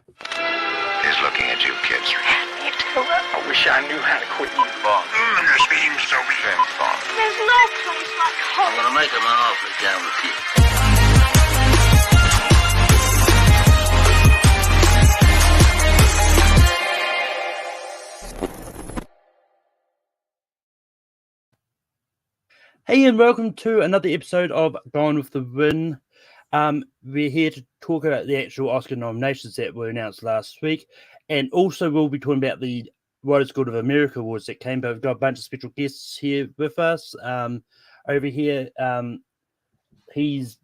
He's looking at you, kids. You had me to I wish I knew how to quit eating bugs. This theme so James Bond. There's no place like home. I'm gonna make him an offer down with you. Hey, and welcome to another episode of Gone with the Wind. We're here to talk about the actual Oscar nominations that were announced last week, and also we'll be talking about the Writers Guild of America awards that came. But we've got a bunch of special guests here with us. Over here, he's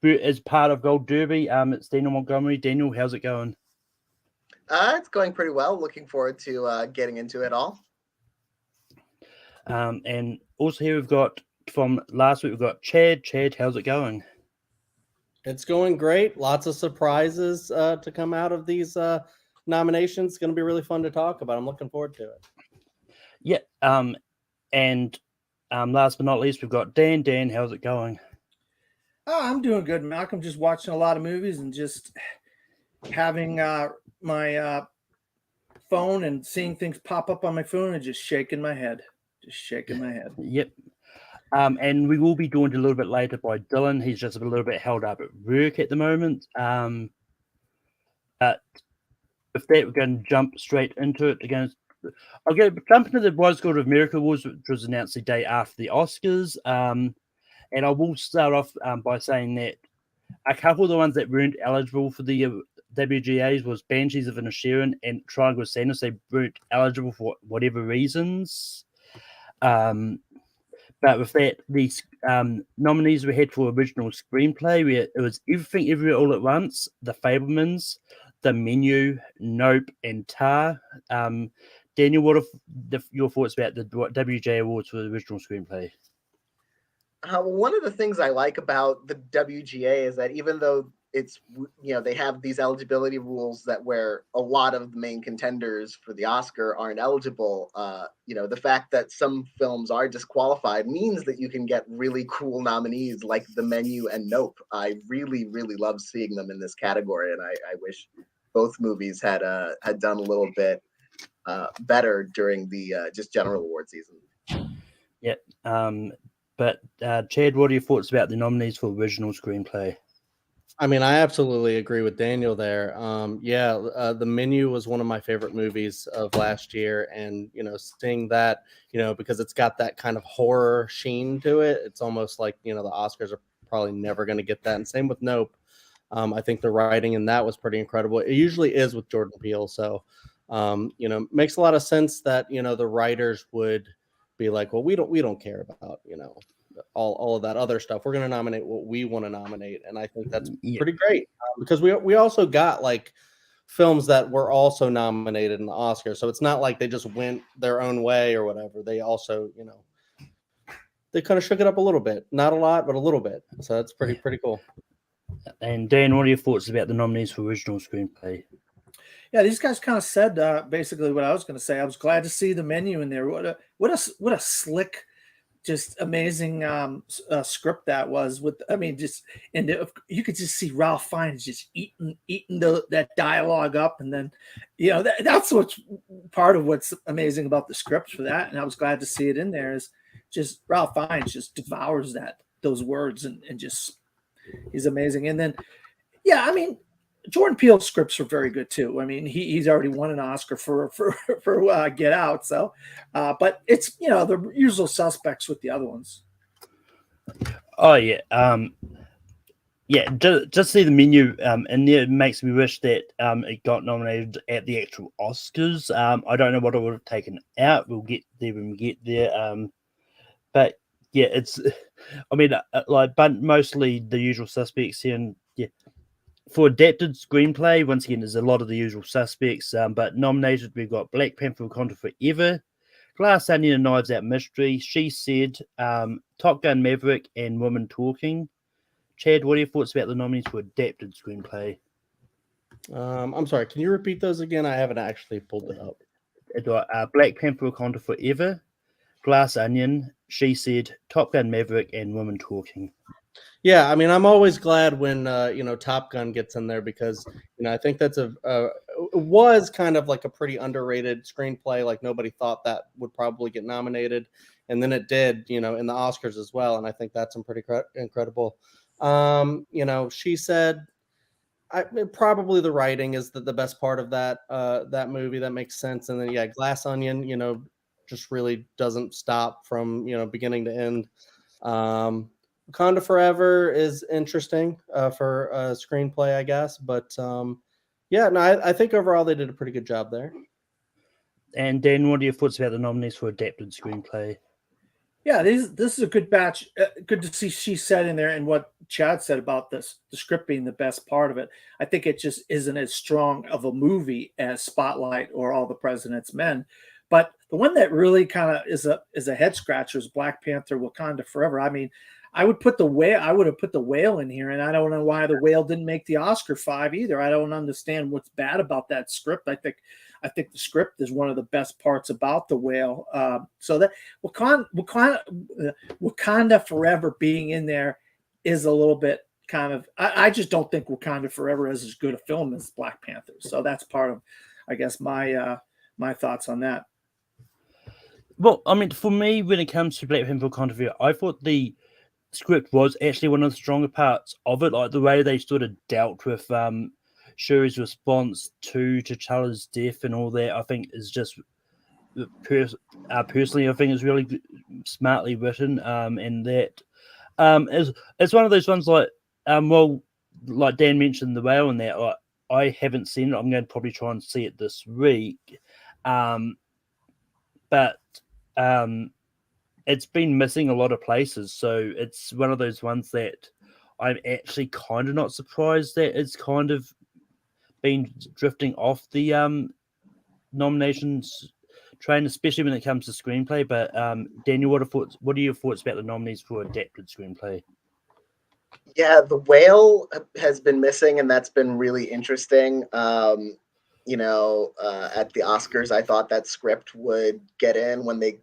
as part of Gold Derby. It's Daniel Montgomery. Daniel, how's it going? It's going pretty well. Looking forward to getting into it all. And also here we've got from last week, we've got Chad. Chad, how's it going? It's going great. Lots of surprises to come out of these nominations. It's going to be really fun to talk about. I'm looking forward to it. Yeah. And last but not least, we've got Dan. Dan, how's it going? Oh, I'm doing good, Malcolm. Just watching a lot of movies and just having my phone and seeing things pop up on my phone and just shaking my head. Yep. And we will be joined a little bit later by Dylan. He's just a little bit held up at work at the moment. But with that, we're going to jump straight into it. I'll jump into the Writers Guild of America Awards, which was announced the day after the Oscars. And I will start off by saying that a couple of the ones that weren't eligible for the WGAs was Banshees of Inisherin and Triangle of Sadness. They weren't eligible for whatever reasons. But with that, these nominees we had for original screenplay, it was Everything Everywhere All at Once, The Fabelmans, The Menu, Nope, and Tar. Daniel, what are your thoughts about the WGA Awards for the original screenplay? One of the things I like about the WGA is that even though it's, they have these eligibility rules that where a lot of the main contenders for the Oscar aren't eligible, the fact that some films are disqualified means that you can get really cool nominees like The Menu and Nope. I really, really love seeing them in this category, and I wish both movies had done a little bit better during the just general award season. Yeah. But Chad, what are your thoughts about the nominees for original screenplay? I mean, I absolutely agree with Daniel there. The Menu was one of my favorite movies of last year, and seeing that, because it's got that kind of horror sheen to it, it's almost like the Oscars are probably never going to get that. And same with Nope. I think the writing in that was pretty incredible. It usually is with Jordan Peele, so makes a lot of sense that the writers would be like, well, we don't care about all of that other stuff. We're going to nominate what we want to nominate, and I think that's pretty great because we also got like films that were also nominated in the Oscars, so it's not like they just went their own way or whatever. They also they kind of shook it up a little bit, not a lot, but a little bit. So that's pretty cool. And Dan, what are your thoughts about the nominees for original screenplay? Yeah, these guys kind of said basically what I was going to say. I was glad to see The Menu in there. What a slick, just amazing script that was. You could just see Ralph Fiennes just eating that dialogue up, and then that's what's part of what's amazing about the script for that. And I was glad to see it in there. Is just Ralph Fiennes just devours those words and just he's amazing. And then Jordan Peele's scripts are very good too. I mean, he's already won an Oscar for Get Out. So, but it's the usual suspects with the other ones. Oh yeah, just see The Menu in there. It makes me wish that it got nominated at the actual Oscars. I don't know what it would have taken out. We'll get there when we get there. But yeah, it's. I mean, but mostly the usual suspects here, and yeah. For adapted screenplay, once again, there's a lot of the usual suspects, but nominated, we've got Black Panther Wakanda Forever, Glass Onion and Knives Out Mystery, She Said, Top Gun Maverick, and Woman Talking. Chad, what are your thoughts about the nominees for adapted screenplay? I'm sorry, can you repeat those again? I haven't actually pulled it up. Black Panther Wakanda Forever, Glass Onion, She Said, Top Gun Maverick, and Woman Talking. Yeah, I mean, I'm always glad when Top Gun gets in there because I think that's was kind of like a pretty underrated screenplay. Like nobody thought that would probably get nominated, and then it did, in the Oscars as well. And I think that's pretty incredible. She said, probably the writing is the best part of that movie. That makes sense. And then Glass Onion, just really doesn't stop from beginning to end. Wakanda Forever is interesting for a screenplay, I guess, but I think overall they did a pretty good job there. And Dan, what are your thoughts about the nominees for adapted screenplay? Yeah, this is a good batch. Good to see she said in there, and what Chad said about the script being the best part of it. I think it just isn't as strong of a movie as Spotlight or All the President's Men. But the one that really kind of is a head scratcher is Black Panther: Wakanda Forever. I mean, I would have put the Whale in here, and I don't know why the Whale didn't make the Oscar 5 either. I don't understand what's bad about that script. I think the script is one of the best parts about the Whale. So that Wakanda Forever being in there is a little bit kind of. I just don't think Wakanda Forever is as good a film as Black Panther. So that's part of, I guess, my thoughts on that. Well, I mean, for me, when it comes to Black Panther Wakanda Forever, I thought the script was actually one of the stronger parts of it. Like the way they sort of dealt with Shuri's response to T'Challa's death and all that, I think is just personally, I think is really smartly written. And that it's one of those ones like like Dan mentioned the Whale and that. Like, I haven't seen it. I'm going to probably try and see it this week. But it's been missing a lot of places, so it's one of those ones that I'm actually kind of not surprised that it's kind of been drifting off the nominations train, especially when it comes to screenplay. But Daniel, what are your thoughts about the nominees for adapted screenplay? Yeah, The Whale has been missing, and that's been really interesting. At the Oscars, I thought that script would get in when they,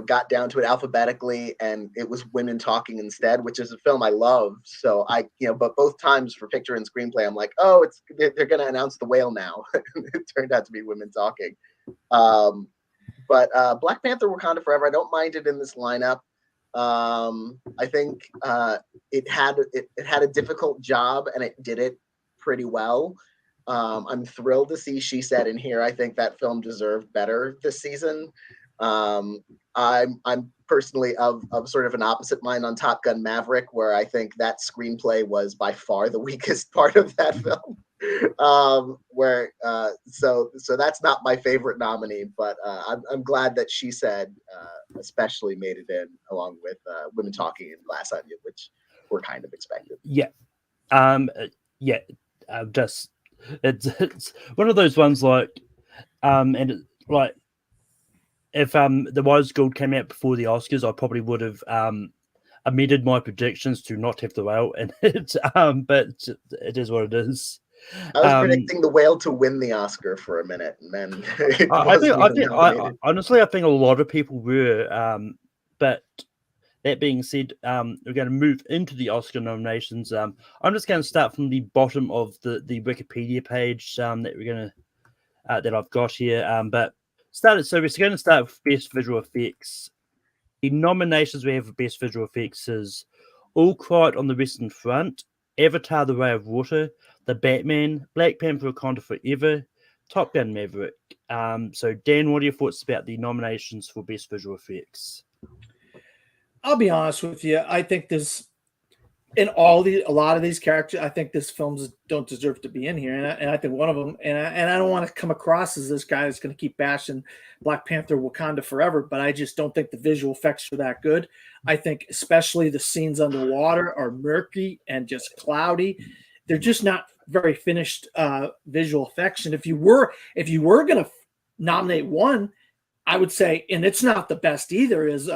got down to it alphabetically, and it was women talking instead, which is a film I love. So but both times for picture and screenplay, I'm like, oh, they're going to announce The Whale now. It turned out to be women talking. But Black Panther: Wakanda Forever, I don't mind it in this lineup. I think it had a difficult job, and it did it pretty well. I'm thrilled to see She Said in here. I think that film deserved better this season. I'm personally of sort of an opposite mind on Top Gun Maverick, where I think that screenplay was by far the weakest part of that film. So that's not my favorite nominee, but I'm glad that She Said especially made it in, along with Women Talking and Glass Onion, which were kind of expected. Yeah. Just it's one of those ones like if The Wise Gold came out before the Oscars, I probably would have amended my predictions to not have The Whale in it. But it is what it is. I was predicting The Whale to win the Oscar for a minute, and then honestly, I think a lot of people were. But that being said, we're going to move into the Oscar nominations. I'm just going to start from the bottom of the Wikipedia page that we're going to that I've got here. But so we're going to start with Best Visual Effects. The nominations we have for Best Visual Effects is All Quiet on the Western Front, Avatar: The Way of Water, The Batman, Black Panther: Wakanda Forever, Top Gun Maverick. So Dan, what are your thoughts about the nominations for Best Visual Effects? I'll be honest with you. I think a lot of these characters, I think these films don't deserve to be in here, and I think one of them, and I don't want to come across as this guy that's going to keep bashing Black Panther: Wakanda Forever, but I just don't think the visual effects are that good. I think especially the scenes underwater are murky and just cloudy. They're just not very finished visual effects. And if you were going to nominate one, I would say, and it's not the best either, is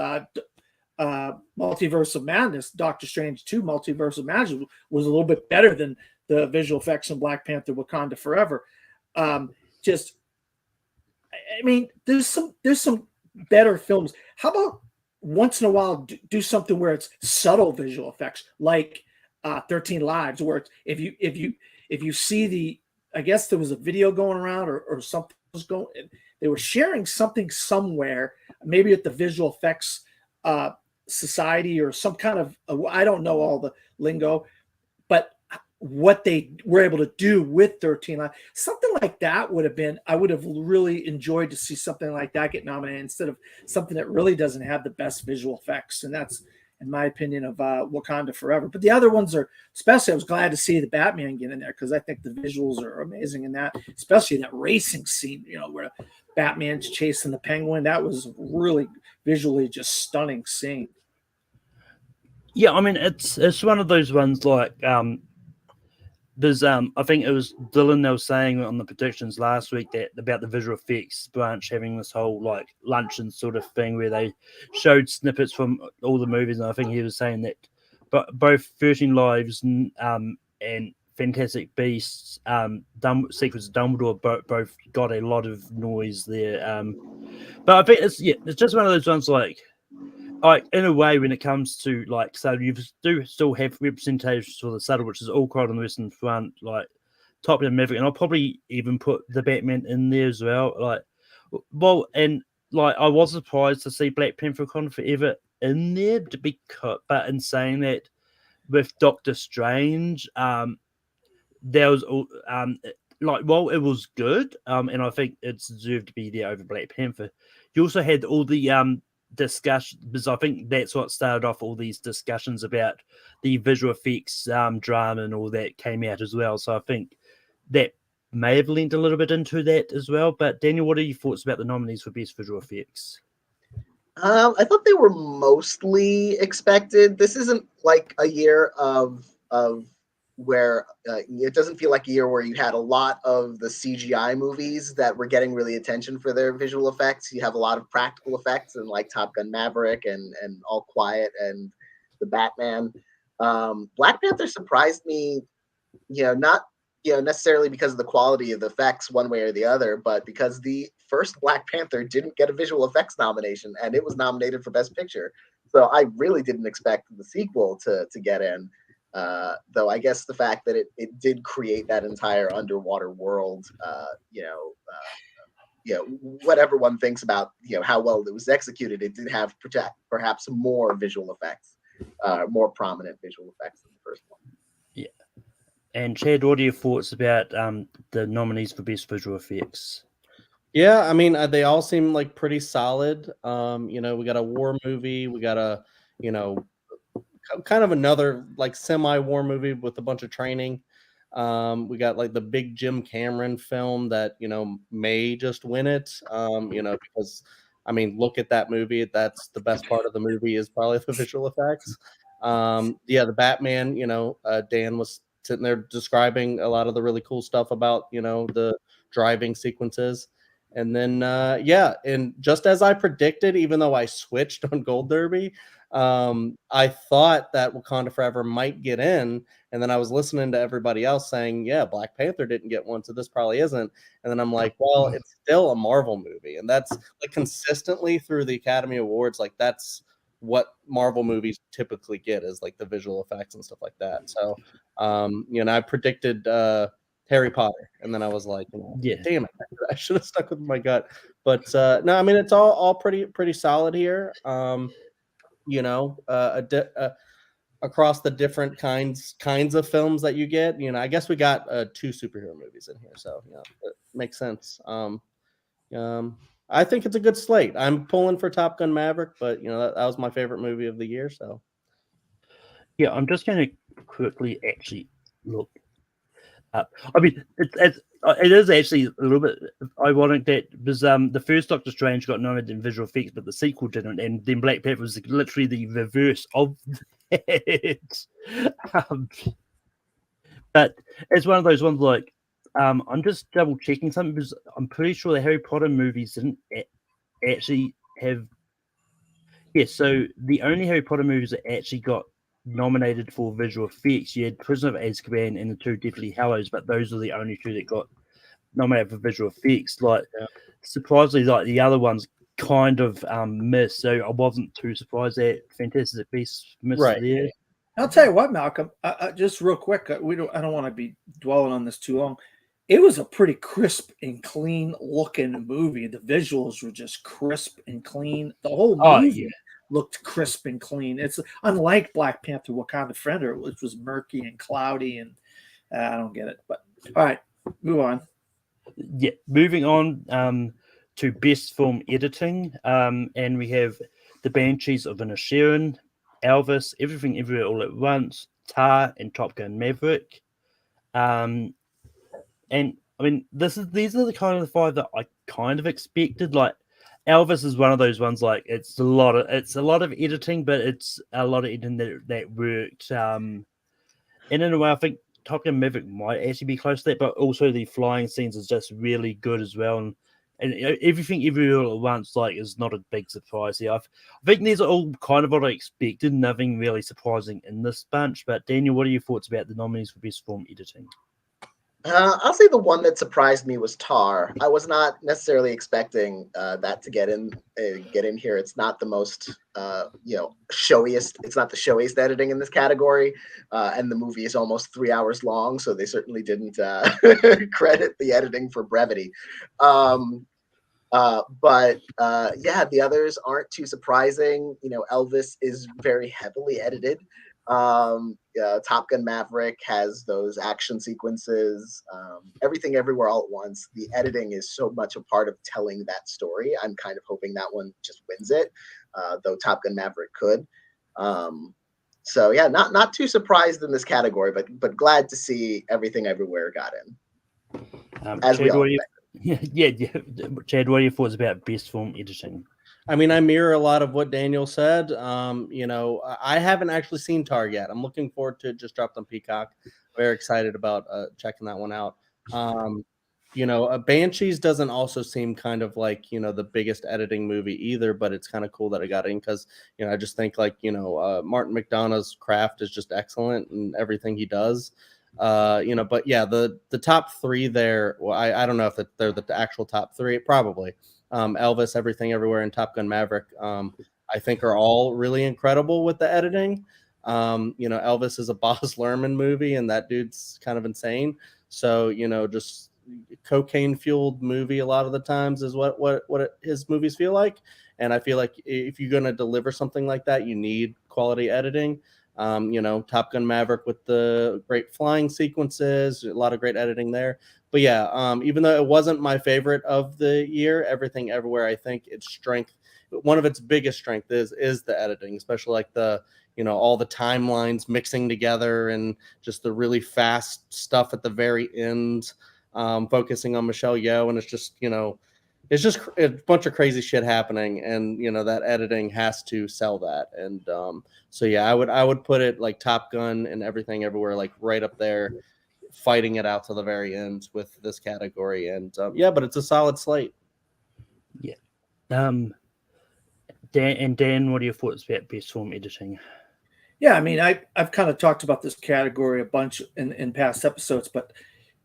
Multiverse of Madness. Doctor Strange 2 Multiverse of Madness was a little bit better than the visual effects in Black Panther: Wakanda Forever. There's some better films. How about once in a while do something where it's subtle visual effects, like 13 Lives, where it's, if you see I guess there was a video going around or something was going. They were sharing something somewhere, maybe at the Visual Effects Society or some kind of. I don't know all the lingo, but what they were able to do with 13 Line, something like that would have been. I would have really enjoyed to see something like that get nominated instead of something that really doesn't have the best visual effects, and that's, in my opinion, of Wakanda Forever. But the other ones are, especially, I was glad to see the Batman get in there because I think the visuals are amazing in that, especially that racing scene, where Batman's chasing the Penguin. That was really visually just stunning scene. Yeah, I mean, it's one of those ones like there's I think it was Dylan that was saying on the predictions last week that about the visual effects branch having this whole like luncheon sort of thing where they showed snippets from all the movies, and I think he was saying that but both 13 Lives and Fantastic Beasts Secrets of Dumbledore both got a lot of noise there. But I think it's just one of those ones like in a way, when it comes to like, so you do still have representations for the Subtle, which is all quite on the Western Front, like Top Gun Maverick, and I'll probably even put the Batman in there as well. Like, well, and like I was surprised to see Black Panther Wakanda Forever in there, but in saying that, with Doctor Strange, there was like, well, it was good, and I think it's deserved to be there over Black Panther. You also had all the discussion, because I think that's what started off all these discussions about the visual effects drama and all that came out as well. So I think that may have lent a little bit into that as well. But Daniel, what are your thoughts about the nominees for best visual effects? I thought they were mostly expected. This isn't like a year of where it doesn't feel like a year where you had a lot of the CGI movies that were getting really attention for their visual effects. You have a lot of practical effects and like Top Gun Maverick and All Quiet and the Batman. Black Panther surprised me, not necessarily because of the quality of the effects one way or the other, but because the first Black Panther didn't get a visual effects nomination and it was nominated for Best Picture. So I really didn't expect the sequel to get in. Though I guess the fact that it did create that entire underwater world, whatever one thinks about, how well it was executed, it did have perhaps more visual effects, more prominent visual effects than the first one. Yeah. And Chad, what are your thoughts about the nominees for best visual effects? Yeah, I mean, they all seem like pretty solid. We got a war movie, we got a, kind of another like semi-war movie with a bunch of training. We got like the big Jim Cameron film that may just win it. Because I mean, look at that movie. That's the best part of the movie is probably the visual effects. The Batman. Dan was sitting there describing a lot of the really cool stuff about the driving sequences. And then and just as I predicted, even though I switched on Gold Derby, I thought that Wakanda Forever might get in, and then I was listening to everybody else saying, yeah, Black Panther didn't get one, so this probably isn't. And then I'm like, well, it's still a Marvel movie, and that's like consistently through the Academy Awards, like that's what Marvel movies typically get is like the visual effects and stuff like that. So I predicted Harry Potter, and then I was like, damn it, I should have stuck with my gut. But no, I mean, it's all pretty solid here. Across the different kinds of films that you get. I guess we got 2 superhero movies in here, so it makes sense. I think it's a good slate. I'm pulling for Top Gun Maverick, but that was my favorite movie of the year. So yeah, I'm just going to quickly actually look up. I mean, it is actually a little bit ironic that because the first Doctor Strange got nominated in visual effects, but the sequel didn't, and then Black Panther was literally the reverse of that. But it's one of those ones like I'm just double checking something because I'm pretty sure the Harry Potter movies didn't actually have. Yeah, so the only Harry Potter movies that actually got nominated for visual effects, you had Prisoner of Azkaban and the 2 Deathly Hallows, but those are the only 2 that got nominated for visual effects. Like, surprisingly, like the other ones kind of missed, so I wasn't too surprised that Fantastic Beasts missed there. I'll tell you what, Malcolm. Just real quick, I don't want to be dwelling on this too long. it was a pretty crisp and clean looking movie. The visuals were just crisp and clean. The whole Oh movie yeah, looked crisp and clean. It's unlike Black Panther: Wakanda Forever, which was murky and cloudy, and I don't get it. But all right, move on. yeah. Moving on to best film editing, and we have The Banshees of Inisherin, Elvis, Everything Everywhere All at Once, Tar, and Top Gun Maverick. And I mean, these are the kind of the five that I kind of expected. Like Elvis is one of those ones. Like it's a lot of editing, but it's a lot of editing that worked. And in a way, I think Top Gun Maverick might actually be close to that, but also the flying scenes is just really good as well. And everything everywhere all at once, like, is not a big surprise here. I think these are all kind of what I expected. Nothing really surprising in this bunch. But Daniel, what are your thoughts about the nominees for best film editing? I'll say the one that surprised me was Tar. I was not necessarily expecting that to get in here. It's not the most showiest. It's not the showiest editing in this category, and the movie is almost 3 hours long, so they certainly didn't credit the editing for brevity. But the others aren't too surprising. Elvis is very heavily edited. Top Gun Maverick has those action sequences, Everything Everywhere All at Once. The editing is so much a part of telling that story. I'm kind of hoping that one just wins it, though Top Gun Maverick could. So yeah, not too surprised in this category, but glad to see Everything Everywhere got in. As Chad, we all yeah. Chad, what are your thoughts about best film editing? I mean, I mirror a lot of what Daniel said. I haven't actually seen Tar yet. I'm looking forward to it. Just dropped on Peacock. Very excited about checking that one out. Banshees doesn't also seem kind of like, the biggest editing movie either, but it's kind of cool that it got in because, I just think Martin McDonagh's craft is just excellent in everything he does. But yeah, the top three there, well, I don't know if they're the actual top three, probably. Elvis, Everything Everywhere, and Top Gun Maverick, I think are all really incredible with the editing. Elvis is a Baz Luhrmann movie, and that dude's kind of insane. So, just cocaine fueled movie a lot of the times is what his movies feel like. And I feel like if you're going to deliver something like that, you need quality editing. Top Gun Maverick with the great flying sequences, a lot of great editing there. But yeah, even though it wasn't my favorite of the year, Everything Everywhere, I think its strength, one of its biggest strength is the editing, especially like the, all the timelines mixing together and just the really fast stuff at the very end, focusing on Michelle Yeoh. And it's just, it's just a bunch of crazy shit happening, and that editing has to sell that. And so yeah, I would put it like Top Gun and Everything Everywhere, like right up there, fighting it out to the very end with this category. And but it's a solid slate. Yeah. Dan, what are your thoughts about best film editing? Yeah, I mean, I've kind of talked about this category a bunch in past episodes, but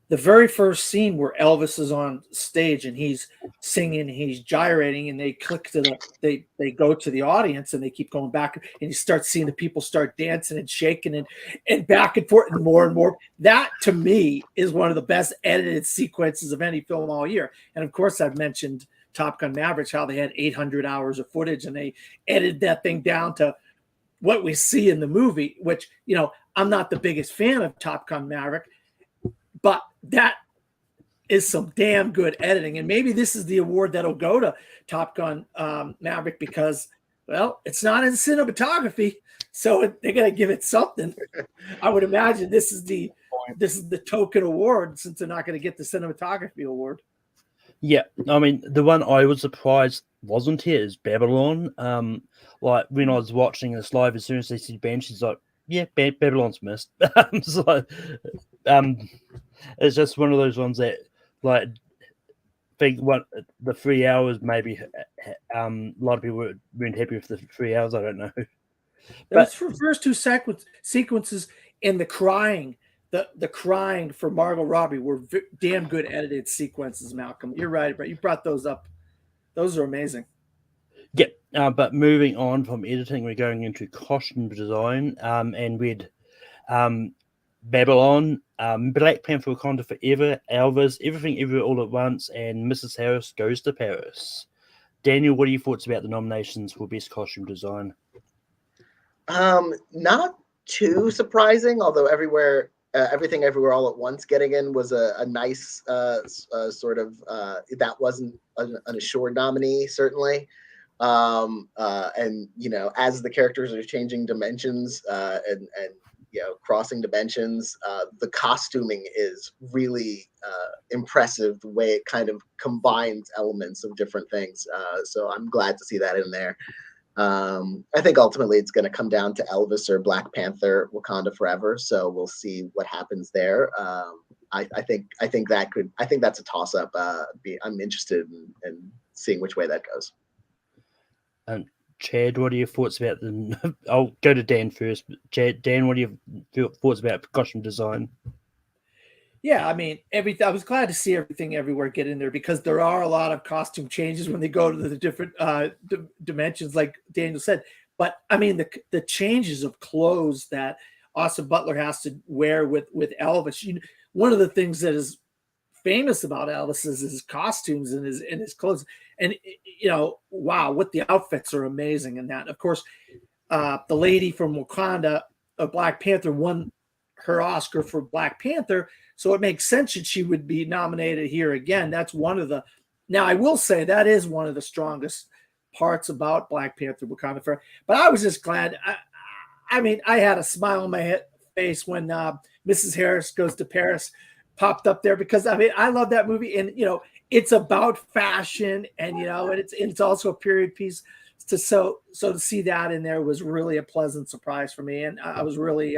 the very first scene where Elvis is on stage and he's singing, he's gyrating, and they click to they go to the audience and they keep going back, and you start seeing the people start dancing and shaking and back and forth and more. That to me is one of the best edited sequences of any film all year. And of course, I've mentioned Top Gun Maverick, how they had 800 hours of footage and they edited that thing down to what we see in the movie, which, I'm not the biggest fan of Top Gun Maverick, but that is some damn good editing. And maybe this is the award that'll go to Top Gun Maverick because, well, it's not in cinematography, so they're going to give it something. I would imagine this is the token award since they're not going to get the cinematography award. Yeah, I mean, the one I was surprised wasn't here is Babylon. Like when I was watching this live, as soon as they see Banshees, like, yeah, Babylon's missed. So, it's just one of those ones that, like, think the 3 hours maybe. A lot of people weren't happy with the 3 hours. I don't know. But the first two sequences and the crying. The crying for Margot Robbie were damn good edited sequences, Malcolm. You're right, but you brought those up. Those are amazing. Yeah, but moving on from editing, we're going into costume design, and we'd Babylon, Black Panther: Wakanda Forever, Elvis, Everything Everywhere All at Once, and Mrs. Harris Goes to Paris. Daniel, what are your thoughts about the nominations for Best Costume Design? Not too surprising, although Everything Everywhere All at Once getting in was a nice sort of that wasn't an assured nominee, certainly. And as the characters are changing dimensions and crossing dimensions, the costuming is really impressive, the way it kind of combines elements of different things. So I'm glad to see that in there. I think ultimately it's going to come down to Elvis or Black Panther: Wakanda Forever. So we'll see what happens there. I think that's a toss up. I'm interested in seeing which way that goes. Chad, what are your thoughts about I'll go to Dan first. Dan, what are your thoughts about costume design? Yeah, I mean, I was glad to see Everything Everywhere get in there because there are a lot of costume changes when they go to the different dimensions, like Daniel said. But I mean, the changes of clothes that Austin Butler has to wear with Elvis. One of the things that is famous about Elvis is his costumes and his clothes. And wow, what the outfits are amazing in that. Of course, the lady from Wakanda, Black Panther, won her Oscar for Black Panther. So it makes sense that she would be nominated here again. That's one of the. Now, I will say that is one of the strongest parts about Black Panther: Wakanda Forever. But I was just glad. I mean, I had a smile on my face when Mrs. Harris Goes to Paris popped up there because I mean, I love that movie, and it's about fashion, and and it's also a period piece. So to see that in there was really a pleasant surprise for me, and I was really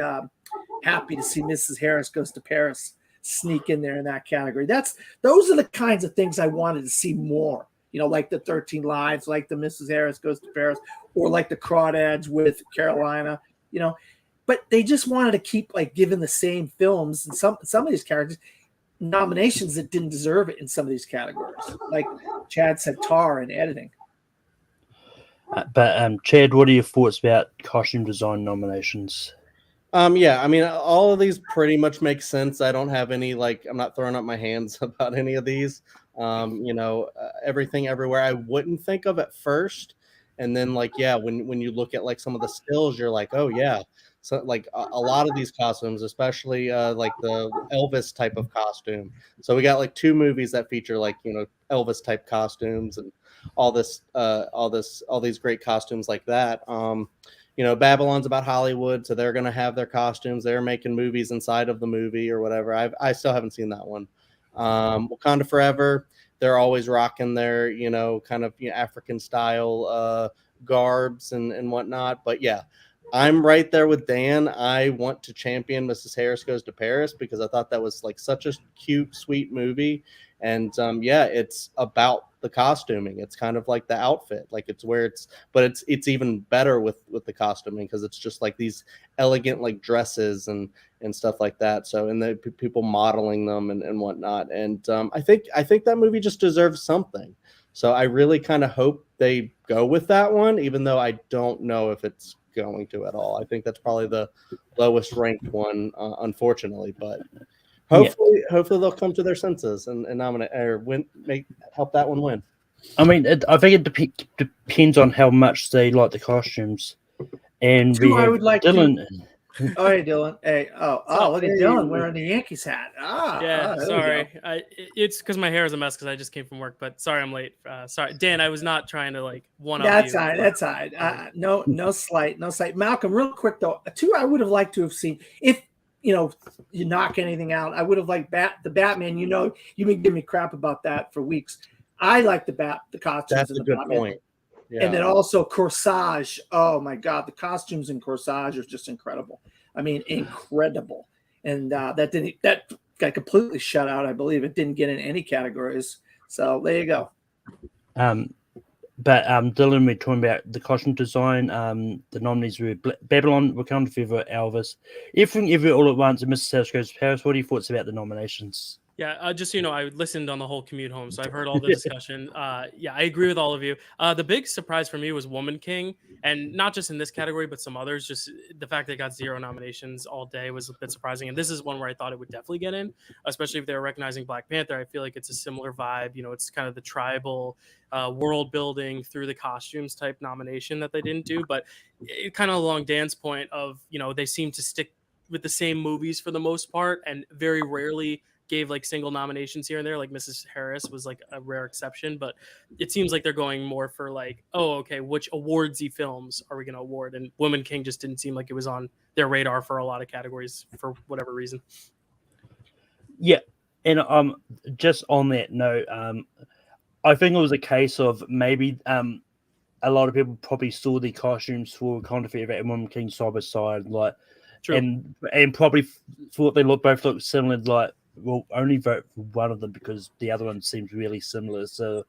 happy to see Mrs. Harris Goes to Paris sneak in there in that category. Those are the kinds of things I wanted to see more. Like the 13 Lives, like the Mrs. Harris Goes to Paris, or like the Crawdads with Carolina. But they just wanted to keep like giving the same films and some of these characters nominations that didn't deserve it in some of these categories, like Chad said, Tar and editing. But Chad, what are your thoughts about costume design nominations? Yeah, I mean, all of these pretty much make sense. I don't have any I'm not throwing up my hands about any of these. Everything Everywhere I wouldn't think of at first, and then when you look at some of the stills, you're like, oh yeah. So a lot of these costumes, especially like the Elvis type of costume. So we got 2 movies that feature Elvis type costumes and all these great costumes like that. Babylon's about Hollywood, so they're gonna have their costumes. They're making movies inside of the movie or whatever. I still haven't seen that one. Wakanda Forever, they're always rocking their kind of African style garbs and whatnot. But yeah. I'm right there with Dan. I want to champion Mrs. Harris Goes to Paris because I thought that was such a cute, sweet movie. And it's about the costuming. It's kind of like the outfit, it's even better with the costuming because it's just these elegant dresses and stuff like that. So, and the people modeling them and whatnot. And I think that movie just deserves something. So I really kind of hope they go with that one, even though I don't know if it's going to at all. I think that's probably the lowest ranked one, unfortunately. But hopefully they'll come to their senses and nominate or help that one win. I mean, I think it depends on how much they like the costumes. And I would like Dylan. Oh, hey, Dylan. Hey, look at Dylan wearing the Yankees hat. Sorry. It's because my hair is a mess because I just came from work. But sorry, I'm late. Sorry, Dan. I was not trying to one up you. That's all right. No slight. Malcolm, real quick though. 2 I would have liked to have seen if you knock anything out. I would have liked the Batman. You've been giving me crap about that for weeks. I like the costumes. That's in a the good Batman. point. Yeah. And then also Corsage. Oh my God, the costumes in Corsage are just incredible. I mean, incredible. And that got completely shut out. I believe it didn't get in any categories. So there you go. But Dylan, we're talking about the costume design. The nominees were Babylon, Wakanda Forever, Elvis, Everything Everywhere All at Once, and Mrs. Harris Goes to Paris. What are your thoughts about the nominations? Yeah, just so you know, I listened on the whole commute home, so I've heard all the discussion. Yeah, I agree with all of you. The big surprise for me was Woman King, and not just in this category, but some others. Just the fact that it got 0 nominations all day was a bit surprising. And this is one where I thought it would definitely get in, especially if they were recognizing Black Panther. I feel like it's a similar vibe. You know, it's kind of the tribal world building through the costumes type nomination that they didn't do, but it kind of along Dan's point of, you know, they seem to stick with the same movies for the most part, and very rarely gave like single nominations here and there. Like Mrs. Harris was like a rare exception, but it seems like they're going more for like, oh, okay, which awardsy films are we going to award? And Woman King just didn't seem like it was on their radar for a lot of categories for whatever reason. Yeah, and just on that note, I think it was a case of maybe a lot of people probably saw the costumes for Wakanda Forever and Woman King side by side, like, True. and probably thought they both looked similar, like, will only vote for one of them because the other one seems really similar. So,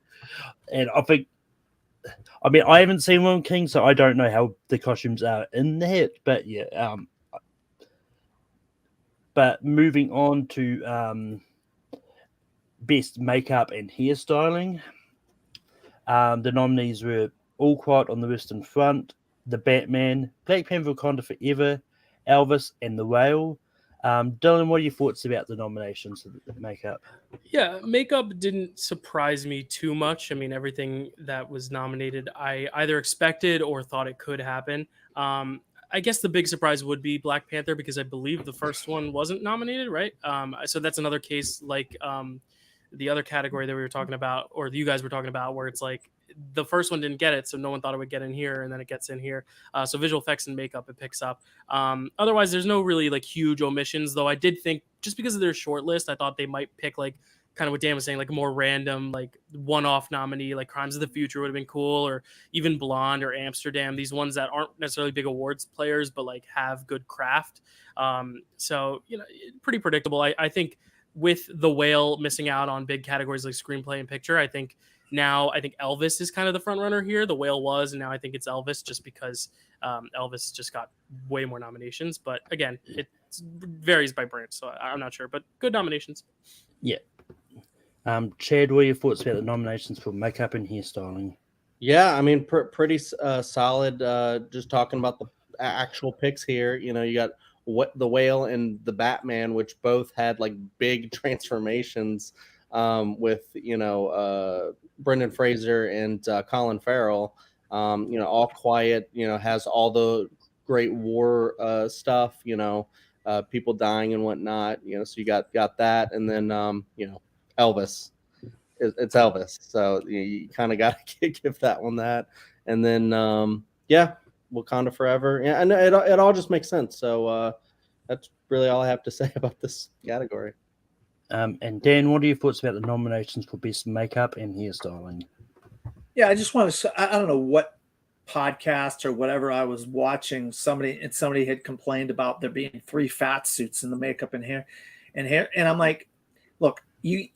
and I mean, I haven't seen Woman King, so I don't know how the costumes are in that. But yeah, but moving on to best makeup and hairstyling, the nominees were All Quiet on the Western Front, The Batman, Black Panther: Wakanda Forever, Elvis, and The Whale. Dylan, what are your thoughts about the nominations for the makeup? Yeah, makeup didn't surprise me too much. I mean, everything that was nominated, I either expected or thought it could happen. I guess the big surprise would be Black Panther because I believe the first one wasn't nominated, right? So that's another case like the other category that we were talking about, or you guys were talking about, where it's like the first one didn't get it, so no one thought it would get in here, and then it gets in here. So visual effects and makeup, it picks up. Otherwise, there's no really like huge omissions, though. I did think just because of their short list, I thought they might pick like kind of what Dan was saying, like a more random, like one-off nominee, like Crimes of the Future would have been cool, or even Blonde or Amsterdam. These ones that aren't necessarily big awards players, but like have good craft. So you know, pretty predictable. I think with The Whale missing out on big categories like screenplay and picture, I think Elvis is kind of the front runner here. The Whale was, and now I think it's Elvis, just because Elvis just got way more nominations. But again, it varies by branch, so I'm not sure. But good nominations. Yeah. Chad, what are your thoughts about the nominations for makeup and hairstyling? Yeah, I mean, pretty solid. Just talking about the actual picks here, you know, you got The Whale and The Batman, which both had like big transformations. With, you know, Brendan Fraser and Colin Farrell. You know, All Quiet, you know, has all the great war stuff, you know, people dying and whatnot, you know, so you got that. And then, you know, Elvis, it's Elvis. So you kind of got to give that one that. And then, yeah, Wakanda Forever. Yeah, and it all just makes sense. So that's really all I have to say about this category. And Dan, what are your thoughts about the nominations for best makeup and hairstyling? Yeah, I just want to say, I don't know what podcast or whatever I was watching. Somebody had complained about there being 3 fat suits in the makeup and hair. And I'm like, look, you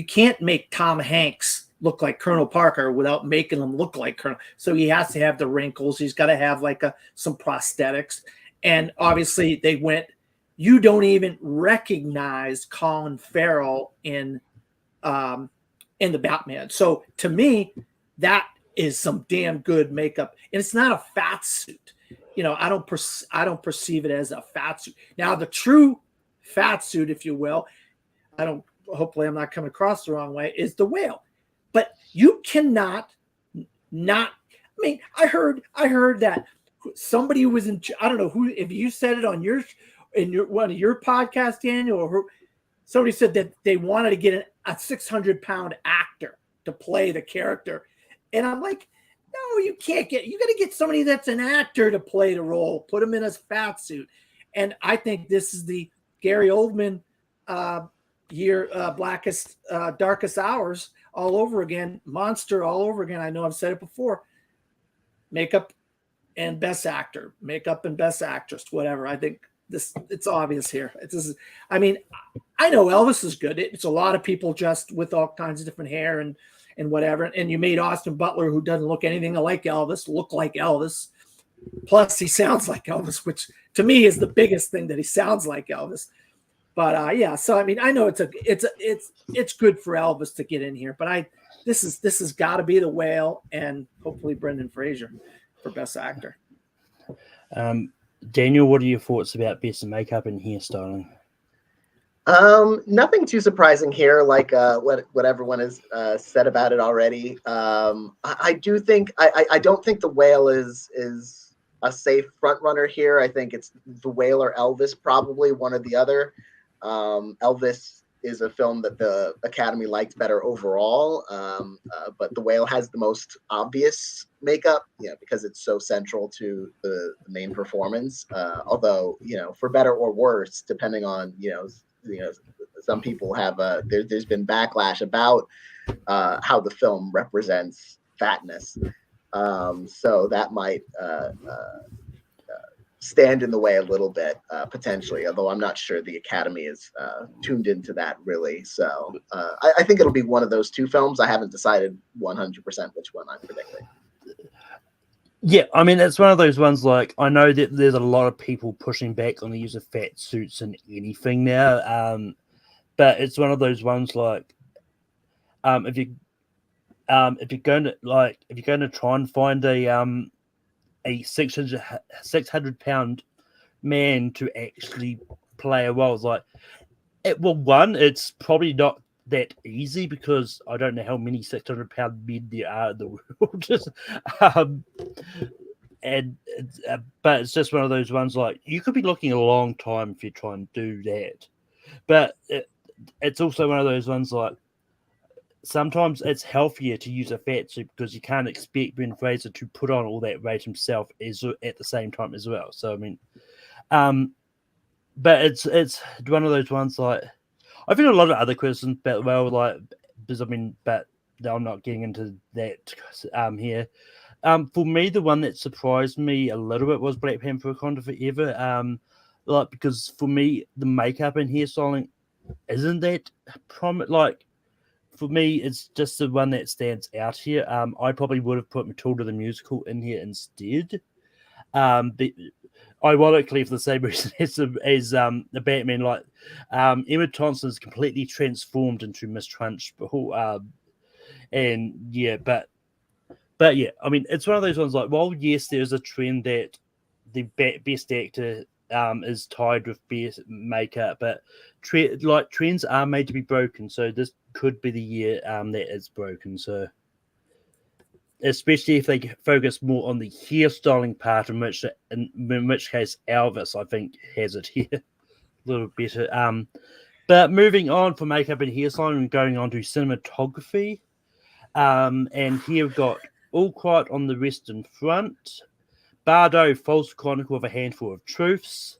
can't make Tom Hanks look like Colonel Parker without making him look like Colonel. So he has to have the wrinkles. He's got to have like some prosthetics. And obviously they went, you don't even recognize Colin Farrell in the Batman. So to me, that is some damn good makeup, and it's not a fat suit. You know, I don't perceive it as a fat suit. Now, the true fat suit, if you will, hopefully I'm not coming across the wrong way, is The Whale. But you cannot not. I mean, I heard that somebody was in. I don't know who. If you said it on one of your podcasts, Daniel, or somebody said that they wanted to get a 600-pound actor to play the character. And I'm like, no, you got to get somebody that's an actor to play the role, put him in a fat suit. And I think this is the Gary Oldman blackest, darkest hours all over again, monster all over again. I know I've said it before, makeup and best actor, makeup and best actress, whatever. I think it's obvious here. I mean, I know Elvis is good. It's a lot of people just with all kinds of different hair and whatever. And you made Austin Butler, who doesn't look anything like Elvis, look like Elvis. Plus, he sounds like Elvis, which to me is the biggest thing, that he sounds like Elvis. But yeah, so I mean, I know it's good for Elvis to get in here, but this has got to be The Whale and hopefully Brendan Fraser for Best Actor. Daniel, what are your thoughts about best makeup and hairstyling? Nothing too surprising here, like what everyone has said about it already. I do think I don't think The Whale is a safe front runner here. I think it's The Whale or Elvis, probably one or the other. Elvis is a film that the Academy liked better overall, but The Whale has the most obvious makeup, because it's so central to the main performance. Although, for better or worse, depending on some people have there's been backlash about how the film represents fatness, so that might stand in the way a little bit, potentially, although I'm not sure the Academy is tuned into that really. So I think it'll be one of those two films. I haven't decided 100% which one I'm predicting. Yeah, I mean, it's one of those ones, like, I know that there's a lot of people pushing back on the use of fat suits in anything now, but it's one of those ones, like, if you're going to try and find a 600-pound man to actually play a role, it's like, it's probably not that easy, because I don't know how many 600-pound men there are in the world. But it's just one of those ones, like, you could be looking a long time if you try and do that. But it's also one of those ones, like, sometimes it's healthier to use a fat suit, because you can't expect Brendan Fraser to put on all that weight himself at the same time as well. So I mean, but it's one of those ones, like, I think a lot of other criticisms, but but I'm not getting into that here. For me, the one that surprised me a little bit was Black Panther: Wakanda Forever. Because for me, the makeup and hairstyling isn't that prominent. Like, for me, it's just the one that stands out here. I probably would have put Matilda the musical in here instead. Ironically, for the same reason as the Batman, like, Emma Thompson is completely transformed into Miss Trunchbull, and yeah, but yeah, I mean, it's one of those ones, like, while yes, there's a trend that the best actor is tied with best makeup, but trends are made to be broken, so this could be the year that is broken. So especially if they focus more on the hairstyling part, in which case Elvis, I think, has it here a little better. But moving on from makeup and hairstyling and going on to cinematography, and here we've got All Quiet on the Western Front, Bardo, False Chronicle of a Handful of Truths,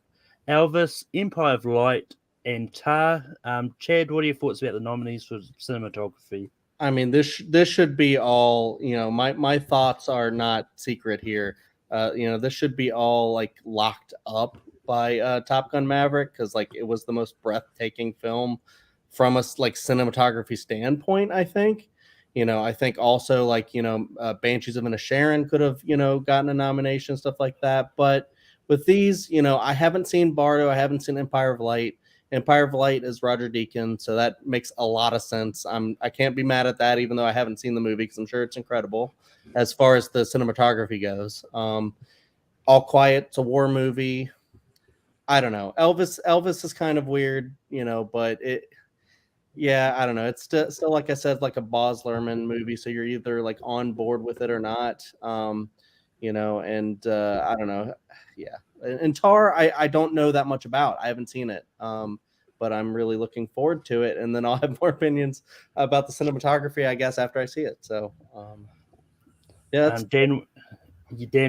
Elvis, Empire of Light, and Tar. Chad, what are your thoughts about the nominees for cinematography? I mean, this should be all, my thoughts are not secret here. This should be all, like, locked up by Top Gun Maverick, because, like, it was the most breathtaking film from a, like, cinematography standpoint, I think. I think also, like, Banshees of Inisherin could have, gotten a nomination, stuff like that. But with these, I haven't seen Bardo, I haven't seen Empire of Light. Empire of Light is Roger Deakins, so that makes a lot of sense. I can't be mad at that, even though I haven't seen the movie, because I'm sure it's incredible as far as the cinematography goes. All Quiet, it's a war movie. I don't know. Elvis is kind of weird, but I don't know. It's still, like I said, like a Baz Luhrmann movie, so you're either, like, on board with it or not. And I don't know. Yeah. And Tar, I don't know that much about. I haven't seen it, but I'm really looking forward to it. And then I'll have more opinions about the cinematography, I guess, after I see it. So, yeah. Dan,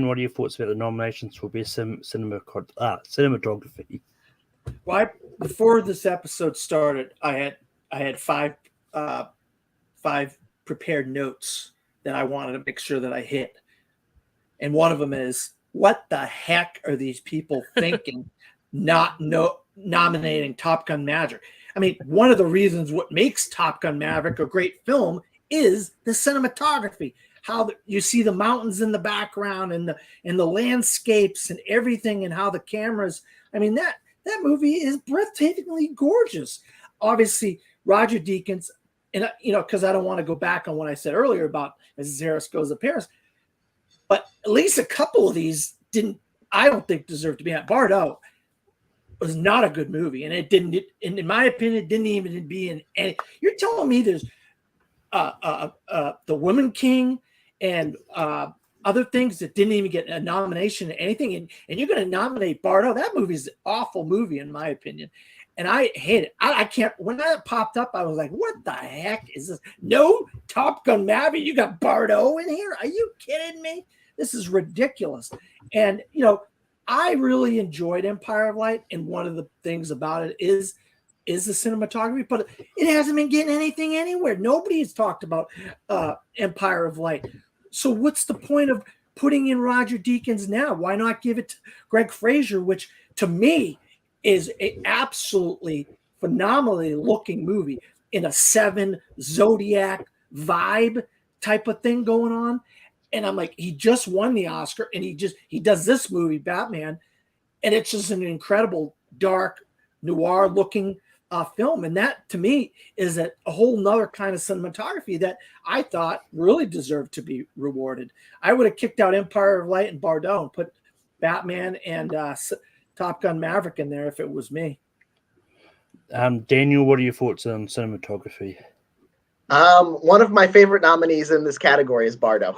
what are your thoughts about the nominations for best cinematography? Well, before this episode started, I had five prepared notes that I wanted to make sure that I hit, and one of them is, what the heck are these people thinking nominating Top Gun Maverick? I mean, one of the reasons what makes Top Gun Maverick a great film is the cinematography. How you see the mountains in the background and the landscapes and everything, and how the cameras. I mean, That movie is breathtakingly gorgeous. Obviously, Roger Deakins, and because I don't want to go back on what I said earlier about Mrs. Harris Goes to Paris, but at least a couple of these I don't think deserve to be on. Bardot was not a good movie, and it didn't. In my opinion, it didn't even be in any. You're telling me there's The Woman King and other things that didn't even get a nomination or anything, and you're going to nominate Bardot? That movie's an awful movie, in my opinion, and I hate it. I can't. When that popped up, I was like, "What the heck is this? No Top Gun Maverick? You got Bardot in here? Are you kidding me? This is ridiculous." And I really enjoyed Empire of Light, and one of the things about it is the cinematography, but it hasn't been getting anything anywhere. Nobody has talked about Empire of Light. So what's the point of putting in Roger Deakins now? Why not give it to Greg Fraser, which to me is an absolutely phenomenally looking movie in a 7 Zodiac vibe type of thing going on. And I'm like, he just won the Oscar, and he does this movie, Batman, and it's just an incredible dark noir looking film. And that to me is a whole nother kind of cinematography that I thought really deserved to be rewarded. I would have kicked out Empire of Light and Bardot and put Batman and Top Gun Maverick in there if it was me. Daniel, what are your thoughts on cinematography? One of my favorite nominees in this category is Bardot.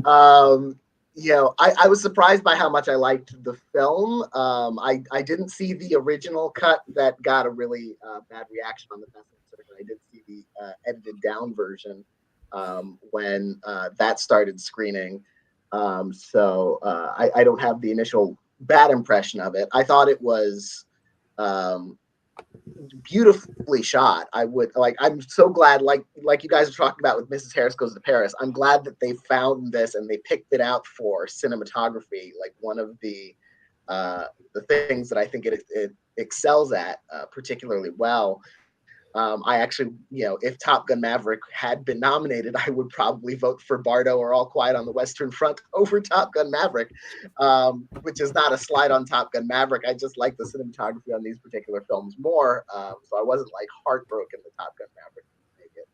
I was surprised by how much I liked the film. I didn't see the original cut that got a really bad reaction on the festival circuit. I did see the edited down version when that started screening. So I don't have the initial bad impression of it. I thought it was beautifully shot. I'm so glad, like you guys are talking about with Mrs. Harris Goes to Paris, I'm glad that they found this and they picked it out for cinematography. Like one of the things that I think it excels at particularly well. I actually, if Top Gun Maverick had been nominated, I would probably vote for Bardot or All Quiet on the Western Front over Top Gun Maverick, which is not a slide on Top Gun Maverick. I just like the cinematography on these particular films more. So I wasn't like heartbroken that Top Gun Maverick didn't make it.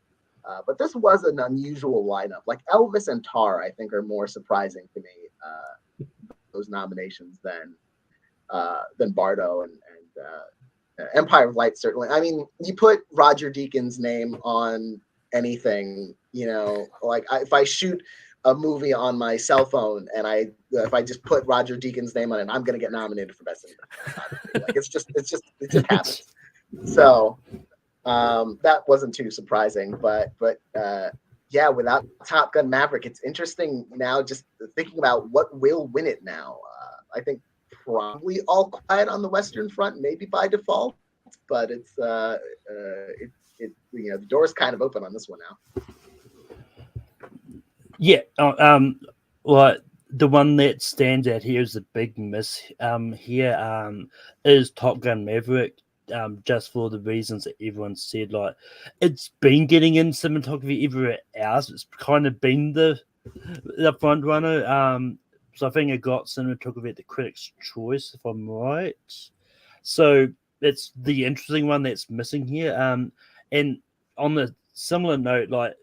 But this was an unusual lineup. Like Elvis and Tar, I think, are more surprising to me, those nominations than Bardot and Empire of Light, certainly. I mean, you put Roger Deakins' name on anything, if I shoot a movie on my cell phone and if I just put Roger Deakins' name on it, I'm going to get nominated for best cinematography. Like it just happens. So that wasn't too surprising, but yeah, without Top Gun Maverick, it's interesting now just thinking about what will win it now. I think probably All Quiet on the Western Front, maybe by default, but it's the door's kind of open on this one now. Yeah, well, the one that stands out here is the big miss here is Top Gun Maverick. Just for the reasons that everyone said, like it's been getting in cinematography everywhere else. It's kind of been the front runner. So I think it got cinematography at the Critics' Choice, if I'm right. So it's the interesting one that's missing here. And on the similar note, like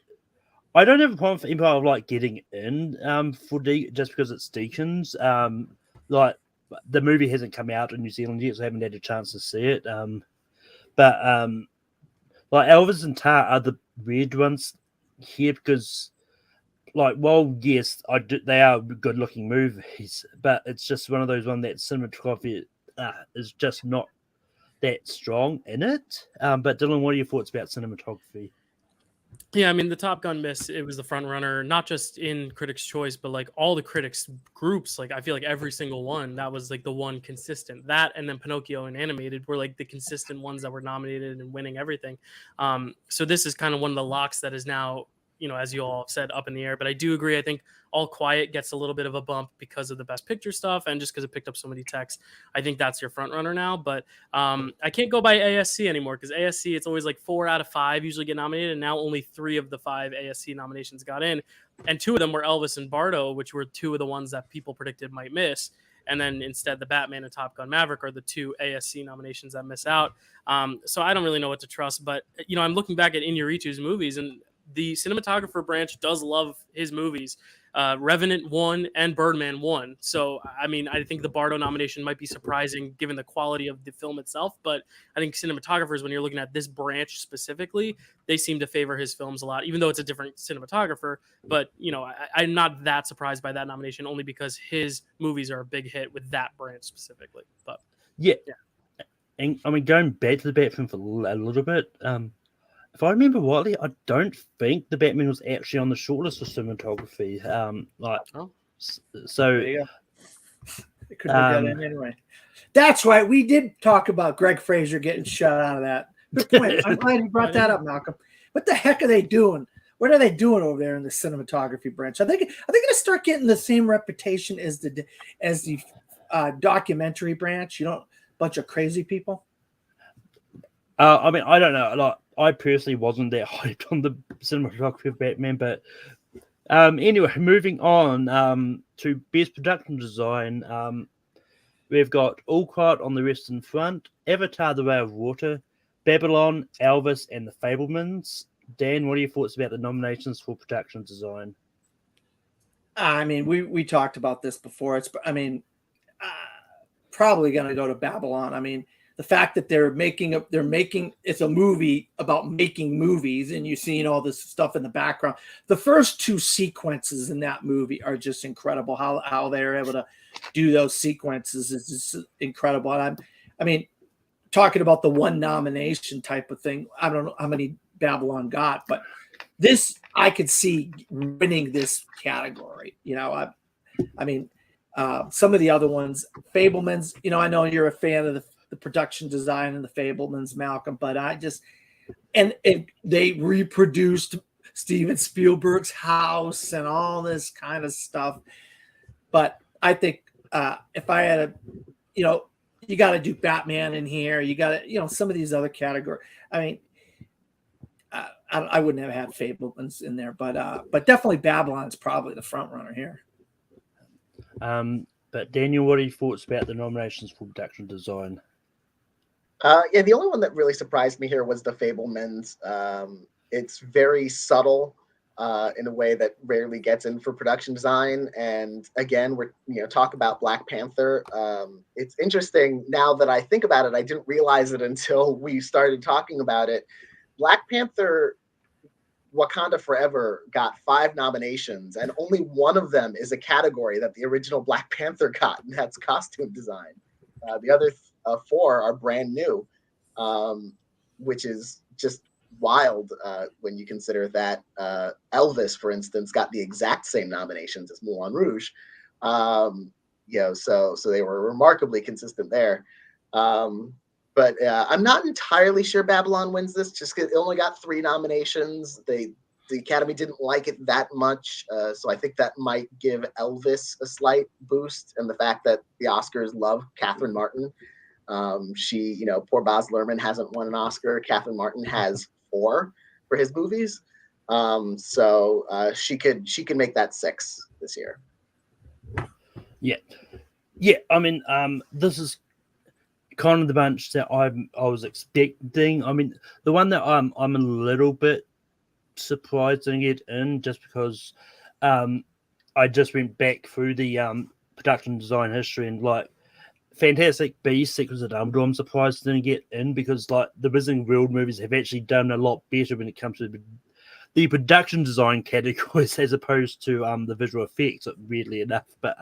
I don't have a problem for Empire of Light getting in just because it's Deakins. Like the movie hasn't come out in New Zealand yet, so I haven't had a chance to see it. But like Elvis and Tar are the weird ones here because. Like, well, yes, they are good-looking movies, but it's just one of those ones that cinematography is just not that strong in it. But Dylan, what are your thoughts about cinematography? Yeah, I mean, the Top Gun miss, it was the front runner, not just in Critics' Choice, but like all the critics groups. Like, I feel like every single one, that was like the one consistent. That and then Pinocchio and Animated were like the consistent ones that were nominated and winning everything. So this is kind of one of the locks that is now, as you all said, up in the air. But I do agree. I think All Quiet gets a little bit of a bump because of the Best Picture stuff and just because it picked up so many techs. I think that's your front runner now. But I can't go by ASC anymore because ASC, it's always like 4 out of 5 usually get nominated. And now only 3 of the 5 ASC nominations got in. And 2 of them were Elvis and Bardot, which were 2 of the ones that people predicted might miss. and then instead the Batman and Top Gun Maverick are the two ASC nominations that miss out. So I don't really know what to trust, but I'm looking back at Inarritu's movies, and the cinematographer branch does love his movies. Revenant won and Birdman won. So, I mean, I think the Bardo nomination might be surprising given the quality of the film itself. But I think cinematographers, when you're looking at this branch specifically, they seem to favor his films a lot, even though it's a different cinematographer. But, I'm not that surprised by that nomination only because his movies are a big hit with that branch specifically. But yeah. And I mean, going back to the Batman for a little bit, if I remember rightly, I don't think the Batman was actually on the shortlist for cinematography. So it couldn't have got in anyway. That's right. We did talk about Greg Fraser getting shut out of that. Good point. I'm glad you brought that up, Malcolm. What the heck are they doing? What are they doing over there in the cinematography branch? Are they going to start getting the same reputation as the documentary branch? Bunch of crazy people. I mean, I don't know. Like, I personally wasn't that hyped on the cinematography of Batman, but anyway, moving on to Best Production Design. We've got All Quiet on the Western Front, Avatar: The Way of Water, Babylon, Elvis, and The Fabelmans. Dan, what are your thoughts about the nominations for production design? I mean, we talked about this before. Probably going to go to Babylon. I mean, the fact that they're making it's a movie about making movies, and you're seeing all this stuff in the background. The first two sequences in that movie are just incredible. How they're able to do those sequences is just incredible. And I mean, talking about the one nomination type of thing, I don't know how many Babylon got, but this I could see winning this category. I mean, some of the other ones, Fabelmans. I know you're a fan of the production design and the Fabelmans, Malcolm, but I just and they reproduced Steven Spielberg's house and all this kind of stuff. But I think if I had you got to do Batman in here. You got to, some of these other categories. I mean, I wouldn't have had Fabelmans in there, but definitely Babylon's probably the front runner here. But Daniel, what are your thoughts about the nominations for production design? The only one that really surprised me here was the Fabelmans. It's very subtle in a way that rarely gets in for production design. And again, we're talk about Black Panther. It's interesting now that I think about it. I didn't realize it until we started talking about it. Black Panther Wakanda Forever got 5 nominations, and only one of them is a category that the original Black Panther got, and that's costume design. The other 4 are brand new, which is just wild when you consider that Elvis, for instance, got the exact same nominations as Moulin Rouge. So they were remarkably consistent there. But I'm not entirely sure Babylon wins this, just because it only got 3 nominations. The Academy didn't like it that much, so I think that might give Elvis a slight boost, and the fact that the Oscars love Catherine Martin. She, poor Baz Luhrmann hasn't won an Oscar. Catherine Martin has 4 for his movies, so she could make that 6 this year. Yeah. I mean, this is kind of the bunch that I was expecting. I mean, the one that I'm a little bit surprised to get in, just because I just went back through the production design history, and like Fantastic Beasts, Secrets of Dumbledore, I'm surprised didn't get in, because like the Wizarding World movies have actually done a lot better when it comes to the production design categories as opposed to the visual effects, weirdly enough. But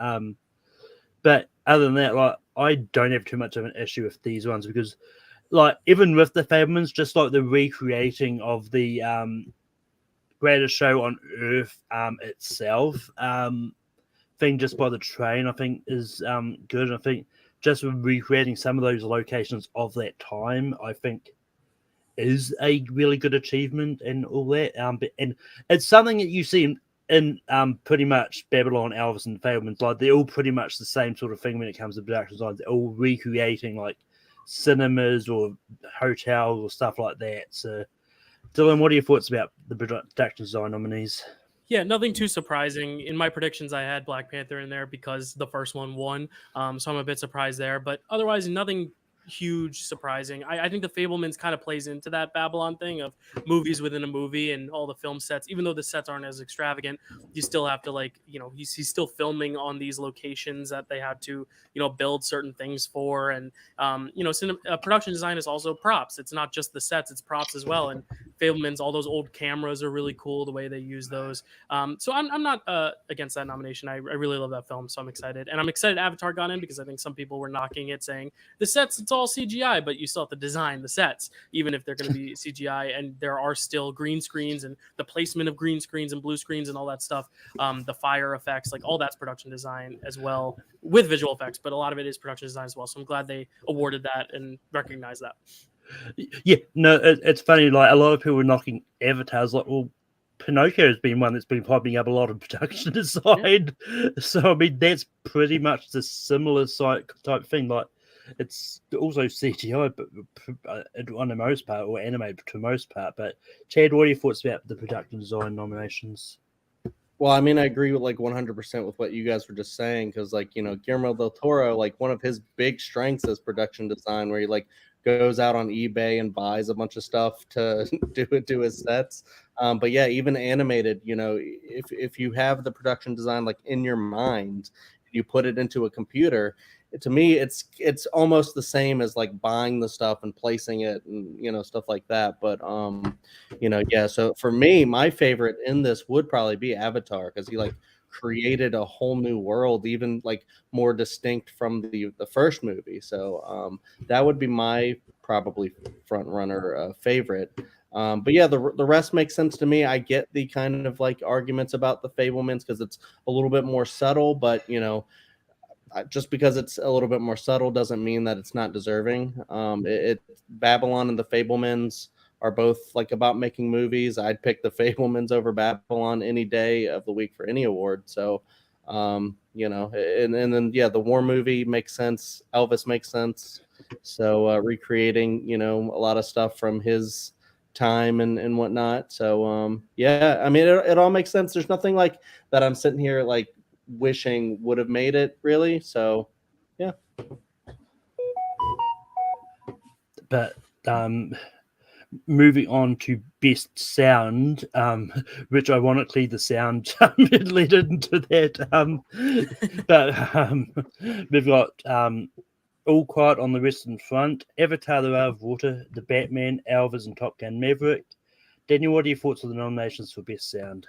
other than that, like, I don't have too much of an issue with these ones, because like even with the Fabelmans, just like the recreating of the greatest show on earth itself thing just by the train, I think is good. And I think just recreating some of those locations of that time, I think is a really good achievement and all that. And it's something that you see in pretty much Babylon, Elvis, and Fabelmans. Like, they're all pretty much the same sort of thing when it comes to production design. They're all recreating like cinemas or hotels or stuff like that. So, Dylan, what are your thoughts about the production design nominees? Yeah, nothing too surprising. In my predictions, I had Black Panther in there because the first one won. So I'm a bit surprised there. But otherwise, nothing huge surprising. I think the Fablemans kind of plays into that Babylon thing of movies within a movie and all the film sets. Even though the sets aren't as extravagant, you still have to he's still filming on these locations that they had to build certain things for. And production design is also props. It's not just the sets; it's props as well. And Fablemans, all those old cameras are really cool the way they use those. So I'm not against that nomination. I really love that film, so I'm excited. And I'm excited Avatar got in because I think some people were knocking it, saying the sets, it's all CGI, but you still have to design the sets, even if they're going to be CGI. And there are still green screens and the placement of green screens and blue screens and all that stuff. The fire effects, like all that's production design as well with visual effects, but a lot of it is production design as well. So I'm glad they awarded that and recognized that. Yeah, no, it's funny. Like a lot of people were knocking Avatars, like, well, Pinocchio has been one that's been popping up a lot of production design. Yeah. So I mean, that's pretty much the similar type thing. Like it's also CGI, but on the most part, or animated to most part. But Chad, what are your thoughts about the production design nominations? Well, I mean, I agree with 100% with what you guys were just saying, because Guillermo del Toro, one of his big strengths is production design, where he goes out on eBay and buys a bunch of stuff to do his sets. But yeah, even animated, if you have the production design in your mind, you put it into a computer. To me, it's almost the same as buying the stuff and placing it and stuff like that. But yeah. So for me, my favorite in this would probably be Avatar, because he created a whole new world, even more distinct from the first movie. So that would be my probably front runner favorite. But yeah, the rest makes sense to me. I get the kind of arguments about the Fablemans because it's a little bit more subtle, but just because it's a little bit more subtle doesn't mean that it's not deserving. Babylon and the Fablemans are both about making movies. I'd pick the Fablemans over Babylon any day of the week for any award. So, and then yeah, the war movie makes sense. Elvis makes sense. So recreating, a lot of stuff from his time and whatnot. So yeah, I mean, it all makes sense. There's nothing that I'm sitting here wishing would have made it, really. So yeah. But moving on to best sound, which ironically the sound led into that. But we've got All Quiet on the Western Front, Avatar: The Way of Water, The Batman, Elvis, and Top Gun Maverick. Daniel, what are your thoughts on the nominations for best sound?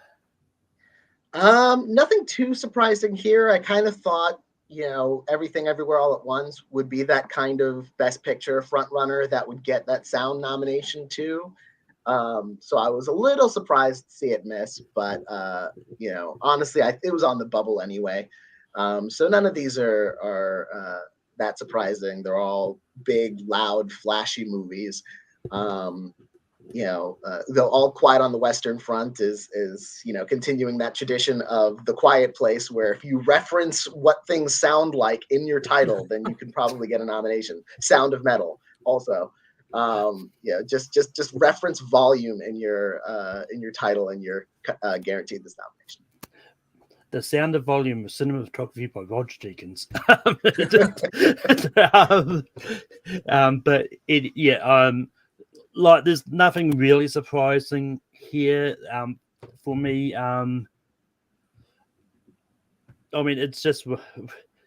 Nothing too surprising here. I kind of thought, Everything Everywhere All at Once would be that kind of best picture front runner that would get that sound nomination too. So I was a little surprised to see it miss, but honestly, it was on the bubble anyway. So none of these are that surprising. They're all big, loud, flashy movies. The All Quiet on the Western Front is continuing that tradition of The Quiet Place, where if you reference what things sound like in your title, then you can probably get a nomination. Sound of Metal also. Just reference volume in your title, and you're guaranteed this nomination. The Sound of Volume, cinematography by Roger Deakins. But there's nothing really surprising here for me. I mean, it's just,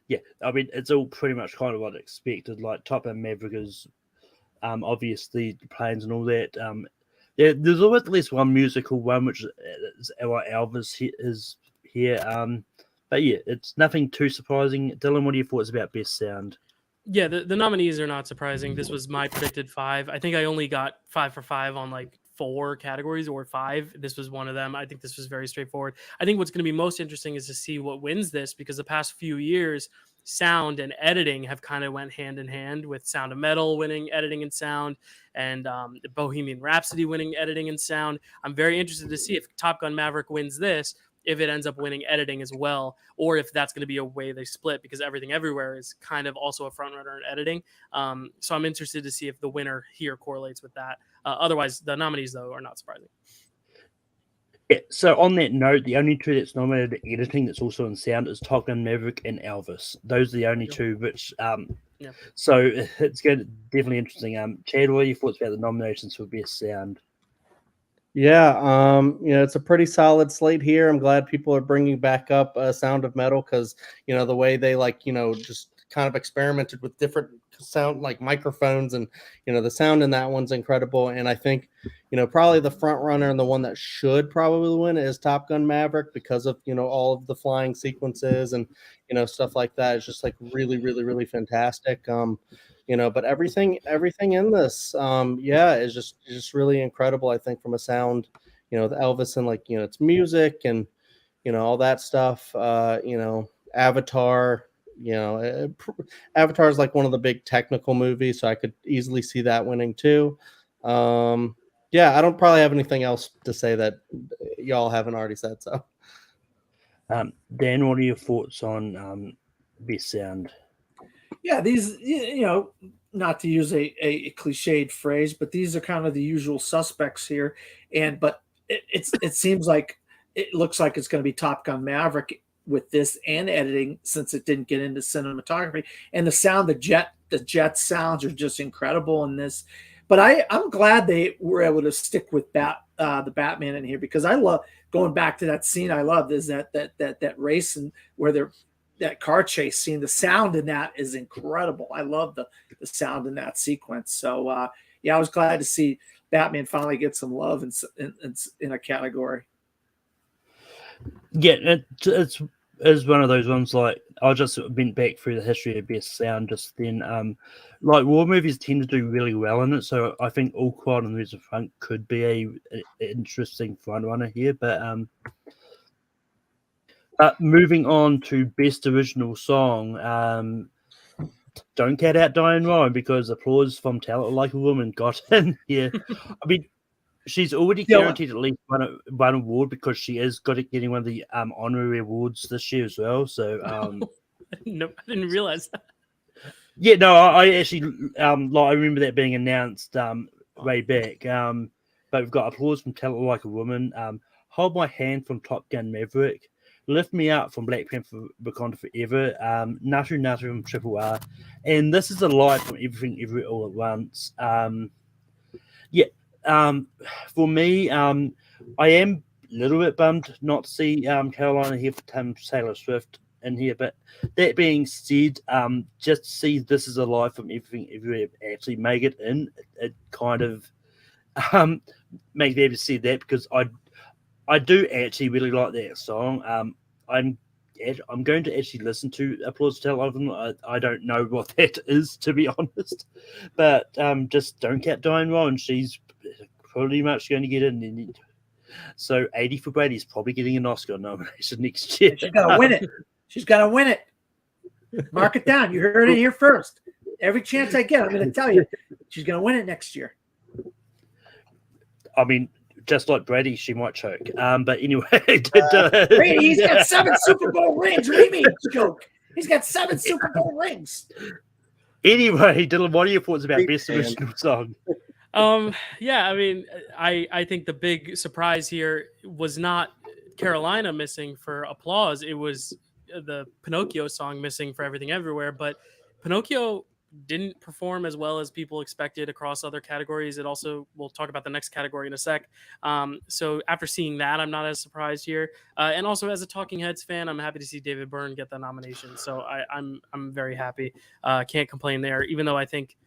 yeah, I mean, it's all pretty much kind of what I expected. Top Gun Maverick is obviously the planes and all that. There's always at least one musical one, which is Elvis is here. But yeah, it's nothing too surprising. Dylan, what are your thoughts about best sound? Yeah, the nominees are not surprising. This was my predicted 5. I think I only got 5 for 5 on 4 categories or 5. This was one of them. I think this was very straightforward. I think what's going to be most interesting is to see what wins this, because the past few years, sound and editing have kind of went hand in hand, with Sound of Metal winning editing and sound, and Bohemian Rhapsody winning editing and sound. I'm very interested to see if Top Gun Maverick wins this, if it ends up winning editing as well, or if that's going to be a way they split, because Everything Everywhere is kind of also a front runner in editing. So I'm interested to see if the winner here correlates with that. Otherwise, the nominees, though, are not surprising. Yeah, so on that note, the only two that's nominated for editing that's also in sound is Top Gun Maverick and Elvis. Those are the only two which Yeah. so it's good, definitely interesting. Chad, what are your thoughts about the nominations for best sound? Yeah, it's a pretty solid slate here. I'm glad people are bringing back up Sound of Metal because, the way they just kind of experimented with different sound like microphones and, the sound in that one's incredible. And I think, probably the front runner and the one that should probably win is Top Gun Maverick because of, all of the flying sequences and, stuff like that. It's just like really, really, really fantastic. But everything in this is just really incredible. I think from a sound, the Elvis and it's music and all that stuff. Avatar, Avatar is like one of the big technical movies, so I could easily see that winning too. I don't probably have anything else to say that y'all haven't already said. So Dan, what are your thoughts on best sound? Yeah, these, not to use a cliched phrase, but these are kind of the usual suspects here. But it seems like it looks like it's going to be Top Gun Maverick with this and editing, since it didn't get into cinematography. And the sound, the jet sounds are just incredible in this. But I'm glad they were able to stick with the Batman in here, because I love going back to that scene. I love is that race and where that car chase scene. The sound in that is incredible. I love the sound in that sequence. So I was glad to see Batman finally get some love in a category. Yeah, it's one of those ones. Like, I just went back through the history of best sound just then. Like, war movies tend to do really well in it, so I think All Quiet on the Western Front could be a interesting front runner here. But moving on to best original song, don't cat out Diane Ryan, because applause from Tell It Like a Woman got in here. I mean, she's already guaranteed at least one award, because she is getting one of the honorary awards this year as well. So no, I didn't realize that. Yeah, no, I actually I remember that being announced way back. But we've got applause from Tell It Like a Woman, Hold My Hand from Top Gun Maverick, Lift Me Up from Black Panther Wakanda Forever, Natu Natu from Triple R, and This Is a Life from Everything Everywhere All at Once. For me, I am a little bit bummed not to see Carolina here for Taylor Swift in here, but that being said, just to see This Is a Life from Everything Everywhere actually make it in, it kind of makes me able to see that, because I do actually really like that song. I'm going to actually listen to Applause to Tell of them. I don't know what that is, to be honest, but just don't get Diane Ryan. She's pretty much going to get in. So 80 for Brady is probably getting an Oscar nomination next year. She's got to win it. She's got to win it. Mark it down. You heard it here first. Every chance I get, I'm going to tell you, she's going to win it next year. I mean, just like Brady, she might choke. But anyway, Brady, he's got 7 Super Bowl rings. What do you mean choke? He's got 7 Super Bowl rings. Anyway, Dylan, what are your thoughts about best original song? Yeah, I mean, I think the big surprise here was not Carolina missing for applause. It was the Pinocchio song missing for Everything Everywhere. But Pinocchio didn't perform as well as people expected across other categories. It also, we'll talk about the next category in a sec. So after seeing that, I'm not as surprised here. And also, as a Talking Heads fan, I'm happy to see David Byrne get the nomination. So I'm very happy. Can't complain there, even though I think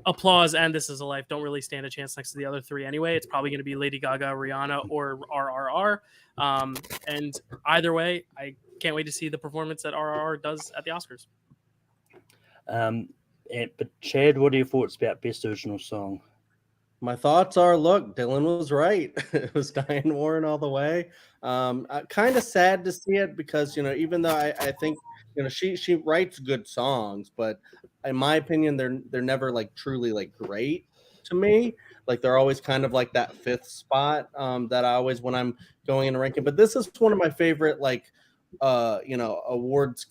applause and This Is a Life don't really stand a chance next to the other three anyway. It's probably going to be Lady Gaga, Rihanna, or RRR. And either way, I can't wait to see the performance that RRR does at the Oscars. But Chad, what are your thoughts about best original song? My thoughts are, look, Dylan was right. It was Diane Warren all the way. Kind of sad to see it, because even though I think she writes good songs, but in my opinion, they're never like truly like great to me. Like, they're always kind of like that 5th spot that I always, when I'm going in a ranking. But this is one of my favorite awards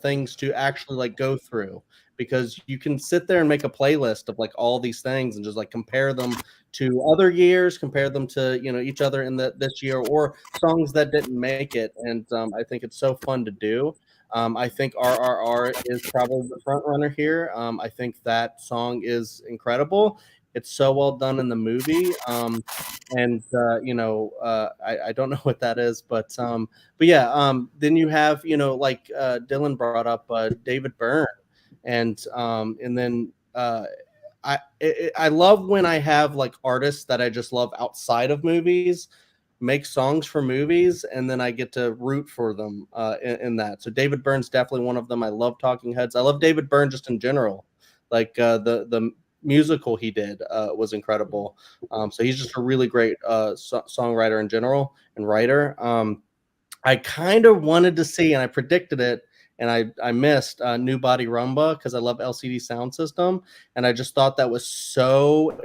things to actually like go through because you can sit there and make a playlist of like all these things and just like compare them to other years, compare them to, you know, each other in this year, or songs that didn't make it. And I think it's so fun to do. I think RRR is probably the front runner here. I think that song is incredible. It's so well done in the movie. And you know, I don't know what that is, but yeah. Then you have, you know, like Dylan brought up David Byrne, and then I love when I have like artists that I just love outside of movies make songs for movies, and then I get to root for them in that. So David Byrne's definitely one of them. I love Talking Heads. I love David Byrne just in general. Like the musical he did was incredible. So he's just a really great songwriter in general and writer. I kind of wanted to see, and I predicted it, and I missed New Body Rumba because I love LCD Sound System, and I just thought that was so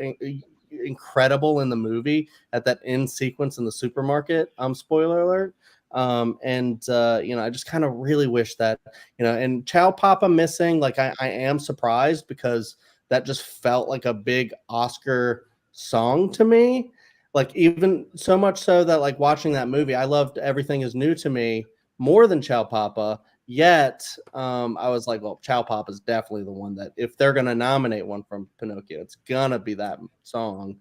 incredible in the movie at that end sequence in the supermarket. Spoiler alert. You know, I just kind of really wish that, you know, and Chow Papa missing, like I am surprised because that just felt like a big Oscar song to me. Like even so much so that like watching that movie, I loved Everything Is New to Me more than Chow Papa. Yet I was like, well, Chow Papa is definitely the one that if they're gonna nominate one from Pinocchio, it's gonna be that song.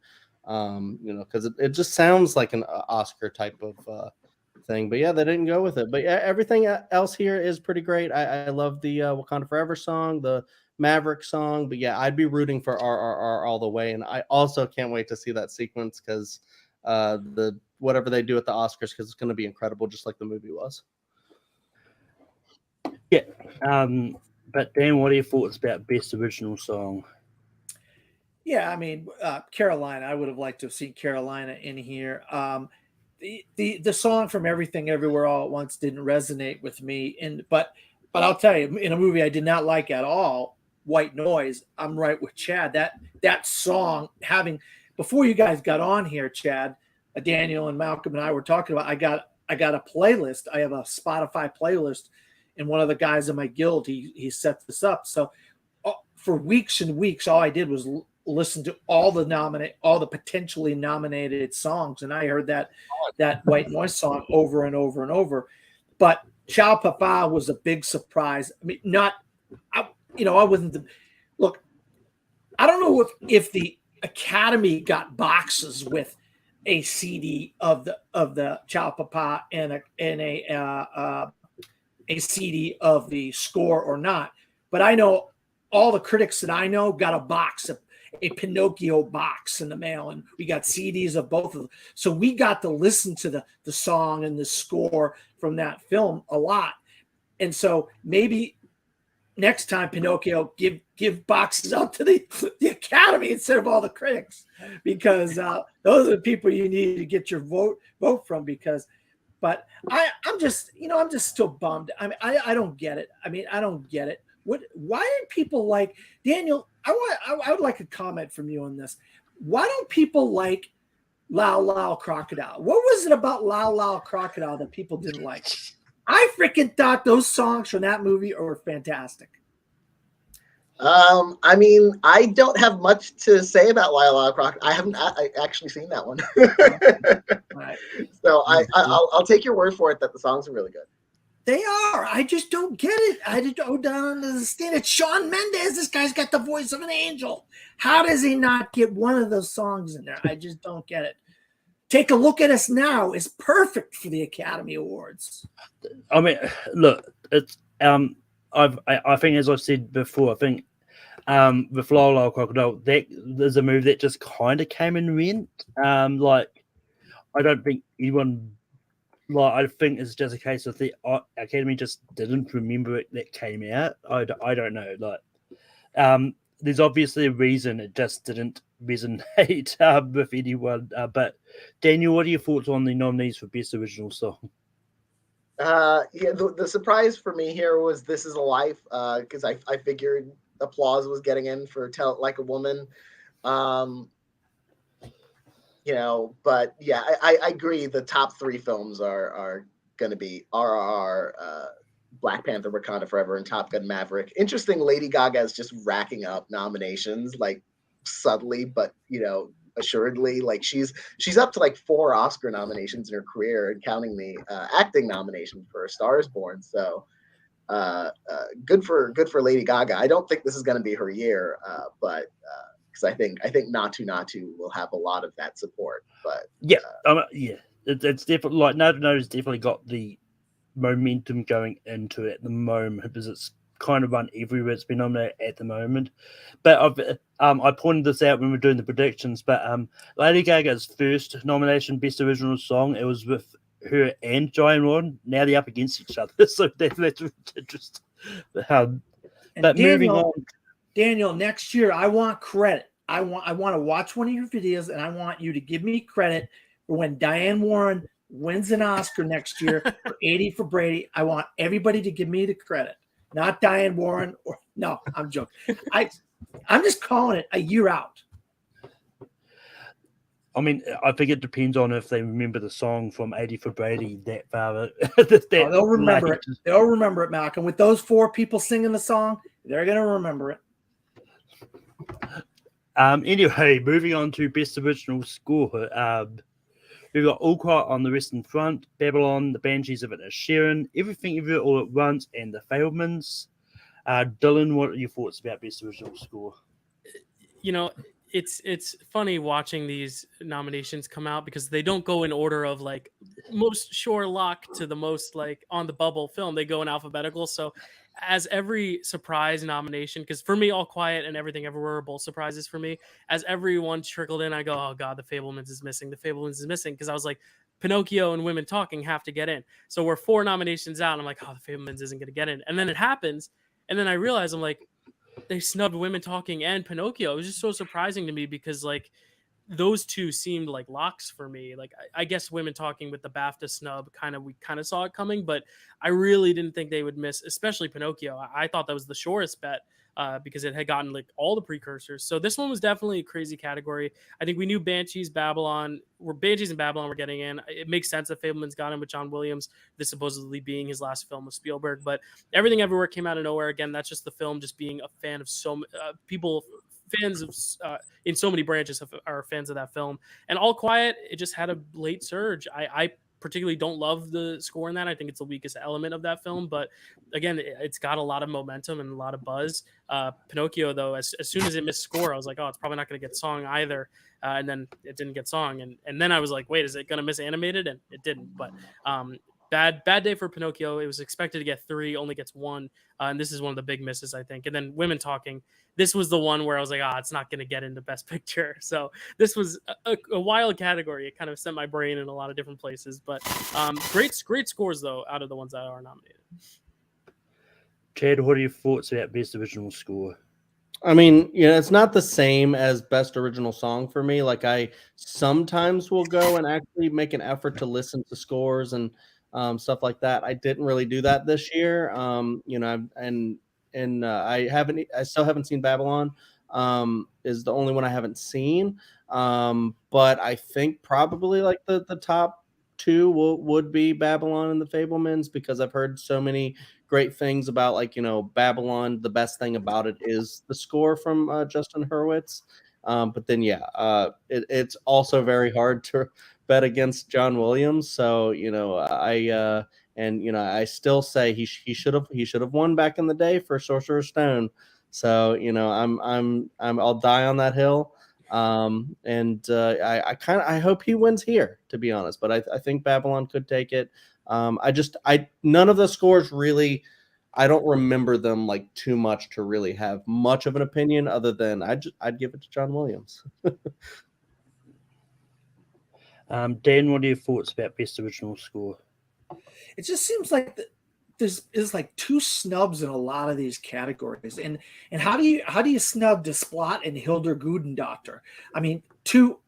You know, because it just sounds like an Oscar type of thing. But yeah, they didn't go with it. But yeah, everything else here is pretty great. I love the Wakanda Forever song, the Maverick song. But yeah, I'd be rooting for RRR all the way. And I also can't wait to see that sequence because the whatever they do at the Oscars, because it's going to be incredible, just like the movie was. Yeah. But Dan, what are your thoughts about Best Original Song? Yeah, I mean, Carolina. I would have liked to have seen Carolina in here. The song from Everything Everywhere All at Once didn't resonate with me, but I'll tell you, in a movie I did not like at all, White Noise, I'm right with Chad. That song, having before you guys got on here, Chad, Daniel and Malcolm and I were talking about. I got a playlist. I have a Spotify playlist, and one of the guys in my guild he set this up. So for weeks and weeks, all I did was listen to all the potentially nominated songs, and I heard that White Noise song over and over and over. But Chow Papa was a big surprise. I mean, I wasn't look. I don't know if the Academy got boxes with a CD of the Chow Papa and a CD of the score or not, but I know all the critics that I know got a box of a Pinocchio box in the mail, and we got CDs of both of them. So we got to listen to the song and the score from that film a lot. And so maybe next time Pinocchio give boxes out to the Academy instead of all the critics, because those are the people you need to get your vote from. But I'm just still bummed. I mean, I don't get it. I don't get it. Why did people like Daniel? I would like a comment from you on this. Why don't people like Lao Lao Crocodile? What was it about Lao Lao Crocodile that people didn't like? I freaking thought those songs from that movie are fantastic. I mean, I don't have much to say about Lao Lao Crocodile. I haven't actually seen that one. Right. So I'll take your word for it that the songs are really good. They are. I just don't get it. I don't understand it. Shawn Mendes, this guy's got the voice of an angel. How does he not get one of those songs in there? I just don't get it. Take a Look at Us Now is perfect for the Academy Awards. I mean, look, it's I think, as I've said before, I think with Lao Lao Crocodile, that there's a movie that just kind of came and went. Like, I don't think anyone. Like, I think it's just a case of the Academy just didn't remember it that came out. I don't know. Like, there's obviously a reason it just didn't resonate with anyone. But Daniel, what are your thoughts on the nominees for Best Original Song? Yeah, the surprise for me here was This Is a Life, because I figured Applause was getting in for Tell It Like a Woman. But yeah, I agree. The top three films are going to be RRR, Black Panther: Wakanda Forever and Top Gun: Maverick. Interesting, Lady Gaga is just racking up nominations, like subtly, but assuredly. Like she's up to like 4 Oscar nominations in her career, and counting the acting nomination for A Star Is Born. So good for Lady Gaga. I don't think this is going to be her year, but because I think Natu will have a lot of that support. But yeah, it's definitely like Natu's definitely got the momentum going into it at the moment because it's kind of run everywhere it's been nominated at the moment. But I pointed this out when we were doing the predictions. But Lady Gaga's first nomination, Best Original Song, it was with her and Diane Warren. Now they're up against each other, so that's interesting. But moving on, Daniel, next year I want credit. I want to watch one of your videos, and I want you to give me credit for when Diane Warren wins an Oscar next year for 80 for Brady. I want everybody to give me the credit, not Diane Warren. No, I'm joking. I'm just calling it a year out. I mean, I think it depends on if they remember the song from 80 for Brady that far. They'll remember it. They'll remember it, Malcolm. With those 4 people singing the song, they're going to remember it. Anyway, moving on to Best Original Score. We've got All Quiet on the Western Front, Babylon, The Banshees of Inisherin, Everything Everywhere All at Once, and The Fabelmans. Dylan, what are your thoughts about Best Original Score? It's funny watching these nominations come out because they don't go in order of like most sure lock to the most like on the bubble film. They go in alphabetical. So as every surprise nomination, because for me, All Quiet and Everything Everywhere are both surprises for me. As everyone trickled in, I go, oh God, The Fabelmans is missing. The Fabelmans is missing. Because I was like, Pinocchio and Women Talking have to get in. So we're 4 nominations out. And I'm like, oh, The Fabelmans isn't going to get in. And then it happens. And then I realize I'm like, they snubbed Women Talking and Pinocchio. It was just so surprising to me because like those 2 seemed like locks for me. Like I guess Women Talking with the BAFTA snub we kind of saw it coming, but I really didn't think they would miss, especially Pinocchio. I thought that was the surest bet because it had gotten like all the precursors. So this one was definitely a crazy category. I think we knew Banshees and Babylon were getting in. It makes sense that Fableman's got in with John Williams, this supposedly being his last film with Spielberg, but Everything Everywhere came out of nowhere. Again, that's just the film just being a fan of people. Fans of in so many branches are fans of that film. And All Quiet, it just had a late surge. I particularly don't love the score in that. I think it's the weakest element of that film, but again, it's got a lot of momentum and a lot of buzz. Pinocchio, though, as soon as it missed score, I was like, oh, it's probably not going to get song either. And then it didn't get song, and then I was like, wait, is it going to miss animated? And it didn't. But bad day for Pinocchio. It was expected to get 3, only gets 1, and this is one of the big misses, I think. And then Women Talking, this was the one where I was like, it's not going to get into Best Picture. So this was a wild category. It kind of sent my brain in a lot of different places. But great scores, though, out of the ones that are nominated. Chad, what are your thoughts about Best Original Score? I mean, it's not the same as Best Original Song for me. Like I sometimes will go and actually make an effort to listen to scores and stuff like that. I didn't really do that this year. I still haven't seen Babylon. Is the only one I haven't seen. But I think probably like the top 2 would be Babylon and The Fabelmans, because I've heard so many great things about Babylon. The best thing about it is the score from Justin Hurwitz. But then it's also very hard to bet against John Williams. So I still say he should have won back in the day for Sorcerer's Stone. So I'll die on that hill. I hope he wins here, to be honest. But I think Babylon could take it. None of the scores really, I don't remember them like too much to really have much of an opinion, other than I'd give it to John Williams. Dan, what are your thoughts about Best Original Score? It just seems like there's like 2 snubs in a lot of these categories, and how do you snub Desplat and Hildur Gudendottir? I mean, two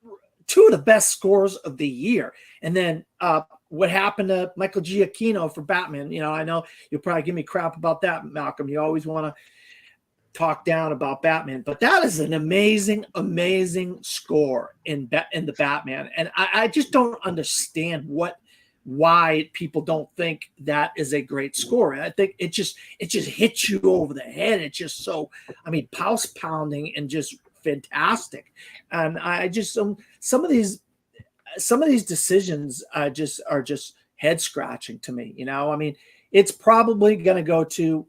of the best scores of the year, and then what happened to Michael Giacchino for Batman? I know you'll probably give me crap about that, Malcolm. You always want to talk down about Batman, but that is an amazing score in the Batman, and I just don't understand what why people don't think that is a great score. And I think it just hits you over the head. It's just so, I mean, pulse pounding and just fantastic. And I just some of these decisions are just head scratching to me. I mean, it's probably going to go to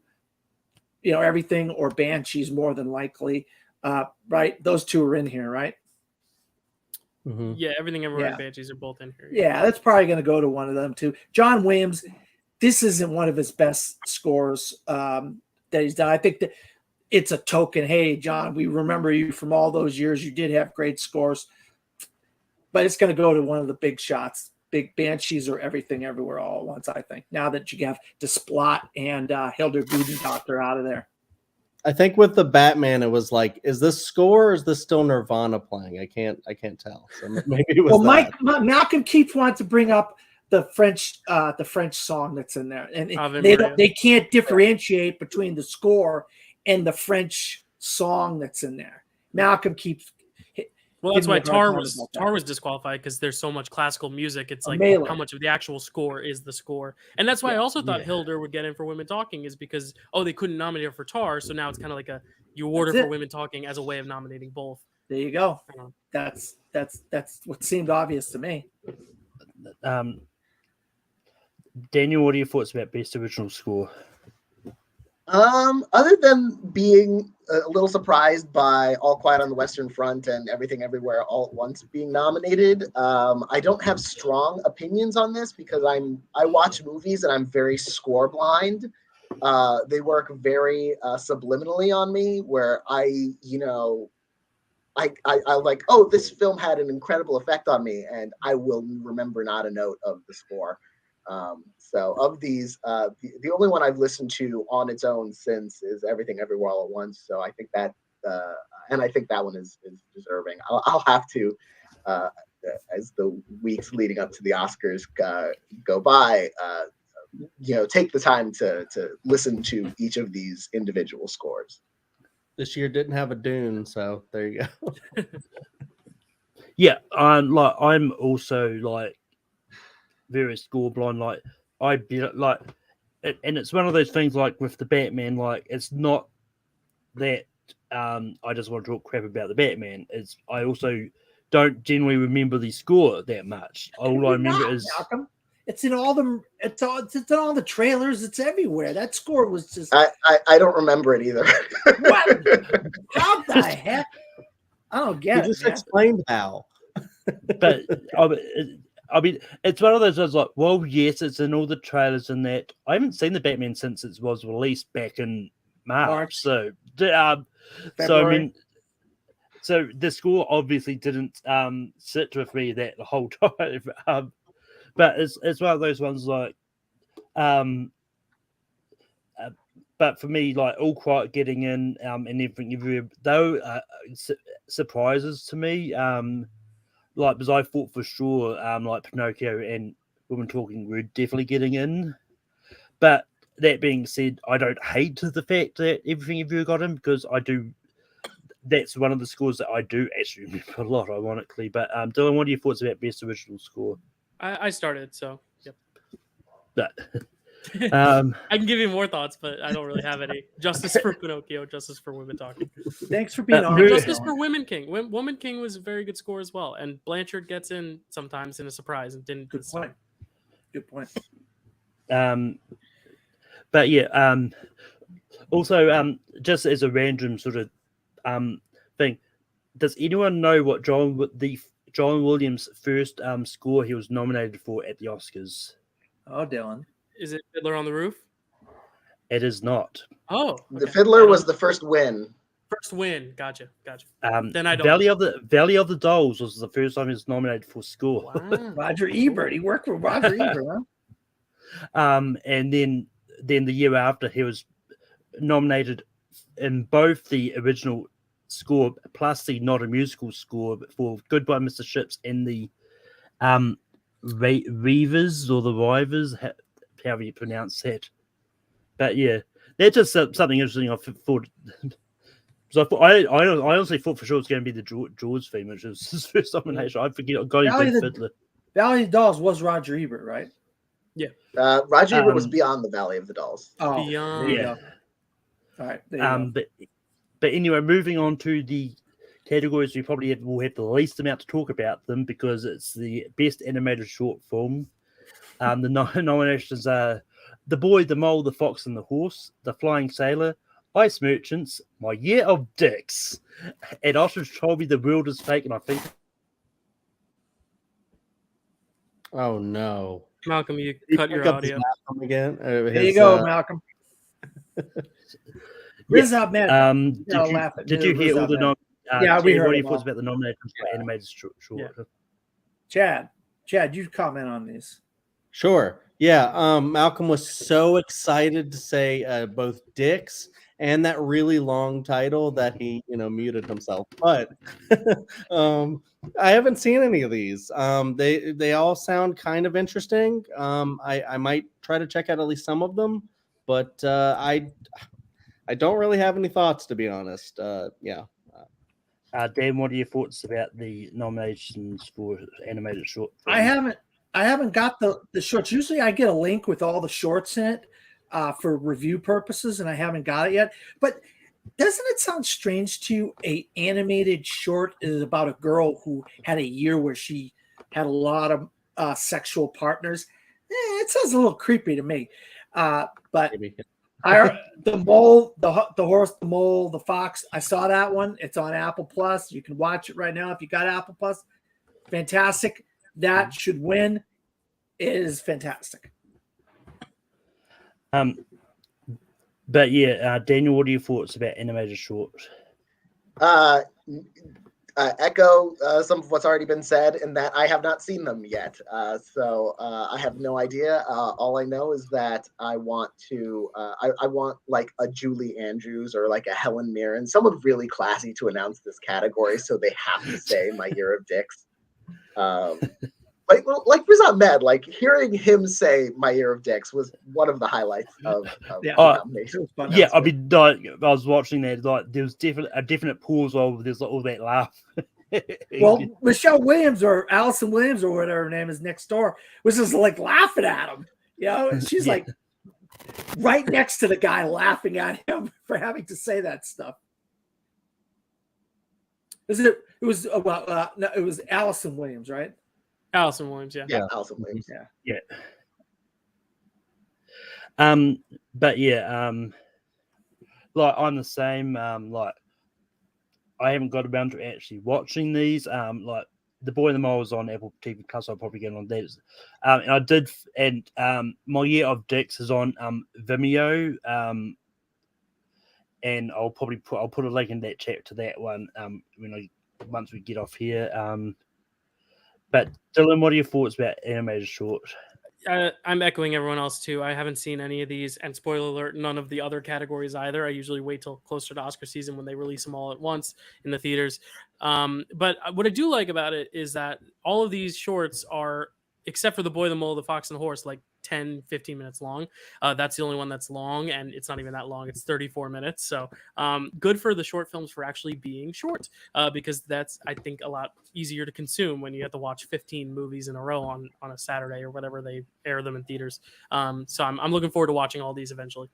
Everything or Banshees more than likely. Right? Those two are in here, right? Mm-hmm. Yeah, Everything Everywhere and Banshees are both in here. Yeah, that's probably going to go to one of them too. John Williams, this isn't one of his best scores that he's done. I think that it's a token. Hey, John, we remember you from all those years. You did have great scores, but it's going to go to one of the big shots, big Banshees or Everything Everywhere All at Once. I think now that you have Desplat and Hildur Gudendottir out of there. I think with the Batman, it was like, is this score or is this still Nirvana playing? I can't tell. So maybe it was. Well, Malcolm keeps wanting to bring up the French song that's in there, and they can't differentiate between the score and the French song that's in there. Malcolm keeps. Well, that's why Tar was disqualified, because there's so much classical music. It's like how much of the actual score is the score, and that's why I also thought Hildur would get in for Women Talking, is because they couldn't nominate her for Tar, so now it's kind of like you award her for Women Talking as a way of nominating both. There you go. That's what seemed obvious to me. Daniel, what are your thoughts about Best Original Score? Other than being a little surprised by All Quiet on the Western Front and Everything Everywhere All at Once being nominated, I don't have strong opinions on this because I watch movies and I'm very score blind. They work very subliminally on me, where I like, oh, this film had an incredible effect on me, and I will remember not a note of the score. So of these, the only one I've listened to on its own since is Everything Everywhere All at Once. So I think that, and I think that one is deserving. I'll have to, as the weeks leading up to the Oscars go by, take the time to listen to each of these individual scores. This year didn't have a Dune, so there you go. Yeah, I'm also very score blind. And it's one of those things like with the Batman, it's not that I just want to talk crap about the Batman. I also don't generally remember the score that much. All I remember is Malcolm. It's in all the trailers. It's everywhere. That score was just. I don't remember it either. What? How the heck? I don't get it. Just explained how. But I mean, it's one of those ones like, well, yes, it's in all the trailers and that. I haven't seen the Batman since it was released back in March. So I mean, so the score obviously didn't sit with me that the whole time. But it's one of those ones like, but for me, All Quiet getting in and everything, though, surprises to me. Because I thought for sure, Pinocchio and Women Talking were definitely getting in. But that being said, I don't hate the fact that Everything Everywhere got in, because I do. That's one of the scores that I do actually remember a lot, ironically. But Dylan, what are your thoughts about Best Original Score? I started, so yep. But I can give you more thoughts, but I don't really have any. Justice for Pinocchio, Justice for Women Talking. Thanks for being on. Justice for Women King. Woman King was a very good score as well, and Blanchard gets in sometimes in a surprise and didn't. Good point. Good point. But yeah. Also, just as a random sort of thing, does anyone know what John Williams' first score he was nominated for at the Oscars? Oh, Dylan. Is it Fiddler on the Roof? It is not. Oh, okay. The Fiddler was the first win. First win. Gotcha. Then I don't. Valley of the Dolls was the first time he was nominated for score. Wow. Roger Ebert. He worked with Roger Ebert, huh? And then the year after, he was nominated in both the original score plus the not a musical score for Goodbye Mr. Ships and the Reavers or the Rivers, however you pronounce that. But yeah, that's just something interesting. I thought. So I honestly thought for sure it was going to be the Jaws theme, which was his first nomination. I forget. I got his Fiddler. Valley of the Dolls was Roger Ebert, right? Roger Ebert was Um, Beyond the Valley of the Dolls. Oh, Beyond. there you Yeah. go. All right, there you go. But anyway, moving on to the categories, we probably will have the least amount to talk about them because it's the best animated short film. The nominations are The Boy, the Mole, the Fox, and the Horse, The Flying Sailor, Ice Merchants, My Year of Dicks, and Ostrich told me the world is fake, and I think. Oh no! Malcolm, you Did cut you your pick up his audio. Malcolm again. There you go, Malcolm. Riz Ahmed. Did you hear all the Yeah, we heard what are them your thoughts all. about the nominations for animated short? Chad, you comment on these. Sure. Yeah. Malcolm was so excited to say both dicks and that really long title that he, muted himself. But I haven't seen any of these. They all sound kind of interesting. I might try to check out at least some of them, but I don't really have any thoughts, to be honest. Yeah. Dan, what are your thoughts about the nominations for animated short? I haven't got the shorts. Usually I get a link with all the shorts in it for review purposes, and I haven't got it yet. But doesn't it sound strange to you? A animated short is about a girl who had a year where she had a lot of sexual partners. It sounds a little creepy to me. But the mole, the horse, the mole, the fox. I saw that one. It's on Apple Plus. You can watch it right now if you got Apple Plus. Fantastic. That should win. It is fantastic. But yeah, Daniel, what are your thoughts about animated shorts? Echo some of what's already been said in that I have not seen them yet. So I have no idea. All I know is that I want to, I want like a Julie Andrews or like a Helen Mirren, someone really classy to announce this category. So they have to say My Year of Dicks. Like Riz Ahmed, like hearing him say "My Year of Dicks" was one of the highlights of the nomination. Yeah, I mean, like, I was watching that. Like, there was a definite pause while there's like, all that laugh. Well, Michelle Williams or Allison Williams or whatever her name is next door was just like laughing at him. She's like right next to the guy laughing at him for having to say that stuff. It was Allison Williams, right? Allison Williams, yeah. Yeah, Allison Williams. Yeah. But yeah, like I'm the same. Like I haven't got around to actually watching these. Like The Boy and the Mole was on Apple TV Plus. I'll probably get on that. And I did. And My Year of Dicks is on Vimeo. And I'll put a link in that chat to that one. Once we get off here. But Dylan, what are your thoughts about animated shorts? I'm echoing everyone else too. I haven't seen any of these, and spoiler alert, none of the other categories either. I usually wait till closer to Oscar season when they release them all at once in the theaters. But what I do like about it is that all of these shorts are, except for The Boy, the Mole, the Fox, and the Horse, like 10, 15 minutes long. That's the only one that's long, and it's not even that long. It's 34 minutes. So good for the short films for actually being short, because that's, I think, a lot easier to consume when you have to watch 15 movies in a row on a Saturday or whatever they air them in theaters. So I'm looking forward to watching all these eventually.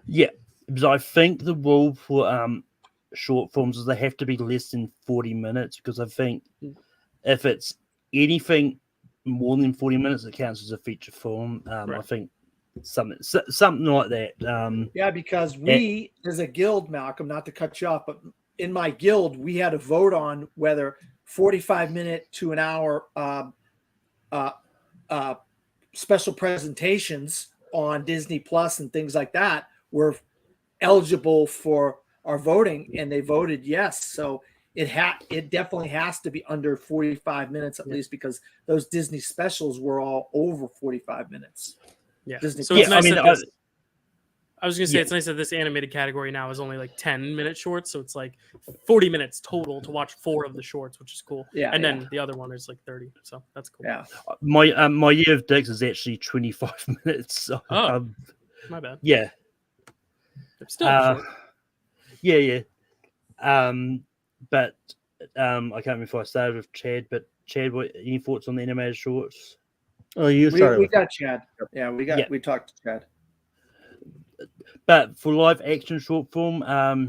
Yeah, because I think the rule for short films is they have to be less than 40 minutes, because I think if it's anything more than 40 minutes, it counts as a feature film. Right. I think something like that. Yeah, because we, as a guild, Malcolm, not to cut you off, but in my guild, we had to vote on whether 45-minute to an hour special presentations on Disney Plus and things like that were eligible for our voting, and they voted yes. So it definitely has to be under 45 minutes at least, because those Disney specials were all over 45 minutes. Yeah. Disney So it's nice I was going to say, it's nice that this animated category now is only like 10-minute shorts. So it's like 40 minutes total to watch 4 of the shorts, which is cool. Yeah. And then the other one is like 30. So that's cool. Yeah. My Year of Dicks is actually 25 minutes. So, my bad. Yeah. It's still short. Yeah. But I can't remember if I started with Chad. But Chad, any thoughts on the animated shorts? Oh, you started. We got Chad. Yeah, we talked to Chad. But for live action short film,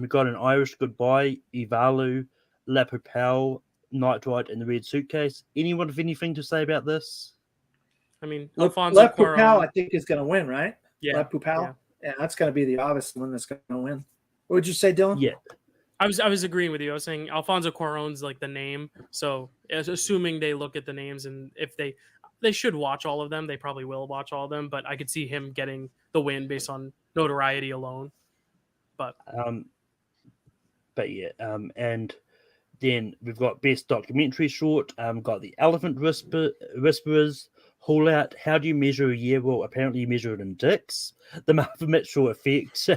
we got An Irish Goodbye, Ivalu, La Papel, Night Ride, and The Red Suitcase. Anyone have anything to say about this? I mean, Le Alfonso Pupel, Cuarón. I think, is going to win, right? Yeah, Le Pupel. yeah. That's going to be the obvious one that's going to win. What would you say, Dylan? Yeah. I was agreeing with you. I was saying Alfonso Cuarón's like the name, so assuming they look at the names, and if they should watch all of them, they probably will watch all of them. But I could see him getting the win based on notoriety alone. But yeah, and then we've got Best Documentary Short. Got The Elephant Whisperers, Haul Out, How Do You Measure a Year? Well, apparently you measure it in dicks. The Martha Mitchell Effect,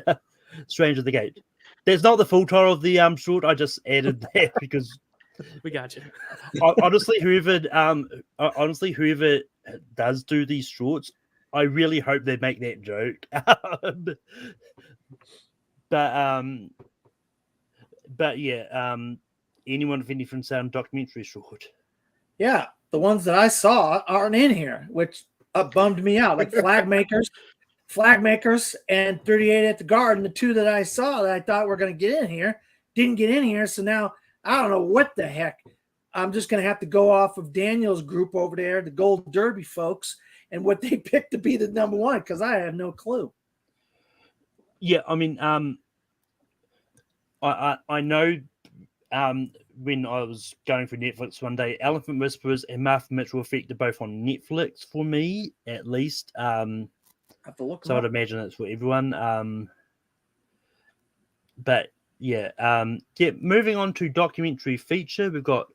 Stranger the Gate. That's not the full title of the short. I just added that because we got you. honestly, whoever does do these shorts, I really hope they make that joke. But yeah, anyone with anything sound documentary short? Yeah, the ones that I saw aren't in here, which bummed me out. Like Flag Makers, and 38 at the Garden, the two that I saw that I thought were going to get in here, didn't get in here. So now I don't know what the heck. I'm just going to have to go off of Daniel's group over there, the Gold Derby folks, and what they picked to be the number one, because I have no clue. Yeah, I mean, I know when I was going for Netflix one day, Elephant Whisperers and Martha Mitchell Effect are both on Netflix for me, at least. Have to look. So I'd imagine it's for everyone. But yeah, moving on to documentary feature, we've got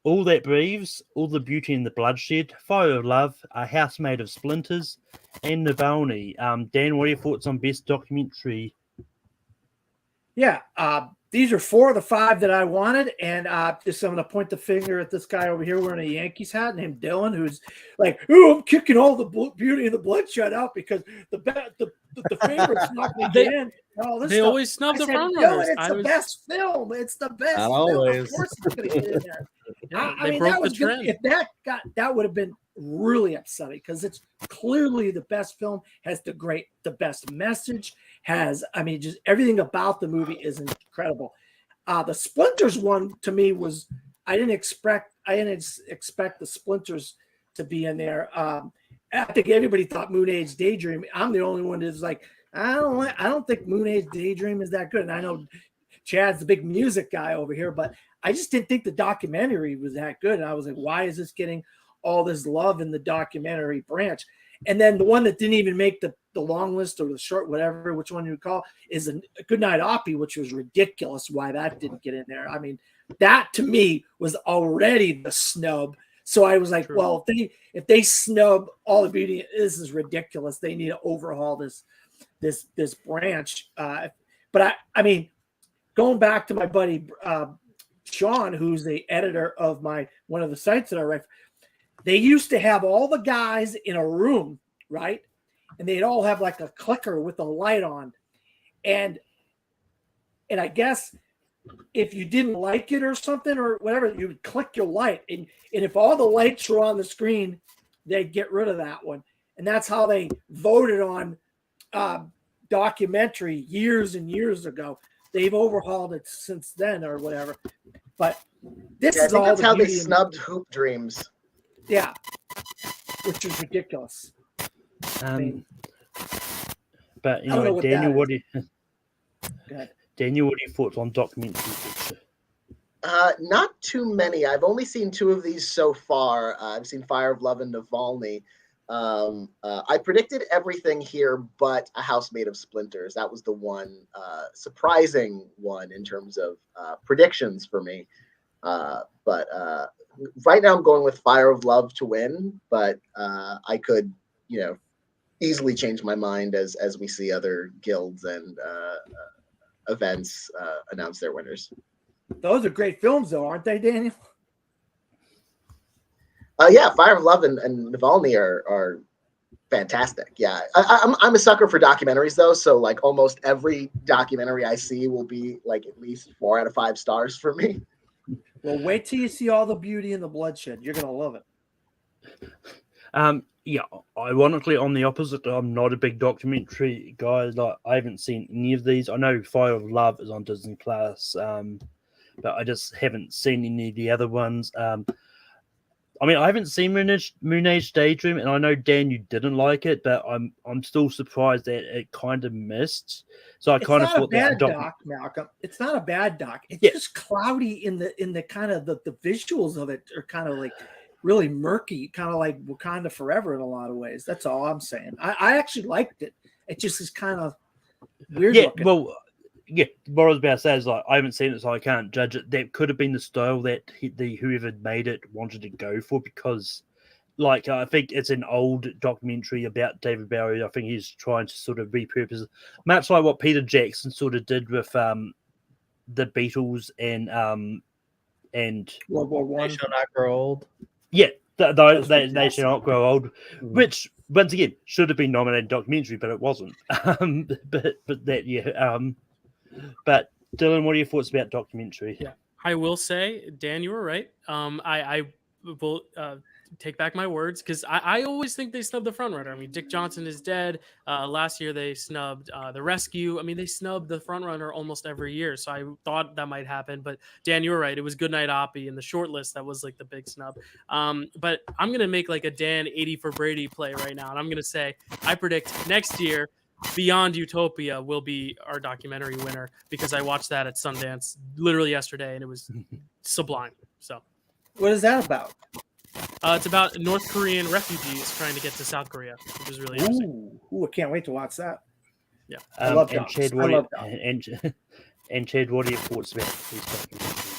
All That Breathes, All the Beauty and the Bloodshed, Fire of Love, A House Made of Splinters, and Navalny. Dan, what are your thoughts on Best Documentary? Yeah, these are 4 of the 5 that I wanted, and just I'm going to point the finger at this guy over here wearing a Yankees hat named Dylan, who's like, "Oh, I'm kicking all the beauty and the bloodshed out because the favorite's not going to get in." They always snub the front runners. It's the best film. It's the best Not film. always. Of course, it's going to get in there. Yeah, I mean, broke that was the trend. if that would have been really upsetting because it's clearly the best film, has the best message, just everything about the movie is incredible. The Splinters one to me was I didn't expect the Splinters to be in there. I think everybody thought Moon Age Daydream. I'm the only one that's like, I don't think Moon Age Daydream is that good. And I know Chad's the big music guy over here, but I just didn't think the documentary was that good. And I was like, why is this getting all this love in the documentary branch? And then the one that didn't even make the long list or the short, whatever, which one you call, is a Goodnight Oppie, which was ridiculous why that didn't get in there. I mean, that to me was already the snub. So I was like, True. well, if they snub All the Beauty, this is ridiculous. They need to overhaul this branch. But I mean, going back to my buddy Sean, who's the editor of one of the sites that I write, they used to have all the guys in a room, right? And they'd all have like a clicker with a light on. And I guess if you didn't like it or something or whatever, you would click your light. And if all the lights were on the screen, they'd get rid of that one. And that's how they voted on documentary years and years ago. They've overhauled it since then or whatever. But this is all that's the how they beauty snubbed Hoop Dreams. Yeah, which is ridiculous. But I don't know what Daniel, that what do Go ahead. Daniel, what are your thoughts on documentary feature? Not too many. I've only seen 2 of these so far. I've seen Fire of Love and Navalny. I predicted everything here but A House Made of Splinters. That was the one surprising one in terms of predictions for me. But right now I'm going with Fire of Love to win, but I could, easily change my mind as we see other guilds and events announce their winners. Those are great films, though, aren't they, Daniel? Yeah, Fire of Love and Navalny are fantastic. Yeah, I'm a sucker for documentaries, though. So like almost every documentary I see will be like at least 4 out of 5 stars for me. Well, wait till you see All the Beauty and the Bloodshed. You're gonna love it. Yeah, ironically, on the opposite, I'm not a big documentary guy. Like, I haven't seen any of these. I know Fire of Love is on Disney Plus, but I just haven't seen any of the other ones. I mean, I haven't seen Moon Age Daydream, and I know Dan, you didn't like it, but I'm still surprised that it kind of missed. So I It's kind of not a thought that bad doc, Malcolm. It's not a bad doc. It's Yeah. just cloudy in the kind of the visuals of it are kind of like really murky, kind of like Wakanda Forever in a lot of ways. That's all I'm saying. I actually liked it. It just is kind of weird looking. Well, yeah, what I was about to say is, like, I haven't seen it, so I can't judge it. That could have been the style that whoever made it wanted to go for, because, like, I think it's an old documentary about David Bowie. I think he's trying to sort of repurpose it, much like what Peter Jackson sort of did with the Beatles and World War One. They shall not grow old. Yeah, they fantastic. shall not grow old, which once again should have been nominated documentary, but it wasn't. But Dylan, what are your thoughts about documentary? Yeah, I will say, Dan, you were right. I will take back my words, because I always think they snub the front runner. I mean, Dick Johnson is dead. Last year they snubbed The Rescue. I mean, they snubbed the front runner almost every year. So I thought that might happen. But Dan, you were right. It was Goodnight Oppie in the short list that was like the big snub. But I'm gonna make like a Dan 80 for Brady play right now, and I'm gonna say I predict next year Beyond Utopia will be our documentary winner, because I watched that at Sundance literally yesterday and it was sublime. So, What is that about? it's about North Korean refugees trying to get to South Korea, which is really interesting. Ooh, I can't wait to watch that. Yeah, I love and docs. Chad, I what love and Chad, what are your thoughts about these documentaries?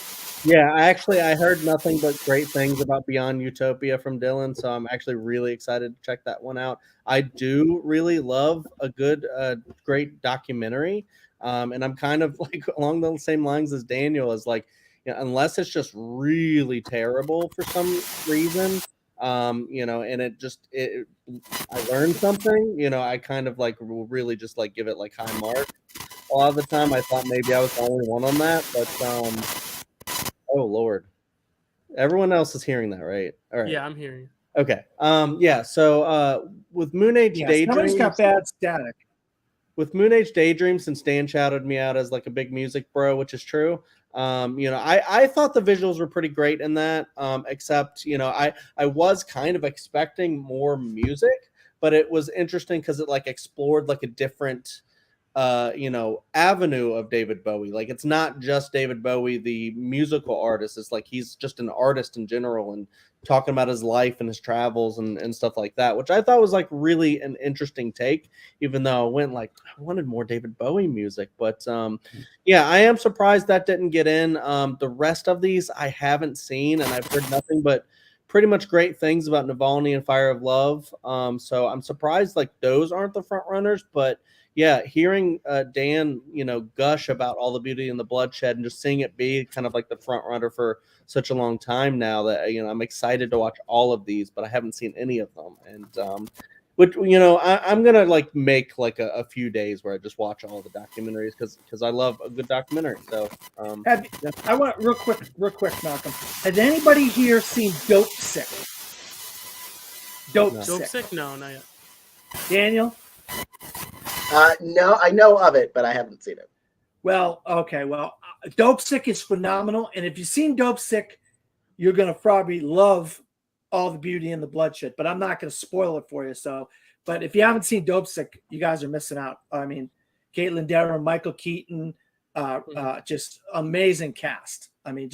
Yeah, I heard nothing but great things about Beyond Utopia from Dylan, so I'm actually really excited to check that one out. I do really love a good, great documentary, and I'm kind of like along the same lines as Daniel, is like, you know, unless it's just really terrible for some reason, you know, and I learned something, you know, I kind of like will really just like give it like high mark. A lot of the time, I thought maybe I was the only one on that, but oh Lord. Everyone else is hearing that, right? All right. Yeah, I'm hearing you. Okay. Yeah. So with Moon Age Somebody's Daydream, got bad static. with Moon Age Daydream, since Dan shouted me out as like a big music bro, which is true. You know, I thought the visuals were pretty great in that. Except, you know, I was kind of expecting more music, but it was interesting because it like explored like a different you know, avenue of David Bowie. Like, it's not just David Bowie, the musical artist. It's like he's just an artist in general, and talking about his life and his travels and stuff like that, which I thought was like really an interesting take, even though I went like, I wanted more David Bowie music. But yeah, I am surprised that didn't get in. The rest of these I haven't seen, and I've heard nothing but pretty much great things about Navalny and Fire of Love. So I'm surprised like those aren't the front runners, but yeah, hearing Dan, you know, gush about All the Beauty and the Bloodshed, and just seeing it be kind of like the front runner for such a long time now, that, you know, I'm excited to watch all of these, but I haven't seen any of them. And which, you know, I'm gonna like make like a few days where I just watch all the documentaries, because I love a good documentary. So I want real quick, Malcolm. Has anybody here seen Dope Sick? Dope Sick. No, not yet. Daniel? No, I know of it, but I haven't seen it. Well, okay. Well, Dope Sick is phenomenal. And if you've seen Dope Sick, you're going to probably love All the Beauty and the Bloodshed. But I'm not going to spoil it for you. So, but if you haven't seen Dope Sick, you guys are missing out. I mean, Caitlin Dever, Michael Keaton, just amazing cast. I mean,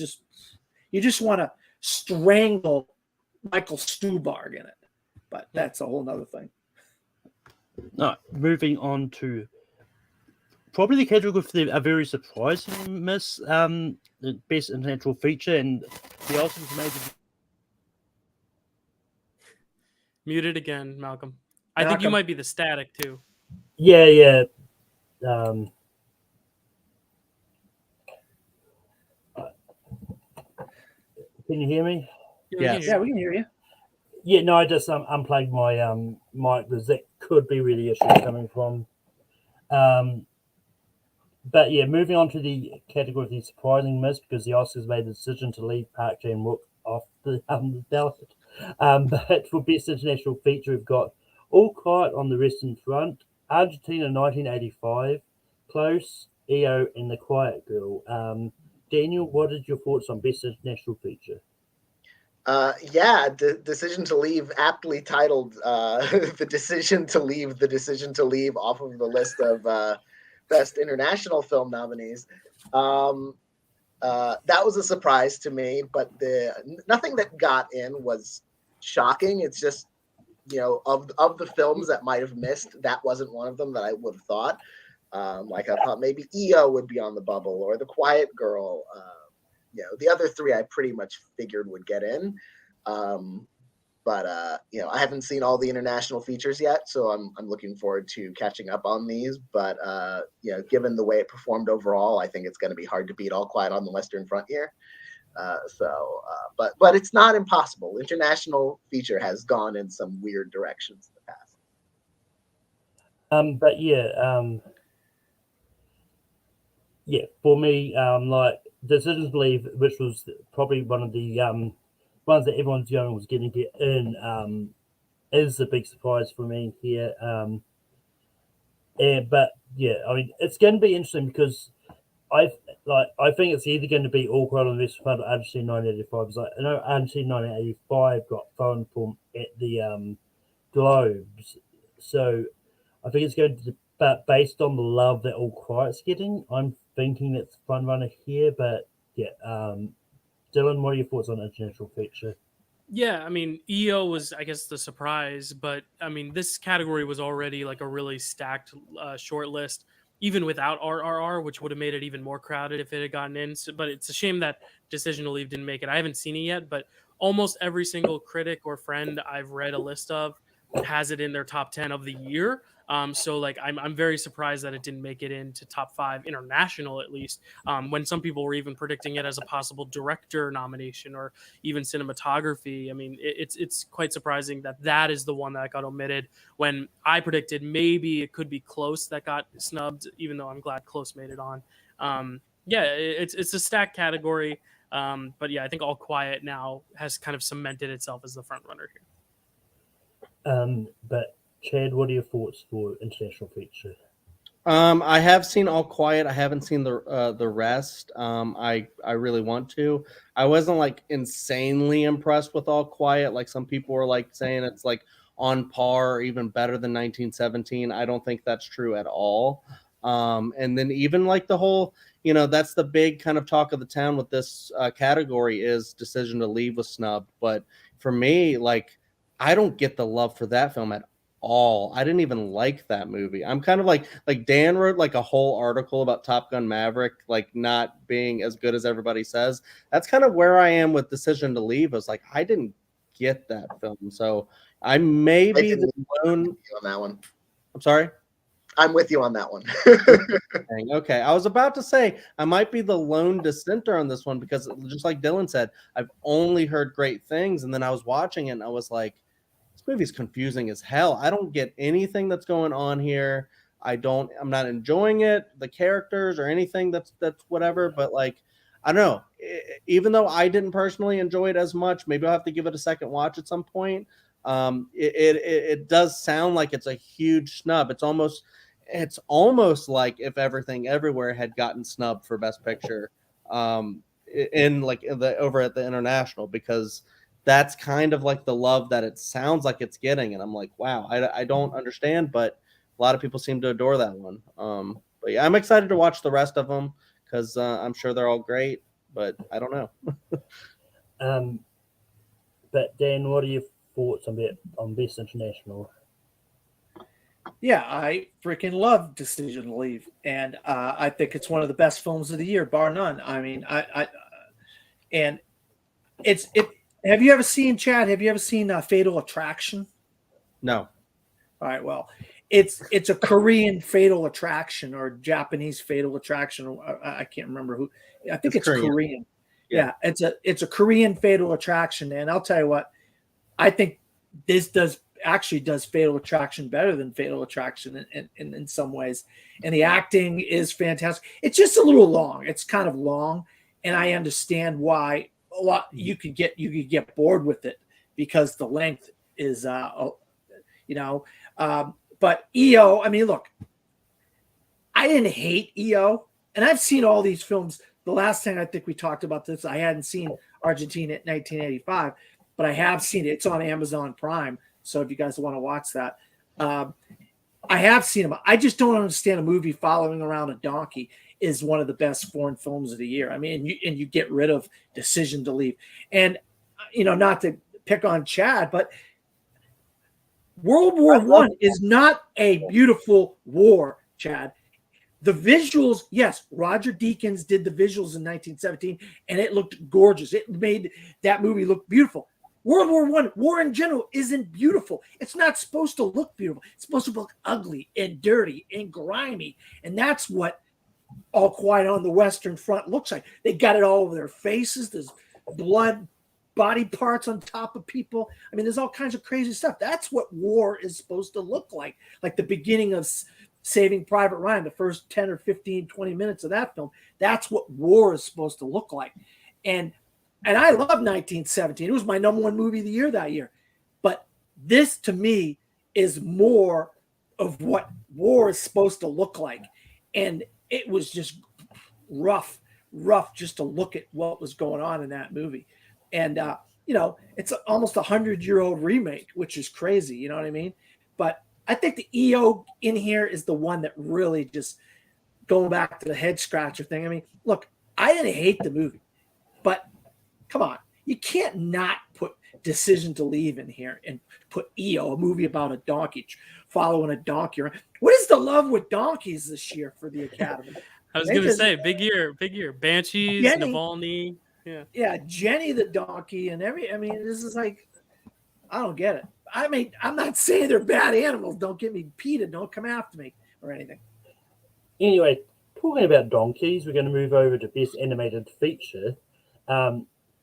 you just want to strangle Michael Stuhlbarg in it. But that's a whole nother thing. No, moving on to probably the category with a very surprising miss, the best international feature, and the Oscars made it. Muted again, Malcolm. I think you might be the static too. Yeah. Can you hear me? Yeah, we can hear you. Yeah, no, I just unplugged my mic, because that could be where the issue is coming from. But yeah, moving on to the category of the surprising miss, because the Oscars made the decision to leave Park Chan-wook off the ballot. But for Best International Feature, we've got All Quiet on the Western Front, Argentina 1985, Close, EO, and The Quiet Girl. Daniel, what is your thoughts on Best International Feature? Decision to Leave, aptly titled The Decision to Leave, off of the list of Best International Film nominees. That was a surprise to me, but nothing that got in was shocking. It's just, of the films that might have missed, that wasn't one of them that I would have thought. Like I thought maybe EO would be on the bubble, or The Quiet Girl. The other three I pretty much figured would get in. But I haven't seen all the international features yet, so I'm looking forward to catching up on these. But given the way it performed overall, I think it's going to be hard to beat All Quiet on the Western Front here. But it's not impossible. International feature has gone in some weird directions in the past. For me, like Decision to Leave, which was probably one of the ones that everyone's going was going to get in, is a big surprise for me here. It's going to be interesting because I think it's either going to be All Quiet on the Western Front or Argentina 1985. I know Argentina 1985 got phone form at the Globes, so I think it's going to. But based on the love that All Quiet's getting, I'm thinking it's front runner here. But Dylan, what are your thoughts on international feature? Yeah, I mean, EO was, I guess, the surprise, but I mean, this category was already like a really stacked short list, even without RRR, which would have made it even more crowded if it had gotten in. But it's a shame that Decision to Leave didn't make it. I haven't seen it yet, but almost every single critic or friend I've read a list of has it in their top 10 of the year. So like I'm very surprised that it didn't make it into top 5 international, at least, when some people were even predicting it as a possible director nomination or even cinematography. I mean, it's quite surprising that is the one that got omitted, when I predicted maybe it could be Close that got snubbed, even though I'm glad Close made it on. It's a stacked category. But yeah, I think All Quiet now has kind of cemented itself as the front runner here. But Chad, what are your thoughts for international feature? I have seen All Quiet. I haven't seen the rest. I really want to. I wasn't like insanely impressed with All Quiet. Like some people were like saying it's like on par or even better than 1917. I don't think that's true at all. And then even like the whole, that's the big kind of talk of the town with this category is Decision to Leave was snubbed. But for me, like, I don't get the love for that film at all. I didn't even like that movie. I'm kind of like Dan wrote like a whole article about Top Gun Maverick, like not being as good as everybody says. That's kind of where I am with Decision to Leave. I was like, I didn't get that film. So I may be the lone on that one. I'm sorry. I'm with you on that one. Okay. I was about to say I might be the lone dissenter on this one because just like Dylan said, I've only heard great things. And then I was watching it and I was like, this movie's confusing as hell. I don't get anything that's going on here. I'm not enjoying it, the characters or anything that's whatever. But like, I don't know. Even though I didn't personally enjoy it as much, maybe I'll have to give it a second watch at some point. It does sound like it's a huge snub. It's almost like if Everything Everywhere had gotten snubbed for Best Picture, over at the International, because that's kind of like the love that it sounds like it's getting. And I'm like, wow, I don't understand, but a lot of people seem to adore that one. But yeah, I'm excited to watch the rest of them because I'm sure they're all great, but I don't know. But Dan, what are your thoughts on Best International? Yeah, I freaking love Decision to Leave, and I think it's one of the best films of the year, bar none. I mean, Have you ever seen, Chad? Have you ever seen Fatal Attraction? No. All right. Well, it's a Korean Fatal Attraction or Japanese Fatal Attraction. I can't remember who. I think it's Korean. Yeah, it's a Korean Fatal Attraction, and I'll tell you what, I think this does Fatal Attraction better than Fatal Attraction in some ways, and the acting is fantastic. It's just a little long. It's kind of long, and I understand why. A lot you could get bored with it because the length is, but EO, I mean, look, I didn't hate EO, and I've seen all these films. The last time I think we talked about this, I hadn't seen Argentina in 1985, but I have seen it. It's on Amazon Prime, so if you guys want to watch that, I have seen them. I just don't understand a movie following around a donkey is one of the best foreign films of the year. I mean, you get rid of Decision to Leave, and not to pick on Chad, but World War I is not a beautiful war, Chad. The visuals, yes, Roger Deakins did the visuals in 1917, and it looked gorgeous. It made that movie look beautiful. World War I, war in general, isn't beautiful. It's not supposed to look beautiful. It's supposed to look ugly and dirty and grimy, and that's what All Quiet on the Western Front looks like. They got it all over their faces. There's blood, body parts on top of people. I mean, there's all kinds of crazy stuff. That's what war is supposed to look like the beginning of Saving Private Ryan, the first 10 or 15, 20 minutes of that film. That's what war is supposed to look like. And I love 1917. It was my number one movie of the year that year. But this, to me, is more of what war is supposed to look like. And it was just rough just to look at what was going on in that movie. And, it's almost 100-year-old remake, which is crazy. You know what I mean? But I think the EO in here is the one that really just going back to the head scratcher thing. I mean, look, I didn't hate the movie, but come on, you can't not put Decision to Leave in here and put EO, a movie about a donkey following a donkey. What is the love with donkeys this year for the Academy? I was going to say, big year. Banshees, Navalny. Yeah, Jenny the donkey and this is like, I don't get it. I mean, I'm not saying they're bad animals. Don't get me PETA. Don't come after me or anything. Anyway, talking about donkeys, we're going to move over to Best Animated Feature.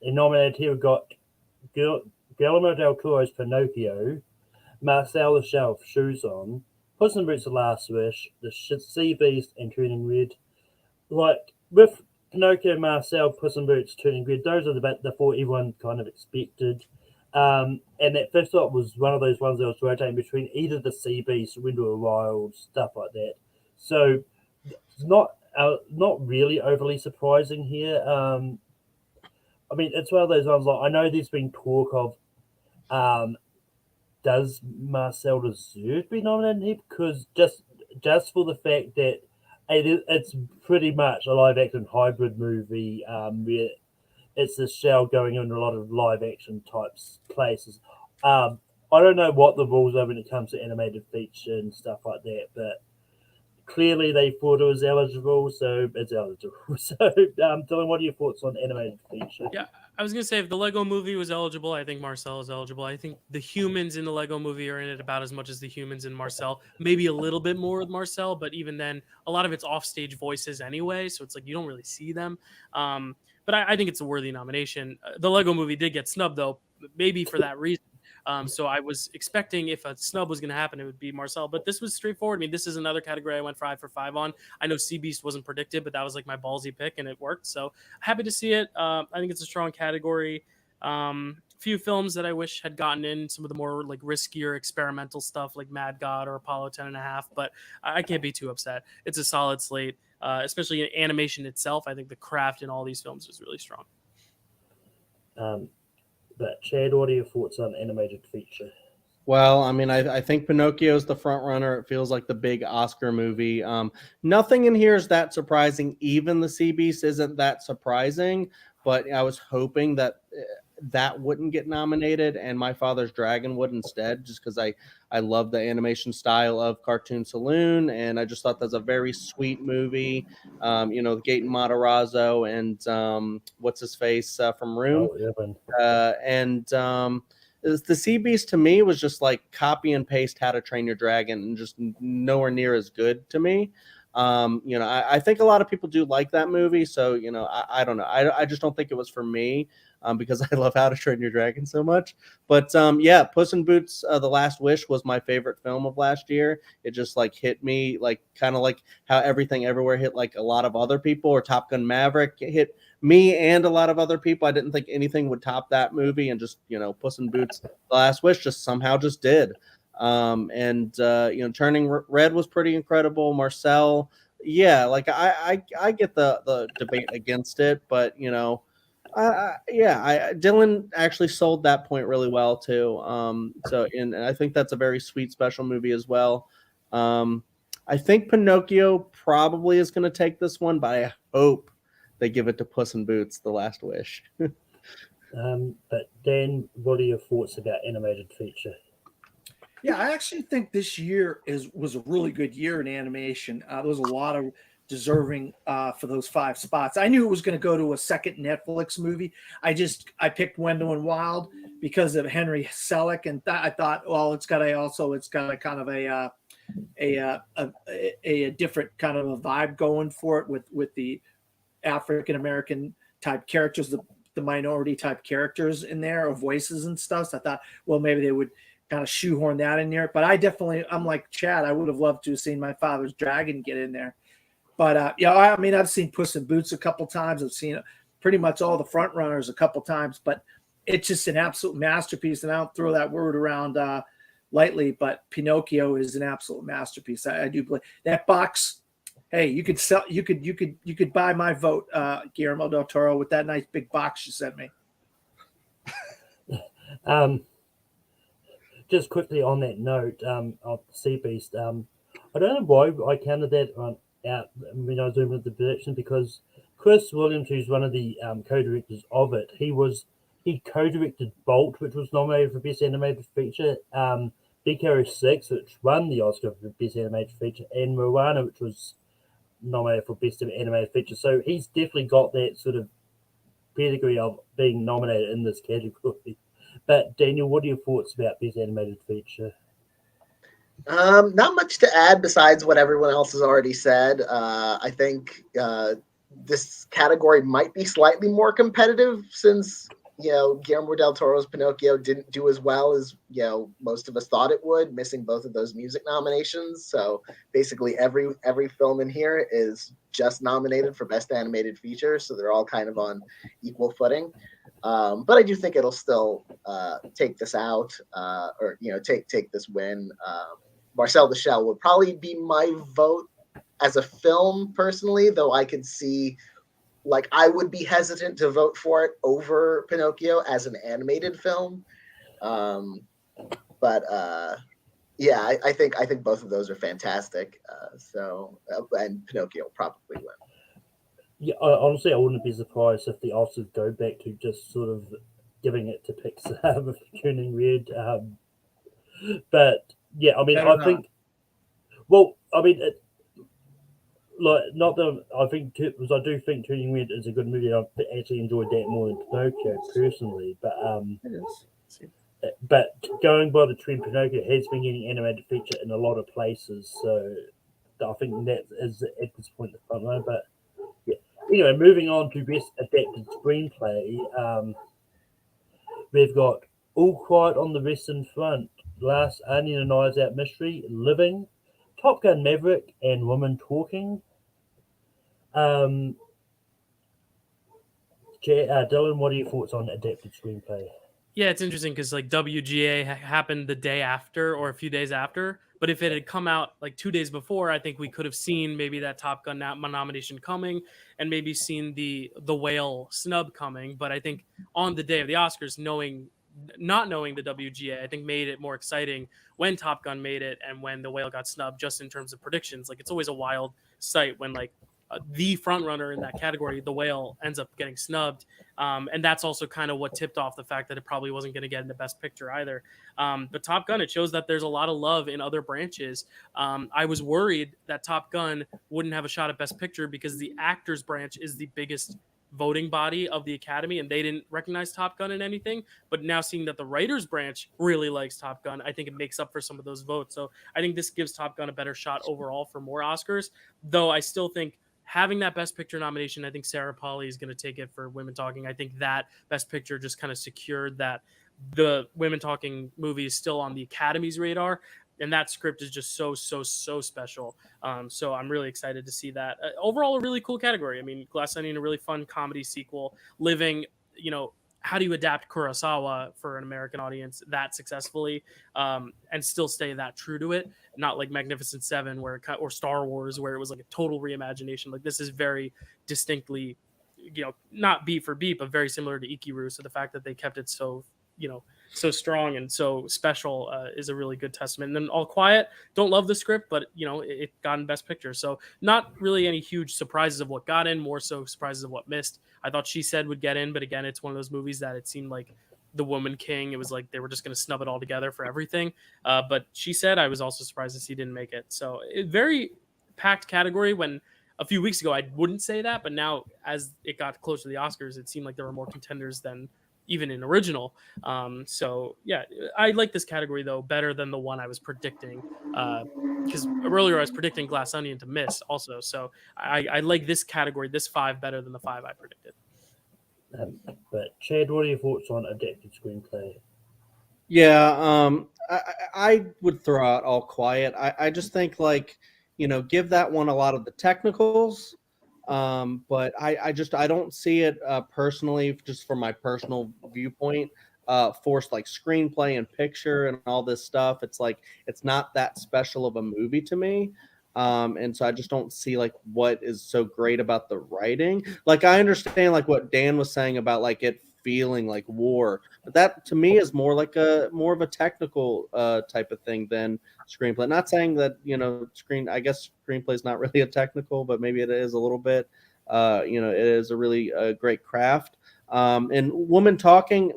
Nominated here, we've got Guillermo del Toro's Pinocchio, Marcel the Shell, Shoes On, Puss in Boots: The Last Wish, The Sea Beast, and Turning Red. Like, with Pinocchio, Marcel, Puss in Boots, Turning Red, those are the four everyone kind of expected. And that fifth spot was one of those ones that was rotating between either The Sea Beast, Window of Wild, stuff like that. So, it's not really overly surprising here. I mean, it's one of those ones I know there's been talk of, does Marcel deserve to be nominated here? Because just for the fact that it's pretty much a live-action hybrid movie where it's the shell going in a lot of live-action types places. I don't know what the rules are when it comes to animated feature and stuff like that, but clearly they thought it was eligible, so it's eligible. So, Dylan, what are your thoughts on animated feature? Yeah, I was going to say, if the Lego movie was eligible, I think Marcel is eligible. I think the humans in the Lego movie are in it about as much as the humans in Marcel. Maybe a little bit more with Marcel, but even then, a lot of it's offstage voices anyway, so it's like you don't really see them. But I think it's a worthy nomination. The Lego movie did get snubbed, though, maybe for that reason. So I was expecting if a snub was going to happen, it would be Marcel. But this was straightforward. I mean, this is another category I went 5 for 5 on. I know Sea Beast wasn't predicted, but that was like my ballsy pick, and it worked. So happy to see it. I think it's a strong category. Few films that I wish had gotten in, some of the more like riskier experimental stuff like Mad God or Apollo 10.5, but I can't be too upset. It's a solid slate, especially in animation itself. I think the craft in all these films is really strong. But Chad, what are your thoughts on animated feature? Well, I mean, I think Pinocchio is the front runner. It feels like the big Oscar movie. Nothing in here is that surprising. Even The Sea Beast isn't that surprising, but I was hoping that that wouldn't get nominated and My Father's Dragon would instead, just because I love the animation style of Cartoon Saloon, and I just thought that's a very sweet movie. Gaten Matarazzo and what's his face from Room. The Sea Beast to me was just like copy and paste How to Train Your Dragon and just nowhere near as good to me. I think a lot of people do like that movie, so I don't know. I just don't think it was for me. Because I love How to Train Your Dragon so much. But Puss in Boots: The Last Wish was my favorite film of last year. It just like hit me like kind of like how Everything Everywhere hit like a lot of other people, or Top Gun Maverick hit me and a lot of other people, I didn't think anything would top that movie, and just, Puss in Boots: The Last Wish just somehow just did. Turning Red was pretty incredible. Marcel, yeah, like I get the debate against it, but Dylan actually sold that point really well too. And I think that's a very sweet, special movie as well. I think Pinocchio probably is going to take this one, but I hope they give it to Puss in Boots: The Last Wish. But Dan, what are your thoughts about animated feature? Yeah, I actually think this year was a really good year in animation. There was a lot of deserving for those 5 spots. I knew it was going to go to a second Netflix movie. I picked Wendell and Wild because of Henry Selick, and I thought, well, it's got a kind of a different kind of a vibe going for it with the African American type characters, the minority type characters in there, or voices and stuff. So I thought, well, maybe they would kind of shoehorn that in there. But I'm like Chad. I would have loved to have seen My Father's Dragon get in there. But I've seen Puss in Boots a couple times. I've seen pretty much all the front runners a couple times. But it's just an absolute masterpiece, and I don't throw that word around lightly. But Pinocchio is an absolute masterpiece. I do believe that box. Hey, you could buy my vote, Guillermo del Toro, with that nice big box you sent me. Just quickly on that note of Sea Beast, I don't know why I counted that out when I was doing the prediction, because Chris Williams, who's one of the co-directors of it, he co-directed Bolt, which was nominated for Best Animated Feature, Big Hero 6, which won the Oscar for Best Animated Feature, and Moana, which was nominated for Best Animated Feature. So he's definitely got that sort of pedigree of being nominated in this category. But Daniel, what are your thoughts about Best Animated Feature? Not much to add besides what everyone else has already said. I think this category might be slightly more competitive since Guillermo del Toro's Pinocchio didn't do as well as most of us thought it would, missing both of those music nominations. So basically every film in here is just nominated for Best Animated Feature, so they're all kind of on equal footing. But I do think it'll still take this out, or take this win. Marcel the Shell would probably be my vote as a film personally, though I could see, like, I would be hesitant to vote for it over Pinocchio as an animated film. I think both of those are fantastic. And Pinocchio will probably win. Yeah, honestly, I wouldn't be surprised if the Oscars go back to just sort of giving it to Pixar with Turning Red. But yeah, I mean, I think. Well, I mean, not that I think, because I do think Turning Red is a good movie. I actually enjoyed that more than Pinocchio personally. But going by the trend, Pinocchio has been getting animated feature in a lot of places, so I think that is at this point the front line. But yeah, anyway, moving on to Best Adapted Screenplay, we've got All Quiet on the Western Front, Last Onion and Knives Out Mystery, Living, Top Gun Maverick, and Women Talking. Dylan, what are your thoughts on adapted screenplay? Yeah, it's interesting because like WGA happened the day after or a few days after. But if it had come out like 2 days before, I think we could have seen maybe that Top Gun nomination coming, and maybe seen the Whale snub coming. But I think on the day of the Oscars, not knowing the WGA, I think made it more exciting when Top Gun made it and when the Whale got snubbed, just in terms of predictions. Like, it's always a wild sight when like the front runner in that category, the Whale, ends up getting snubbed. And that's also kind of what tipped off the fact that it probably wasn't going to get in the Best Picture either. But Top Gun, it shows that there's a lot of love in other branches. I was worried that Top Gun wouldn't have a shot at Best Picture because the actors branch is the biggest voting body of the Academy, and they didn't recognize Top Gun in anything. But now seeing that the writers branch really likes Top Gun, I think it makes up for some of those votes. So I think this gives Top Gun a better shot overall for more Oscars, though I still think having that Best Picture nomination, I think Sarah Polley is going to take it for Women Talking. I think that Best Picture just kind of secured that the Women Talking movie is still on the Academy's radar. and that script is just so special. So I'm really excited to see that. Overall, a really cool category. I mean, Glass Onion, a really fun comedy sequel. Living, how do you adapt Kurosawa for an American audience that successfully, and still stay that true to it? Not like Magnificent Seven, or Star Wars, where it was like a total reimagination. Like, this is very distinctly, not beat for beat, but very similar to Ikiru. So the fact that they kept it so, so strong and so special is a really good testament. And then All Quiet, don't love the script, but it got in Best Picture. So not really any huge surprises of what got in, more so surprises of what missed. I thought She Said would get in, but again, it's one of those movies that it seemed like The Woman King. It was like they were just going to snub it all together for everything. But She Said, I was also surprised to see didn't make it. So very packed category. When a few weeks ago I wouldn't say that, but now as it got closer to the Oscars, it seemed like there were more contenders than even in original. So yeah, I like this category though better than the one I was predicting, because earlier I was predicting Glass Onion to miss also. So I like this category, this 5, better than the 5 I predicted. But Chad, what are your thoughts on adapted screenplay? Yeah, I would throw out All Quiet. I just think give that one a lot of the technicals. But I don't see it personally, just from my personal viewpoint, forced like screenplay and picture and all this stuff. It's like it's not that special of a movie to me. And so I just don't see like what is so great about the writing. Like, I understand like what Dan was saying about like it feeling like war, but that to me is more of a technical type of thing than screenplay. Not saying that I guess screenplay is not really a technical, but maybe it is a little bit. It is a really great craft. And women talking,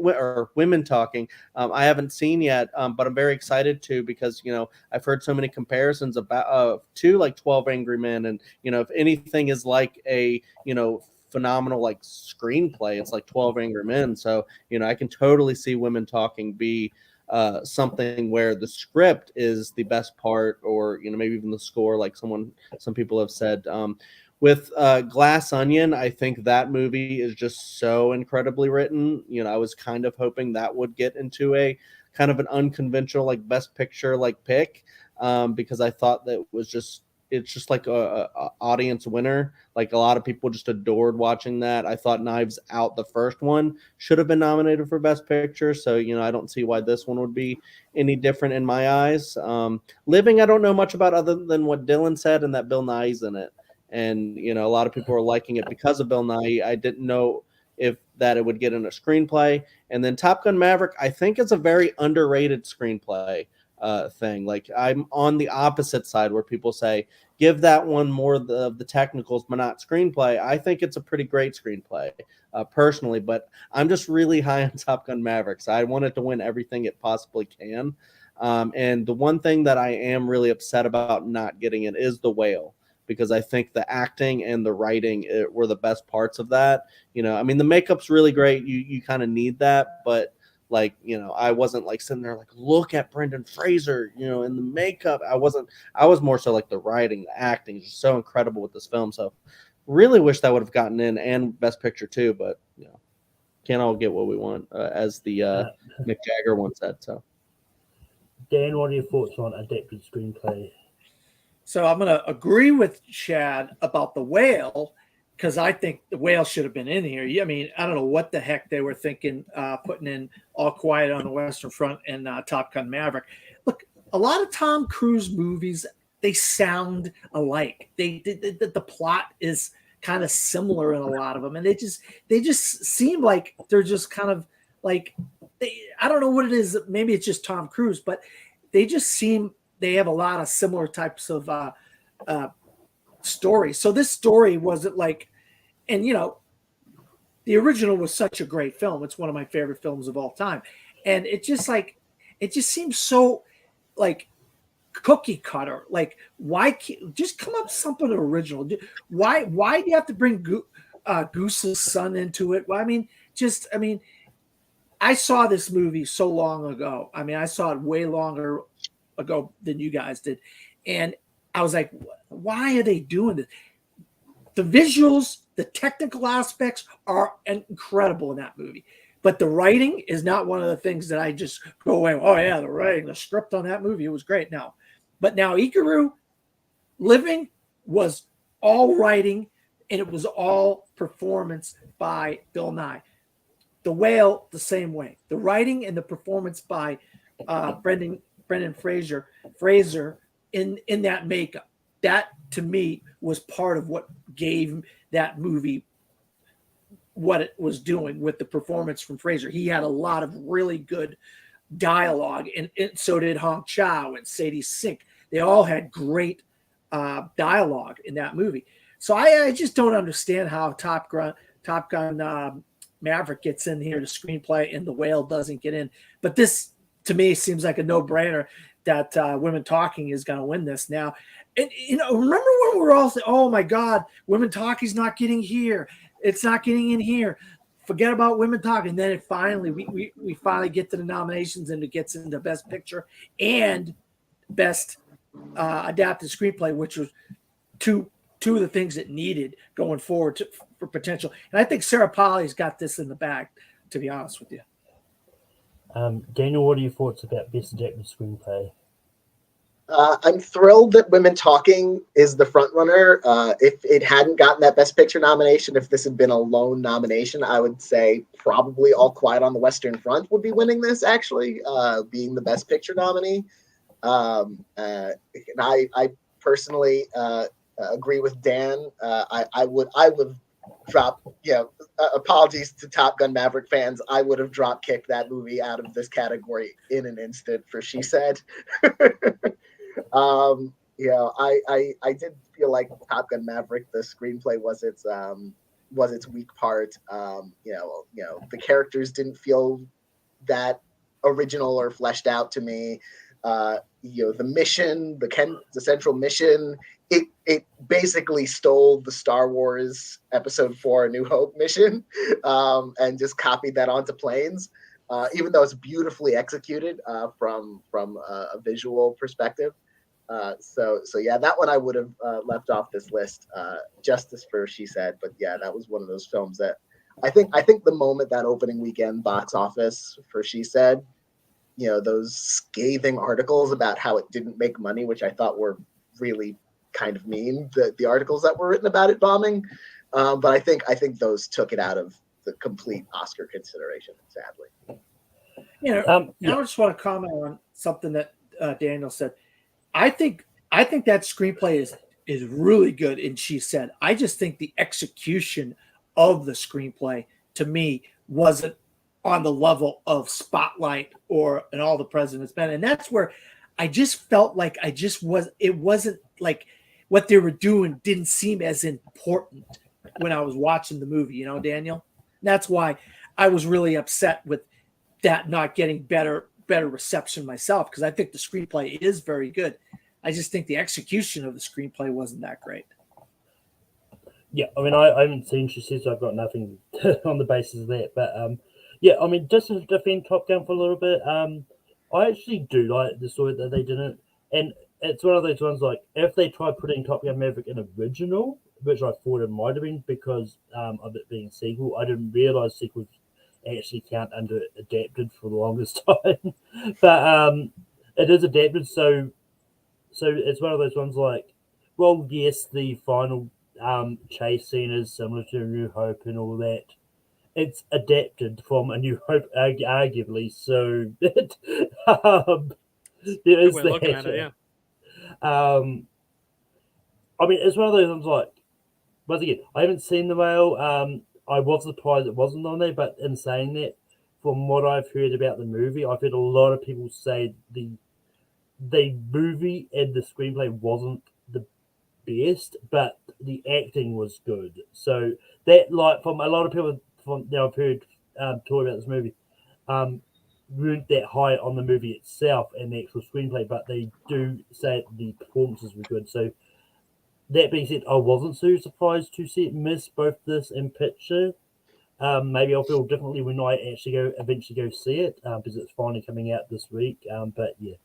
I haven't seen yet, but I'm very excited to, because I've heard so many comparisons about to like 12 Angry Men, and if anything is like a phenomenal like screenplay, it's like 12 Angry Men. So I can totally see Women Talking be something where the script is the best part, or maybe even the score, like some people have said. With Glass Onion, I think that movie is just so incredibly written. I was kind of hoping that would get into a kind of an unconventional like Best Picture like pick, because I thought that it's just like a audience winner. Like, a lot of people just adored watching that. I thought Knives Out, the first one, should have been nominated for Best Picture. So, I don't see why this one would be any different in my eyes. Living, I don't know much about other than what Dylan said, and that Bill Nighy's in it. And, a lot of people are liking it because of Bill Nighy. I didn't know if that it would get in a screenplay. And then Top Gun Maverick, I think it's a very underrated screenplay thing. Like, I'm on the opposite side where people say, give that one more of the technicals, but not screenplay. I think it's a pretty great screenplay personally, but I'm just really high on Top Gun Maverick. So I want it to win everything it possibly can. And the one thing that I am really upset about not getting it is The Whale, because I think the acting and the writing were the best parts of that. I mean, the makeup's really great. You kind of need that, but like, I wasn't like sitting there like, look at Brendan Fraser, in the makeup. I was more so like the writing, the acting is just so incredible with this film. So really wish that would have gotten in, and Best Picture too, but can't all get what we want, as the Mick Jagger once said. So Dan, what are your thoughts on adapted screenplay? So I'm going to agree with Chad about The Whale, because I think The Whale should have been in here. I mean, I don't know what the heck they were thinking, putting in All Quiet on the Western Front and Top Gun Maverick. Look, a lot of Tom Cruise movies, they sound alike. The plot is kind of similar in a lot of them, and they just seem like they're just kind of like, I don't know what it is. Maybe it's just Tom Cruise, but they just seem. They have a lot of similar types of stories. So this story wasn't like, and the original was such a great film. It's one of my favorite films of all time. And it just seems so like cookie cutter. Like, why just come up with something original? Why do you have to bring Goose's son into it? Well, I saw this movie so long ago. I mean, I saw it way longer ago than you guys did, and I was like, why are they doing this? The visuals, the technical aspects are incredible in that movie, But the writing is not one of the things that I just go away. Oh yeah, the writing, the script on that movie, it was great. Now, but now Ikaru Living was all writing, and it was all performance by Bill Nye. The Whale, the same way. The writing and the performance by Brendan Fraser in that makeup. That to me was part of what gave that movie what it was doing with the performance from Fraser. He had a lot of really good dialogue, and so did Hong Chow and Sadie Sink. They all had great dialogue in that movie. So I just don't understand how Top Gun Maverick gets in here to screenplay and The Whale doesn't get in. But this, to me, seems like a no-brainer that Women Talking is going to win this now. And, remember when we were all saying, oh, my God, Women Talking's not getting here. It's not getting in here. Forget about Women Talking. And then we finally get to the nominations, and it gets into Best Picture and Best Adapted Screenplay, which was two of the things it needed going forward for potential. And I think Sarah Polley's got this in the bag, to be honest with you. Daniel, what are your thoughts about Best Adapted Screenplay? I'm thrilled that Women Talking is the front runner. If it hadn't gotten that Best Picture nomination, if this had been a lone nomination, I would say probably All Quiet on the Western Front would be winning this, actually, being the Best Picture nominee. And I personally agree with Dan. I would drop, apologies to Top Gun Maverick fans. I would have drop kicked that movie out of this category in an instant for She Said. I did feel like Top Gun Maverick, the screenplay was its weak part. The characters didn't feel that original or fleshed out to me. The mission, the central mission, it basically stole the Star Wars Episode 4 A New Hope mission and just copied that onto planes. Even though it's beautifully executed from a visual perspective. So yeah, that one I would have left off this list. Justice for She Said, but yeah, that was one of those films that I think the moment that opening weekend box office for She Said, those scathing articles about how it didn't make money, which I thought were really kind of mean, the articles that were written about it bombing. But I think those took it out of the complete Oscar consideration, sadly. I just want to comment on something that Daniel said. I think that screenplay is really good, and She Said. I just think the execution of the screenplay to me wasn't on the level of Spotlight or An All the President's Men, and that's where I just felt like it wasn't like what they were doing didn't seem as important when I was watching the movie, Daniel. And that's why I was really upset with that not getting better reception myself, because I think the screenplay is very good. I just think the execution of the screenplay wasn't that great. Yeah, I mean, I haven't seen She Said, so I've got nothing on the basis of that. But yeah, I mean, just to defend Top Gun for a little bit, I actually do like the story that they didn't, and it's one of those ones like if they tried putting Top Gun Maverick in original, which I thought it might have been because of it being a sequel, I didn't realize sequels actually count under adapted for the longest time. But it is adapted, so it's one of those ones like, well, yes, the final chase scene is similar to A New Hope and all that. It's adapted from A New Hope, arguably, so there is We're that. looking at it, yeah. I mean, it's one of those ones like, once again, I haven't seen The Whale. I was surprised it wasn't on there, but in saying that, from what I've heard about the movie, I've heard a lot of people say the movie and the screenplay wasn't the best, but the acting was good. So that, like, from a lot of people I've heard talk about this movie, weren't that high on the movie itself and the actual screenplay, but they do say the performances were good. So that being said, I wasn't so surprised to see it miss both this and Picture. Maybe I'll feel differently when I actually eventually go see it because it's finally coming out this week. But yeah.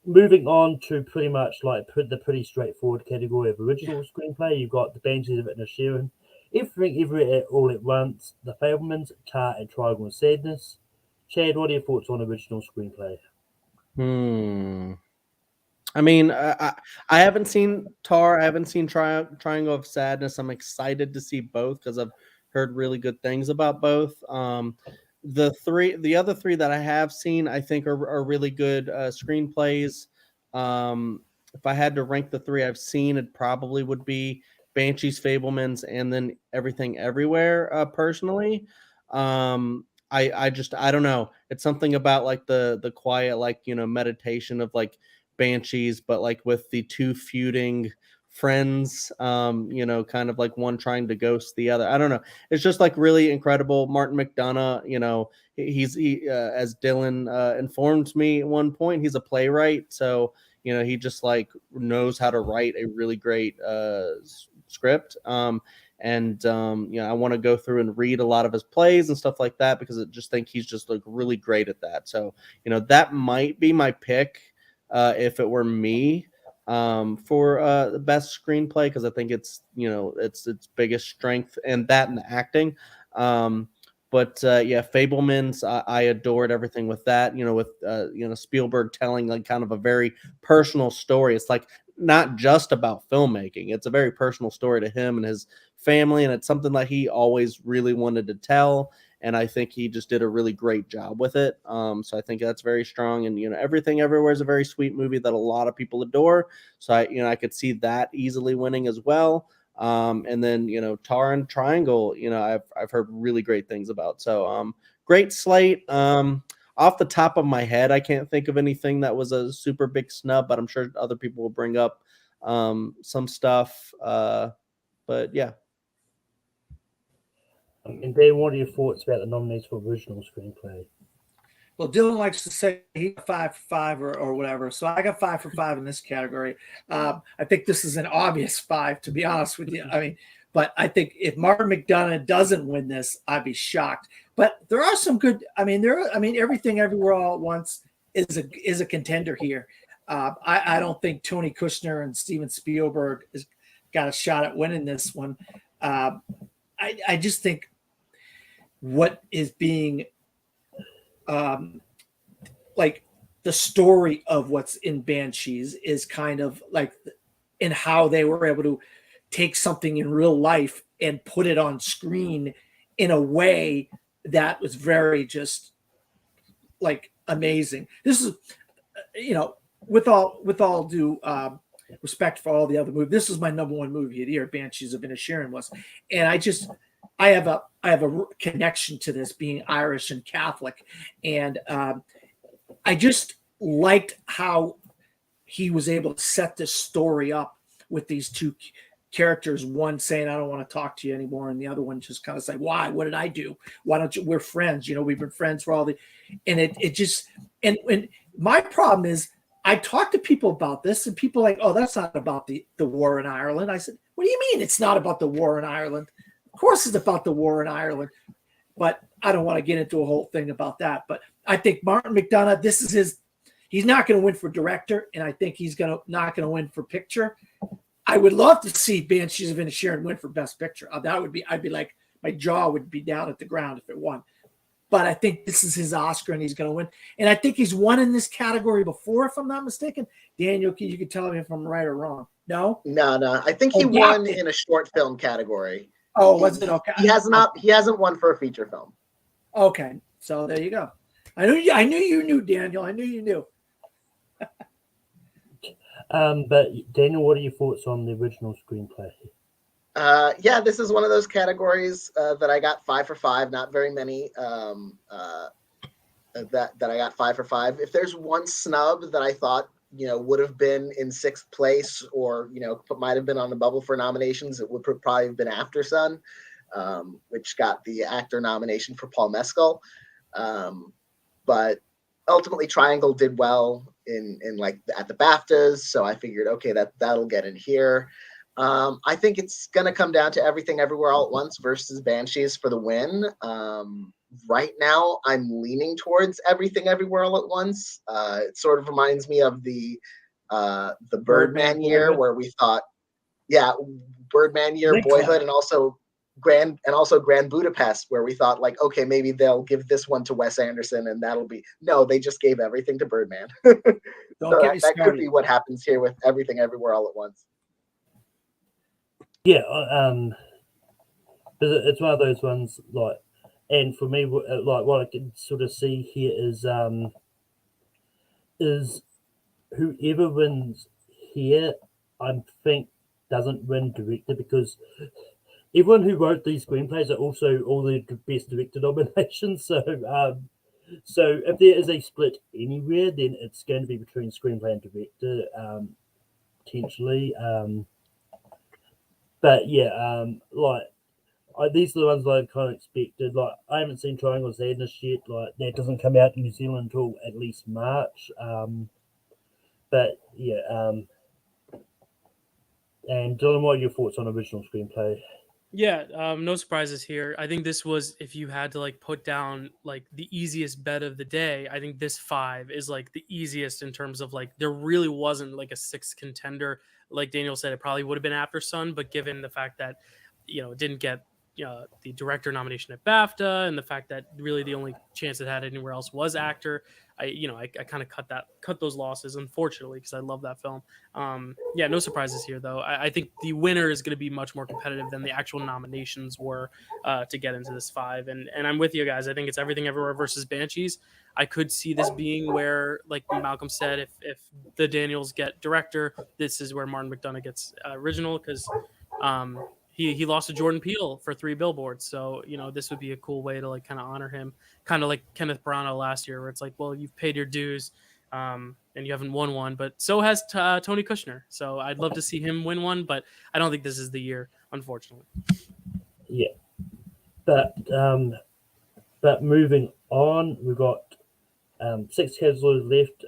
Moving on to pretty much like the pretty straightforward category of original screenplay, you've got The Banshees of Inisherin, Everything Everywhere All at Once, The Fablemans, Tar and Triangle of Sadness. Chad, what are your thoughts on original screenplay? I mean, I haven't seen Tar. I haven't seen Triangle of Sadness. I'm excited to see both because I've heard really good things about both. The other three that I have seen, I think are really good screenplays. If I had to rank the three I've seen, it probably would be Banshees, Fablemans, and then Everything Everywhere. Personally, I don't know. It's something about like the quiet, like, meditation of like Banshees, but like with the two feuding friends, kind of like one trying to ghost the other. I don't know. It's just like really incredible. Martin McDonough, he as Dylan informed me at one point, he's a playwright, so he just like knows how to write a really great script. I want to go through and read a lot of his plays and stuff like that because I just think he's just like really great at that. So that might be my pick if it were me for the best screenplay, because I think it's its biggest strength, and that and the acting. Fablemans, I adored everything with that. With Spielberg telling like kind of a very personal story. It's like not just about filmmaking. It's a very personal story to him and his family, and it's something that he always really wanted to tell. And I think he just did a really great job with it. So I think that's very strong. And Everything Everywhere is a very sweet movie that a lot of people adore. So I could see that easily winning as well. And then Tar and Triangle, I've heard really great things about. So great slate. Off the top of my head, I can't think of anything that was a super big snub, but I'm sure other people will bring up some stuff. But yeah. And Dan, what are your thoughts about the nominees for original screenplay? Well, Dylan likes to say he got 5 for 5 or whatever. So I got 5 for 5 in this category. I think this is an obvious 5, to be honest with you. I mean, but I think if Martin McDonough doesn't win this, I'd be shocked. But there are some good. Everything Everywhere All at Once is a contender here. I don't think Tony Kushner and Steven Spielberg has got a shot at winning this one. I just think what is being like the story of what's in Banshees is kind of like in how they were able to take something in real life and put it on screen in a way that was very just like amazing. This is, with all due respect for all the other movies, this is my number one movie of the year. Banshees of Inisherin was, and I have a connection to this, being Irish and Catholic, and I just liked how he was able to set this story up with these two characters, one saying, I don't want to talk to you anymore, and the other one just kind of say, why? What did I do? Why don't you? We're friends. We've been friends for all the, and it just, and my problem is, I talk to people about this, and people are like, oh, that's not about the war in Ireland. I said, what do you mean it's not about the war in Ireland? Of course it's about the war in Ireland, but I don't want to get into a whole thing about that. But I think Martin McDonough, this is he's not going to win for director, and I think he's not going to win for picture. I would love to see Banshees of Inisherin win for Best Picture. I'd be like, my jaw would be down at the ground if it won. But I think this is his Oscar, and he's going to win. And I think he's won in this category before, if I'm not mistaken. Daniel, you can tell me if I'm right or wrong. No? No. I think he won in a short film category. Oh, was it? Okay. He hasn't won for a feature film. Okay. So there you go. I knew you knew, Daniel. I knew you knew. But Daniel, what are your thoughts on the original screenplay? This is one of those categories that I got 5 for 5. Not very many that I got 5 for 5. If there's one snub that I thought would have been in 6th place, or might have been on the bubble for nominations, it would probably have been After Sun, which got the actor nomination for Paul Mescal. But ultimately, Triangle did well in like at the BAFTAs, so I figured, okay, that'll get in here. I think it's going to come down to Everything Everywhere All at Once versus Banshees for the win. Right now, I'm leaning towards Everything Everywhere All at Once. It sort of reminds me of the Birdman year, where we thought, Birdman year, Boyhood, and also Grand Budapest, where we thought like, okay, maybe they'll give this one to Wes Anderson and that'll be no, they just gave everything to Birdman. Don't get me that could started. be what happens here with Everything Everywhere All at Once. Yeah, it's one of those ones like, and for me, like what I can sort of see here is whoever wins here, I think doesn't win director, because everyone who wrote these screenplays are also all the best director nominations. So if there is a split anywhere, then it's going to be between screenplay and director, potentially. But yeah, these are the ones that I kind of expected. Like, I haven't seen Triangle of Sadness yet. Like, that doesn't come out in New Zealand until at least March. But yeah, and Dylan, what are your thoughts on original screenplay? Yeah, no surprises here. I think this was, if you had to like put down like the easiest bet of the day, I think this 5 is like the easiest in terms of like there really wasn't like a 6th contender. Like Daniel said, it probably would have been After Sun, but given the fact that it didn't get the director nomination at BAFTA, and the fact that really the only chance it had anywhere else was actor, I kind of cut those losses, unfortunately, because I love that film. Yeah, no surprises here though. I think the winner is going to be much more competitive than the actual nominations were to get into this 5. And I'm with you guys. I think it's Everything Everywhere versus Banshees. I could see this being where, like Malcolm said, if the Daniels get director, this is where Martin McDonagh gets original, because he lost to Jordan Peele for 3 Billboards. So, this would be a cool way to like kind of honor him, kind of like Kenneth Branagh last year, where it's like, well, you've paid your dues and you haven't won one, but so has Tony Kushner. So I'd love to see him win one, but I don't think this is the year, unfortunately. Yeah. But moving on, we've got 6 categories left.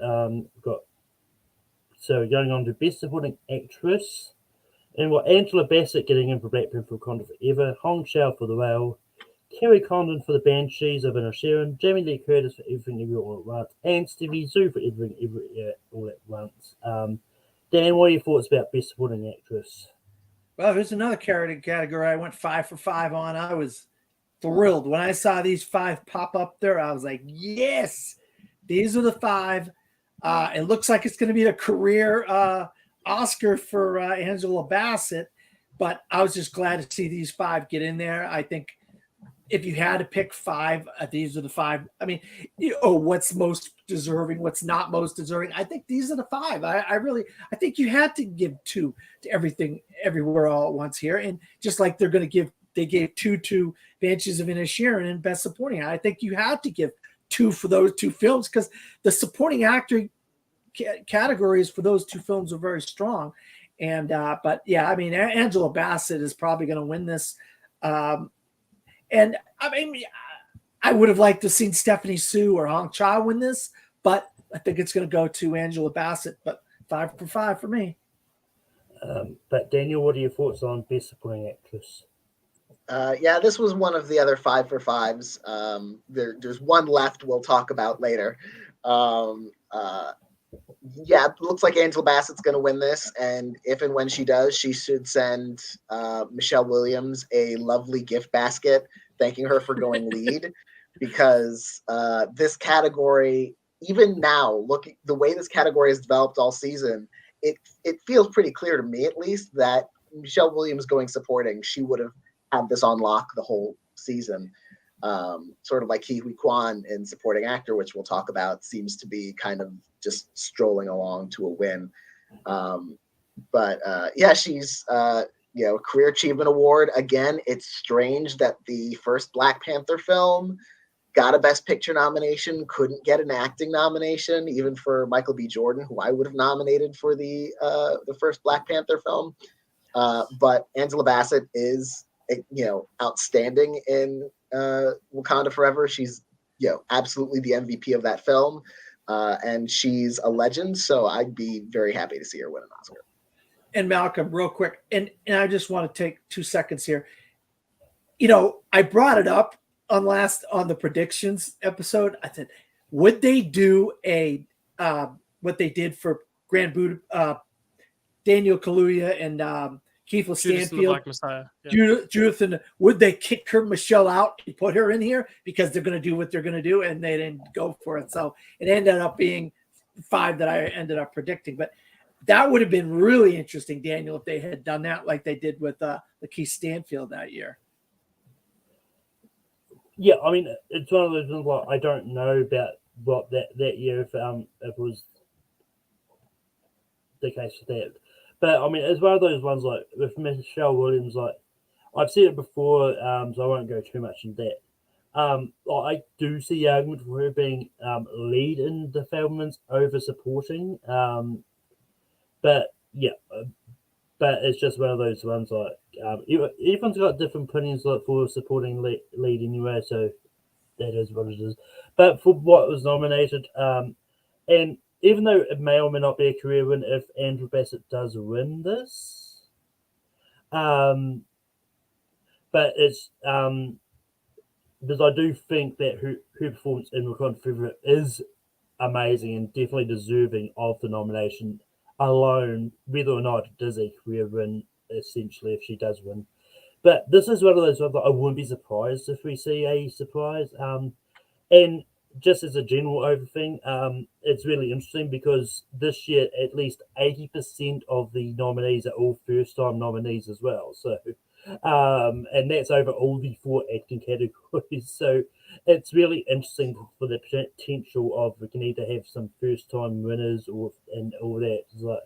So going on to Best Supporting Actress. And what Angela Bassett getting in for Black Panther Wakanda Forever, Hong Chau for The Whale, Kerry Condon for The Banshees of Inisherin, Jamie Lee Curtis for Everything Everywhere All at Once, and Stevie Zhu for Everything Everywhere All at Once. Dan, what are your thoughts about Best Supporting Actress? Well, here's another category I went 5 for 5 on. I was thrilled when I saw these 5 pop up there. I was like, yes, these are the 5. It looks like it's going to be a career Oscar for Angela Bassett, but I was just glad to see these 5 get in there. I think if you had to pick 5, these are the 5. I mean, what's most deserving, what's not most deserving. I think these are the 5. I think you had to give 2 to Everything Everywhere All at Once here, and just like they gave 2 to Banshees of Inisherin and Best Supporting. I think you had to give 2 for those 2 films, because the supporting actor categories for those 2 films are very strong. And but yeah, I mean, Angela Bassett is probably going to win this. And I mean, I would have liked to have seen Stephanie Sue or Hong Chau win this, but I think it's going to go to Angela Bassett. But 5 for 5 for me. But Daniel, what are your thoughts on Best Supporting Actress? Yeah, this was one of the other 5 for 5s. There's one left we'll talk about later. Yeah, it looks like Angela Bassett's going to win this, and if and when she does, she should send Michelle Williams a lovely gift basket thanking her for going lead, because this category, even now, look the way this category has developed all season, it feels pretty clear to me, at least, that Michelle Williams going supporting, she would have had this on lock the whole season. Sort of like Ke Huy Quan in supporting actor, which we'll talk about, seems to be kind of just strolling along to a win. But yeah, she's Career Achievement Award. Again, it's strange that the first Black Panther film got a Best Picture nomination, couldn't get an acting nomination, even for Michael B. Jordan, who I would have nominated for the first Black Panther film. But Angela Bassett is outstanding in Wakanda Forever. She's absolutely the MVP of that film, and she's a legend. So I'd be very happy to see her win an Oscar. And Malcolm, real quick, and I just want to take 2 seconds here. I brought it up on the predictions episode. I said, would they do what they did for Daniel Kaluuya and Keith Judas and the Stanfield, Black Messiah. Yeah. Judith, and would they kick her Michelle out and put her in here because they're going to do what they're going to do, and they didn't go for it. So it ended up being 5 that I ended up predicting. But that would have been really interesting, Daniel, if they had done that like they did with the Keith Stanfield that year. Yeah, I mean, it's one of those things like I don't know about what that year if it was the case for that. But I mean, it's one of those ones like with Michelle Williams. Like I've seen it before, so I won't go too much into that. I do see the argument for her being lead in the Feldmans over supporting. But yeah, but it's just one of those ones like everyone's got different opinions like for supporting lead anyway. So that is what it is. But for what was nominated, and even though it may or may not be a career win if Andrew Bassett does win this, but it's because I do think that her performance in Wakanda Forever is amazing and definitely deserving of the nomination alone, whether or not it is a career win, essentially, if she does win. But this is one of those ones that I wouldn't be surprised if we see a surprise. And just as a general over thing, it's really interesting because this year at least 80% of the nominees are all first-time nominees as well. So, and that's over all the 4 acting categories. So it's really interesting for the potential of we can either have some first-time winners and all that.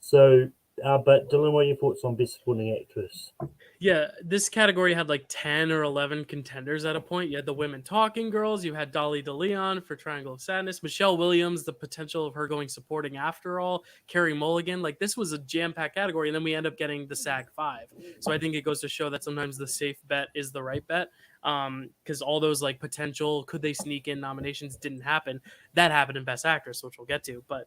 So, but Dylan, what are your thoughts on Best Supporting Actress? Yeah, this category had like 10 or 11 contenders at a point. You had the Women Talking Girls. You had Dolly DeLeon for Triangle of Sadness. Michelle Williams, the potential of her going supporting after all. Carrie Mulligan. Like, this was a jam-packed category, and then we end up getting the SAG 5. So I think it goes to show that sometimes the safe bet is the right bet. Because all those like potential could they sneak in nominations didn't happen. That happened in Best Actress, which we'll get to. But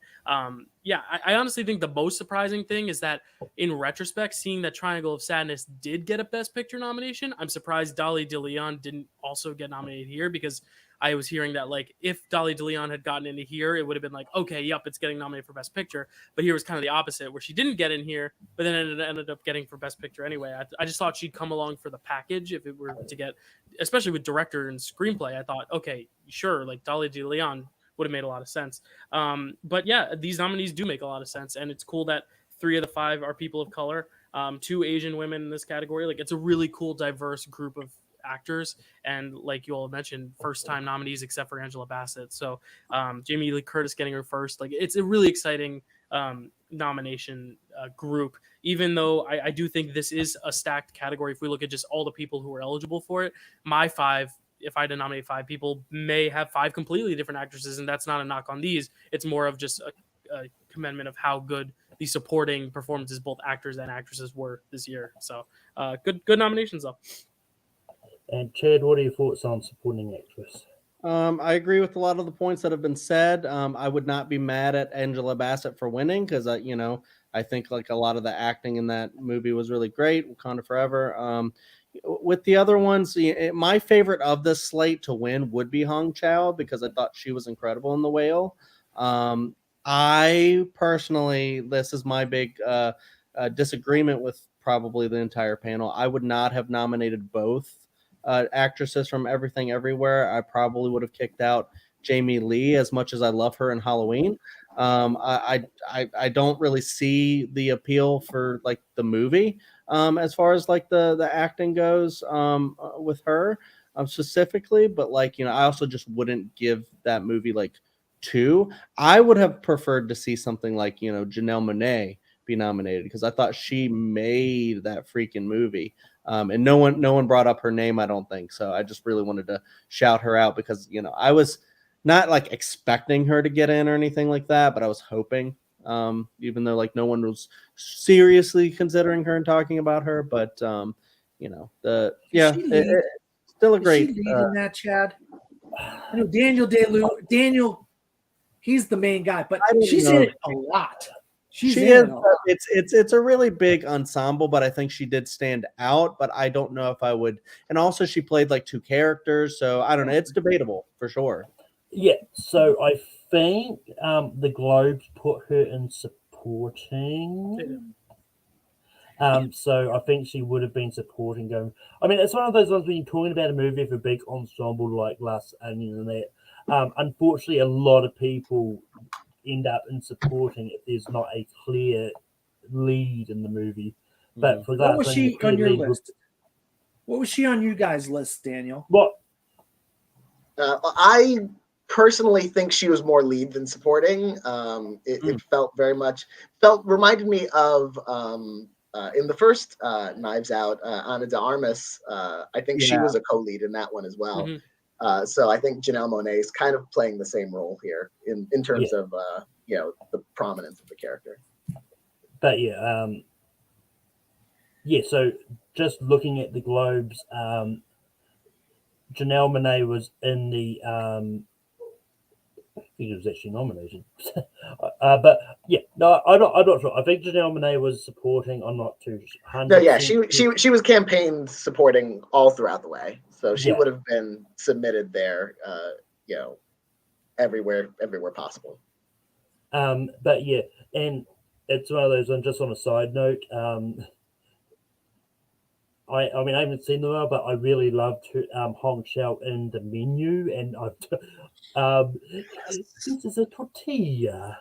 yeah, I honestly think the most surprising thing is that in retrospect, seeing that Triangle of Sadness did get a Best Picture nomination, I'm surprised Dolly DeLeon didn't also get nominated here, because I was hearing that like if Dolly DeLeon had gotten into here, it would have been like, okay, yep, it's getting nominated for Best Picture. But here was kind of the opposite, where she didn't get in here, but then ended up getting for Best Picture anyway. I just thought she'd come along for the package if it were to get, especially with director and screenplay. I thought, okay, sure, like Dolly DeLeon would have made a lot of sense. But yeah, these nominees do make a lot of sense, and it's cool that 3 of the 5 are people of color. 2 Asian women in this category. Like, it's a really cool, diverse group of actors, and like you all mentioned, first time nominees except for Angela Bassett. So Jamie Lee Curtis getting her first, like, it's a really exciting nomination group, even though I do think this is a stacked category. If we look at just all the people who are eligible for it, my 5, if I had to nominate 5 people, may have 5 completely different actresses, and that's not a knock on these. It's more of just a commendment of how good the supporting performances, both actors and actresses, were this year. So good nominations though. And Chad, what are your thoughts on supporting actress? I agree with a lot of the points that have been said. I would not be mad at Angela Bassett for winning, because I think like a lot of the acting in that movie was really great. Wakanda Forever. With the other ones, my favorite of this slate to win would be Hong Chow, because I thought she was incredible in The Whale. I personally, this is my big disagreement with probably the entire panel. I would not have nominated both actresses from Everything Everywhere. I probably would have kicked out Jamie Lee, as much as I love her in Halloween. I don't really see the appeal for like the movie as far as like the acting goes with her specifically, but like, I also just wouldn't give that movie like 2. I would have preferred to see something like, Janelle Monáe be nominated, because I thought she made that freaking movie. And no one brought up her name, I don't think. So I just really wanted to shout her out, because, I was not like expecting her to get in or anything like that, but I was hoping, even though like no one was seriously considering her and talking about her. But, still a great. Is she leading that, Chad? I know Daniel, he's the main guy, but she's in it a lot. She is. It's a really big ensemble, but I think she did stand out. But I don't know if I would. And also, she played like 2 characters, so I don't know. It's debatable for sure. Yeah. So I think the Globes put her in supporting. So I think she would have been supporting going. I mean, it's one of those ones when you're talking about a movie with a big ensemble like Glass Onion and that. Unfortunately, a lot of people end up in supporting if there's not a clear lead in the movie. But for What Glass was Onion, the she clear on your lead was list? What was she on you guys' list, Daniel? what? I personally think she was more lead than supporting. It felt very much reminded me of in the first Knives Out, Ana de Armas. I think she was a co-lead in that one as well. So I think Janelle Monáe is kind of playing the same role here in terms of the prominence of the character. But so just looking at the Globes, Janelle Monáe was in the I think it was actually nominated. But I'm not sure. I think Janelle Monáe was supporting. I'm not too 100%. No, yeah, she was campaign supporting all throughout the way, so she would have been submitted there, everywhere possible. But and it's one of those. And just on a side note, I mean I haven't seen the well, but I really loved Hong Shao in the menu, and this is a tortilla.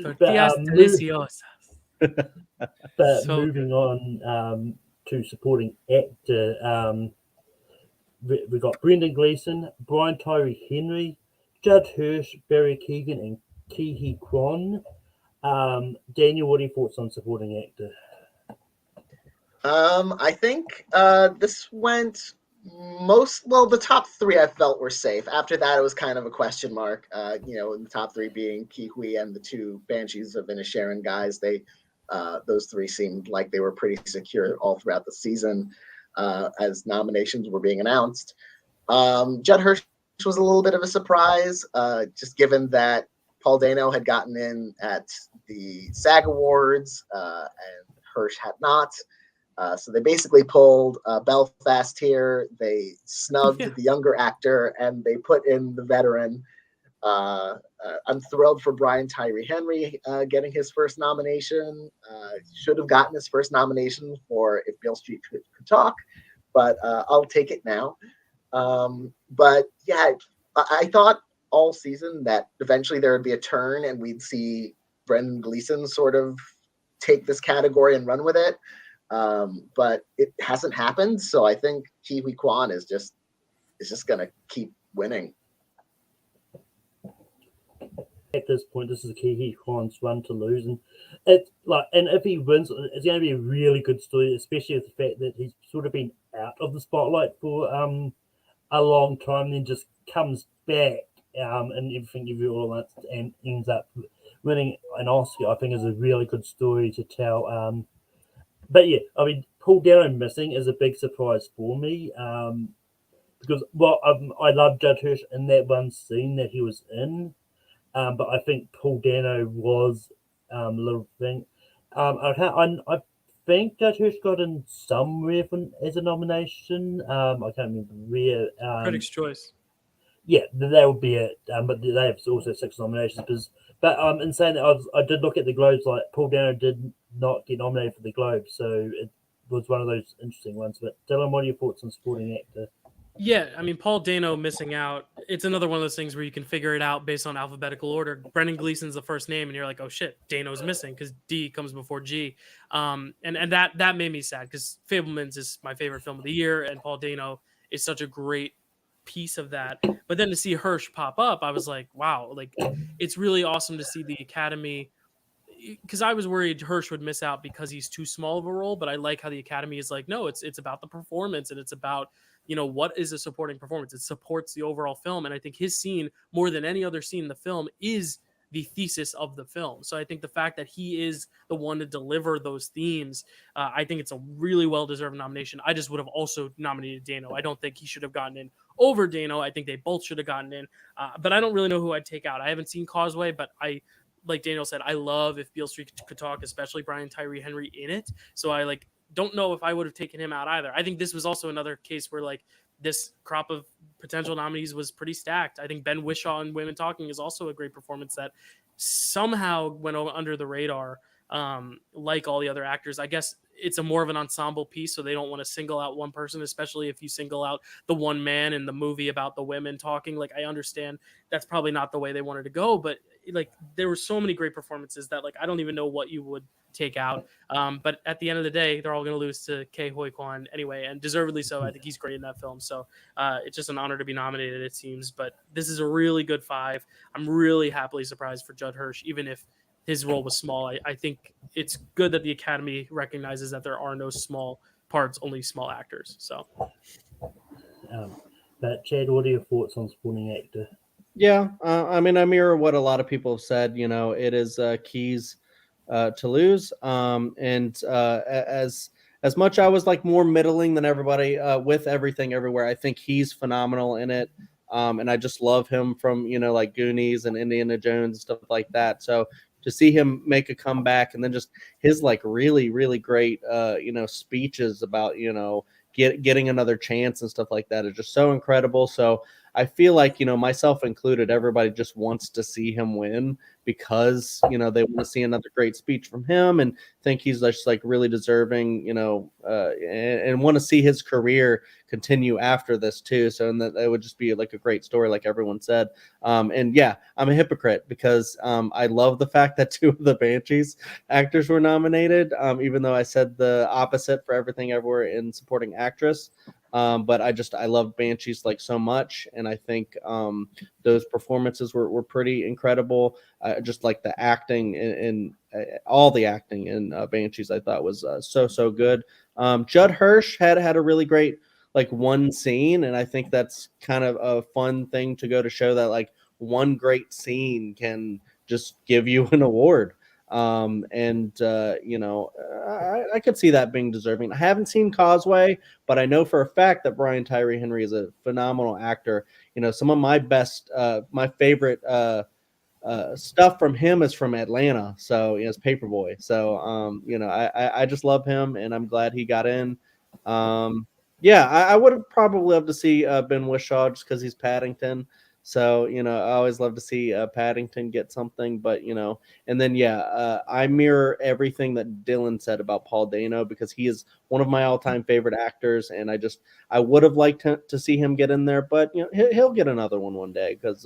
Tortillas deliciosas. But moving on to supporting actor, we got Brendan Gleeson, Brian Tyree Henry, Judd Hirsch, Barry Keoghan, and Ki Hee Kwan. Daniel, what are your thoughts on supporting actor? I think this went the top three I felt were safe. After that, it was kind of a question mark. In the top three being Ki Hui and the two Banshees of Inisherin guys. Those three seemed like they were pretty secure all throughout the season as nominations were being announced. Judd Hirsch was a little bit of a surprise, just given that Paul Dano had gotten in at the SAG Awards and Hirsch had not. So they basically pulled Belfast here. They snubbed the younger actor and they put in the veteran. I'm thrilled for Brian Tyree Henry getting his first nomination. Should have gotten his first nomination for If Beale Street Could Talk, but I'll take it now. But yeah, I thought all season that eventually there would be a turn and we'd see Brendan Gleeson sort of take this category and run with it. But it hasn't happened, so I think Ki Hui Kwan is just gonna keep winning. At this point, this is Ki Hui Kwan's run to lose, and if he wins, it's going to be a really good story, especially with the fact that he's sort of been out of the spotlight for a long time, then just comes back and everything all at once and ends up winning an Oscar. I think is a really good story to tell. But yeah, I mean, Paul Dano missing is a big surprise for me because, I love Judd Hirsch in that one scene that he was in, but I think Paul Dano was a little thing. I think Judd Hirsch got in somewhere as a nomination. I can't remember where. Critics' Choice. Yeah, that would be it. But they have also 6 nominations. But in saying that, I did look at the Globes. Like Paul Dano did not get nominated for the Globe, so it was one of those interesting ones. But Dylan, what are your thoughts on supporting actor? Yeah, I mean, Paul Dano missing out. It's another one of those things where you can figure it out based on alphabetical order. Brendan Gleeson's the first name, and you're like, oh shit, Dano's missing because D comes before G. And that made me sad because Fabelmans is my favorite film of the year, and Paul Dano is such a great piece of that. But then to see Hirsch pop up, I was like, wow, like it's really awesome to see the Academy. Because I was worried Hirsch would miss out because he's too small of a role, but I like how the Academy is like, no, it's about the performance and it's about, what is a supporting performance? It supports the overall film. And I think his scene, more than any other scene in the film, is the thesis of the film. So I think the fact that he is the one to deliver those themes, I think it's a really well-deserved nomination. I just would have also nominated Dano. I don't think he should have gotten in over Dano. I think they both should have gotten in, but I don't really know who I'd take out. I haven't seen Causeway, but like Daniel said, I love If Beale Street Could Talk, especially Brian Tyree Henry in it. So I don't know if I would have taken him out either. I think this was also another case where this crop of potential nominees was pretty stacked. I think Ben Whishaw in Women Talking is also a great performance that somehow went under the radar. like all the other actors. I guess it's a more of an ensemble piece, so they don't want to single out one person, especially if you single out the one man in the movie about the women talking. Like, I understand that's probably not the way they wanted to go, but like there were so many great performances that like I don't even know what you would take out. But at the end of the day, they're all going to lose to Ke Huy Quan anyway, and deservedly so. I think he's great in that film. So it's just an honor to be nominated, it seems. But this is a really good 5. I'm really happily surprised for Judd Hirsch, even if his role was small. I think it's good that the Academy recognizes that there are no small parts, only small actors. So, but Chad, what are your thoughts on supporting actor? Yeah, I mean, I mirror what a lot of people have said. You know, it is Key's to lose. And as much I was like more middling than everybody with Everything Everywhere, I think he's phenomenal in it. And I just love him from, you know, like Goonies and Indiana Jones and stuff like that. So to see him make a comeback and then just his like really, really great, you know, speeches about, you know, getting another chance and stuff like that is just so incredible. So I feel like, you know, myself included, everybody just wants to see him win because, you know, they want to see another great speech from him and think he's just like really deserving, you know, and want to see his career continue after this too. So, and that would just be like a great story, like everyone said. And yeah, I'm a hypocrite because I love the fact that 2 of the Banshees actors were nominated, even though I said the opposite for Everything Everywhere in supporting actress. But I love Banshees like so much, and I think those performances were pretty incredible. Just like the acting and all the acting in Banshees, I thought was so good. Judd Hirsch had a really great like one scene, and I think that's kind of a fun thing to go to show that like one great scene can just give you an award. You know, I could see that being deserving. I haven't seen Causeway, but I know for a fact that Brian Tyree Henry is a phenomenal actor. You know, some of my best, my favorite stuff from him is from Atlanta. So, you know, it's Paperboy. So, you know, I just love him, and I'm glad he got in. Yeah, I would have probably loved to see Ben Whishaw just because he's Paddington. So, you know, I always love to see Paddington get something, but, you know, and then, yeah, I mirror everything that Dylan said about Paul Dano because he is one of my all-time favorite actors. And I would have liked to see him get in there, but, you know, he'll get another one day because,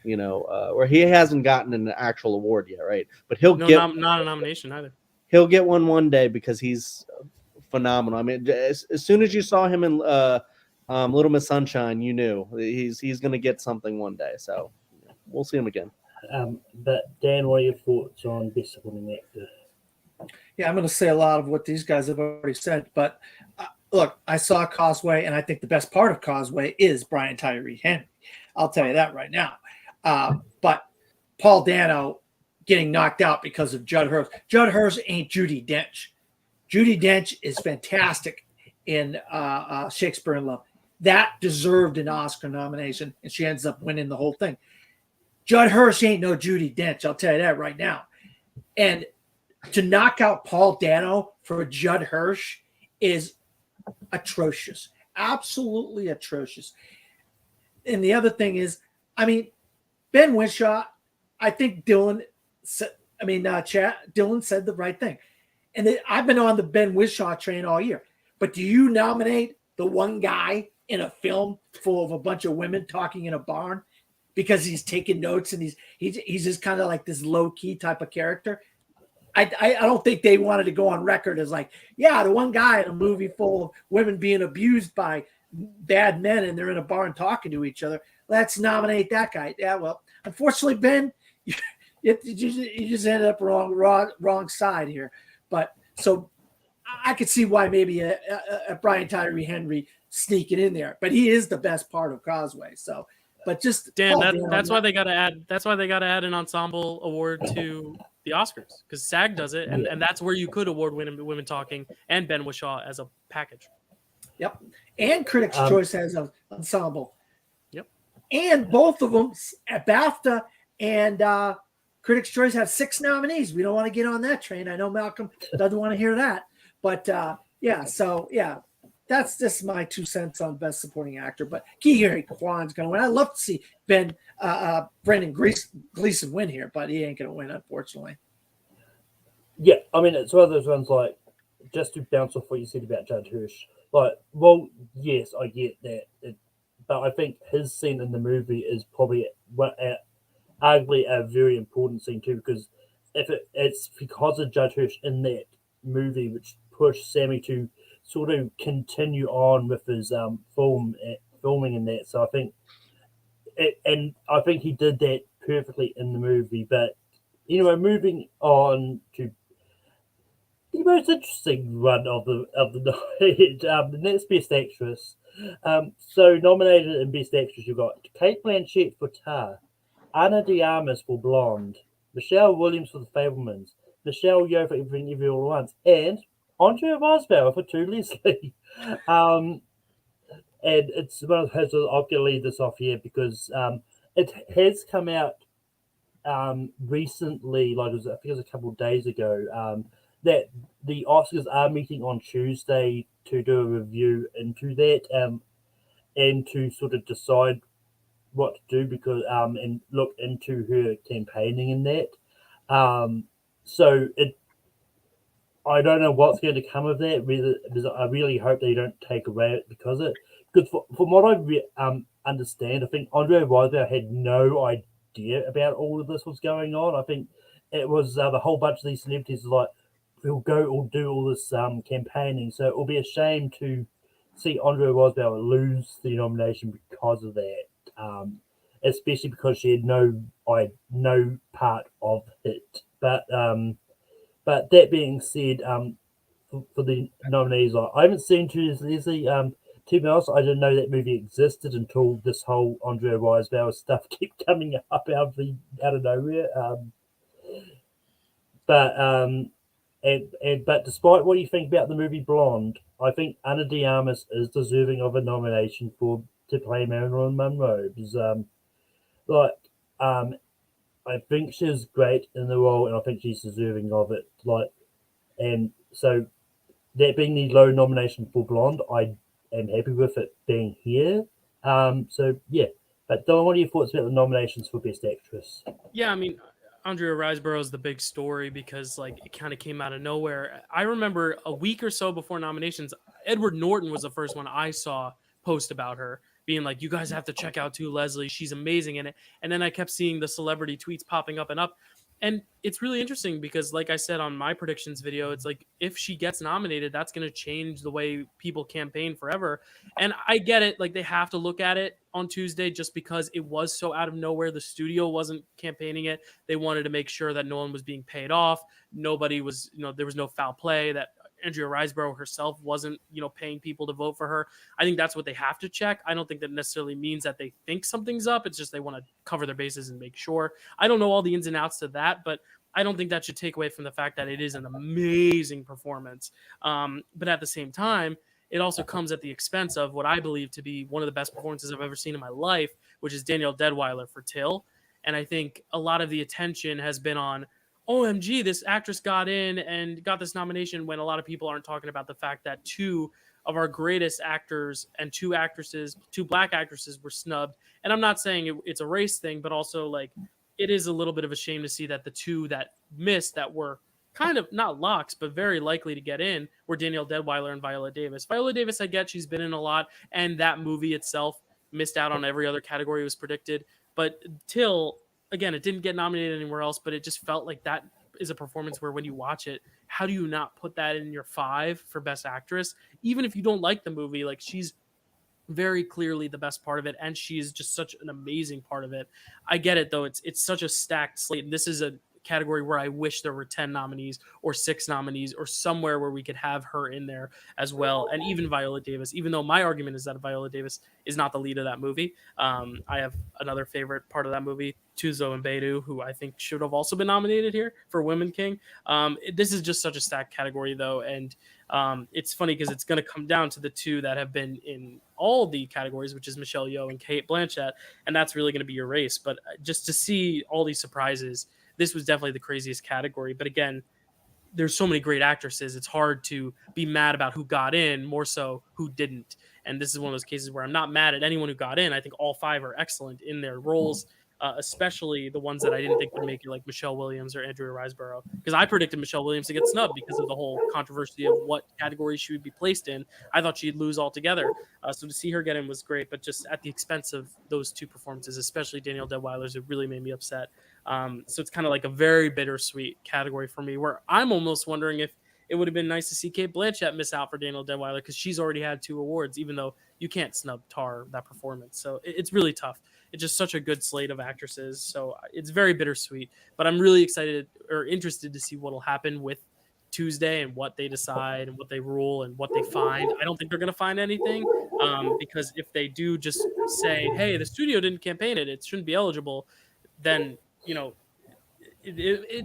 you know, where he hasn't gotten an actual award yet. Right. But he'll get not a nomination either. He'll get one day because he's phenomenal. I mean, as soon as you saw him in, Little Miss Sunshine, you knew he's going to get something one day. So we'll see him again. But Dan, what are your thoughts on Best Supporting Actor? Yeah, I'm going to say a lot of what these guys have already said. But look, I saw Causeway, and I think the best part of Causeway is Brian Tyree Henry. I'll tell you that right now. But Paul Dano getting knocked out because of Judd Hirsch. Judd Hirsch ain't Judi Dench. Judi Dench is fantastic in Shakespeare in Love. That deserved an Oscar nomination, and she ends up winning the whole thing. Judd Hirsch ain't no Judi Dench, I'll tell you that right now. And to knock out Paul Dano for Judd Hirsch is atrocious, absolutely atrocious. And the other thing is, I mean, Ben Whishaw, I think Dylan said the right thing. And I've been on the Ben Whishaw train all year. But do you nominate the one guy in a film full of a bunch of women talking in a barn because he's taking notes and he's just kind of like this low key type of character? I don't think they wanted to go on record as like, yeah, the one guy in a movie full of women being abused by bad men and they're in a barn talking to each other. Let's nominate that guy. Yeah, well, unfortunately, Ben, you just ended up wrong side here. But so I could see why maybe a Brian Tyree Henry sneaking in there, but he is the best part of Causeway. So, but just Dan, that's why they got to add. That's why they got to add an ensemble award to the Oscars because SAG does it, and that's where you could award women talking and Ben Whishaw as a package. Yep, and Critics' Choice has an ensemble. Yep, and both of them, BAFTA and Critics' Choice, have 6 nominees. We don't want to get on that train. I know Malcolm doesn't want to hear that. But that's just my 2 cents on Best Supporting Actor. But Ke Huy Quan's going to win. I'd love to see Brendan Gleeson win here, but he ain't going to win, unfortunately. I mean, it's one of those ones like just to bounce off what you said about Judge Hirsch. Like, well, yes, I get that, but I think his scene in the movie is probably arguably a very important scene too, because it's because of Judge Hirsch in that movie which pushed Sammy to sort of continue on with his filming in that. So I think and I think he did that perfectly in the movie. But anyway, moving on to the most interesting one of the night, the next Best Actress. So nominated in Best Actress, you've got Kate Blanchett for Tar, Ana de Armas for Blonde, Michelle Williams for The Fablemans, Michelle Yeoh for Everything Everywhere All at Once, and Andrea Riseborough for To Leslie. um, and it's one of those. I'm going to leave this off here because it has come out recently, like I think it was a couple of days ago, that the Oscars are meeting on Tuesday to do a review into that and to sort of decide what to do because and look into her campaigning in that. So I don't know what's going to come of that. Because I really hope they don't take away it because it. Because from what I understand, I think Andre Riseborough had no idea about all of this was going on. I think it was the whole bunch of these celebrities like we'll go or do all this campaigning. So it will be a shame to see Andre Riseborough lose the nomination because of that. Especially because she had no part of it. But that being said, for the nominees, I haven't seen To Leslie. To be honest, I didn't know that movie existed until this whole Andrea Riseborough stuff kept coming up out of nowhere. But despite what you think about the movie Blonde, I think Ana de Armas is deserving of a nomination to play Marilyn Monroe. Because, I think she's great in the role, and I think she's deserving of it. And so that being the low nomination for Blonde, I am happy with it being here. So yeah. But Dylan, what are your thoughts about the nominations for Best Actress? Yeah, I mean, Andrea Riseborough is the big story because like it kind of came out of nowhere. I remember a week or so before nominations, Edward Norton was the first one I saw post about her, being like, "You guys have to check out To Leslie. She's amazing in it." And then I kept seeing the celebrity tweets popping up and up. And it's really interesting because, like I said on my predictions video, it's like if she gets nominated, that's going to change the way people campaign forever. And I get it. Like they have to look at it on Tuesday just because it was so out of nowhere. The studio wasn't campaigning it. They wanted to make sure that no one was being paid off. Nobody was, there was no foul play, that Andrea Riseborough herself wasn't, paying people to vote for her. I think that's what they have to check. I don't think that necessarily means that they think something's up. It's just they want to cover their bases and make sure. I don't know all the ins and outs to that, but I don't think that should take away from the fact that it is an amazing performance. But at the same time, it also comes at the expense of what I believe to be one of the best performances I've ever seen in my life, which is Danielle Deadwyler for Till. And I think a lot of the attention has been on, OMG, this actress got in and got this nomination, when a lot of people aren't talking about the fact that two of our greatest actors and two black actresses were snubbed. And I'm not saying it's a race thing, but also like it is a little bit of a shame to see that the two that missed that were kind of not locks, but very likely to get in were Danielle Deadwyler and Viola Davis. Viola Davis, I get, she's been in a lot, and that movie itself missed out on every other category it was predicted. But Till, again, it didn't get nominated anywhere else, but it just felt like that is a performance where when you watch it, how do you not put that in your 5 for Best Actress? Even if you don't like the movie, like she's very clearly the best part of it, and she's just such an amazing part of it. I get it though; it's such a stacked slate, and this is a category where I wish there were 10 nominees or 6 nominees or somewhere where we could have her in there as well. And even Viola Davis, even though my argument is that Viola Davis is not the lead of that movie. I have another favorite part of that movie, Tuzo Mbedu, who I think should have also been nominated here for Women King. This is just such a stacked category though. And it's funny because it's going to come down to the two that have been in all the categories, which is Michelle Yeoh and Kate Blanchett. And that's really going to be your race. But just to see all these surprises, this was definitely the craziest category. But again, there's so many great actresses. It's hard to be mad about who got in, more so who didn't. And this is one of those cases where I'm not mad at anyone who got in. I think all 5 are excellent in their roles. especially the ones that I didn't think would make it, like Michelle Williams or Andrea Riseborough, because I predicted Michelle Williams to get snubbed because of the whole controversy of what category she would be placed in. I thought she'd lose altogether. So to see her get in was great, but just at the expense of those two performances, especially Danielle Deadweiler's, it really made me upset. So it's kind of like a very bittersweet category for me, where I'm almost wondering if it would have been nice to see Kate Blanchett miss out for Danielle Deadweiler, because she's already had 2 awards, even though you can't snub Tar, that performance. So it's really tough. It's just such a good slate of actresses. So it's very bittersweet, but I'm really excited or interested to see what will happen with Tuesday and what they decide and what they rule and what they find. I don't think they're going to find anything, because if they do just say, hey, the studio didn't campaign it, it shouldn't be eligible, then,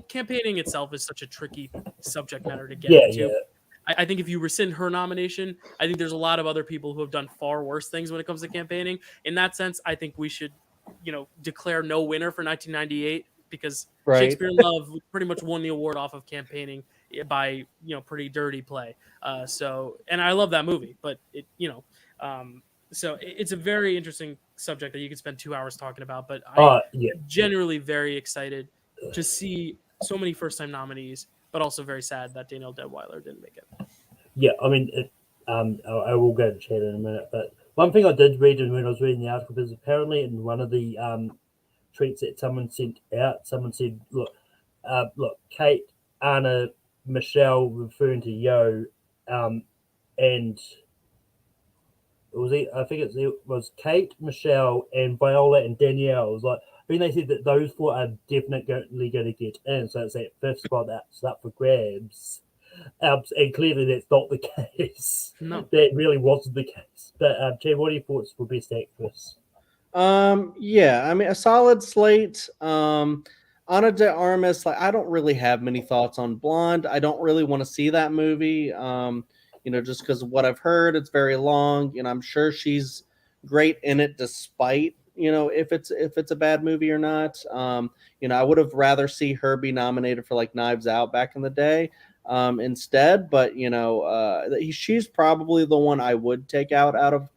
campaigning itself is such a tricky subject matter to get into. Yeah. I think if you rescind her nomination, I think there's a lot of other people who have done far worse things when it comes to campaigning. In that sense, I think we should, declare no winner for 1998, because Shakespeare in Love pretty much won the award off of campaigning by, pretty dirty play. And I love that movie, but so it's a very interesting subject that you could spend 2 hours talking about. But I'm generally very excited to see so many first-time nominees, but also very sad that Danielle Deadweiler didn't make it. Yeah, I mean, I will go to chat in a minute, but one thing I did read when I was reading the article is apparently in one of the tweets that someone sent out, someone said, look, Kate, Anna, Michelle, referring to Yo, and it was Kate, Michelle, and Viola and Danielle. It was like, I mean, they said that those 4 are definitely going to get in, so it's that 5th spot that's up for grabs. And clearly that's not the case. No. That really wasn't the case. But Chad, what are your thoughts for Best Actress? Yeah, I mean, a solid slate. Ana de Armas, I don't really have many thoughts on Blonde. I don't really want to see that movie. Just because of what I've heard, it's very long. I'm sure she's great in it, despite if it's a bad movie or not. I would have rather see her be nominated for like Knives Out back in the day instead. But she's probably the one I would take out of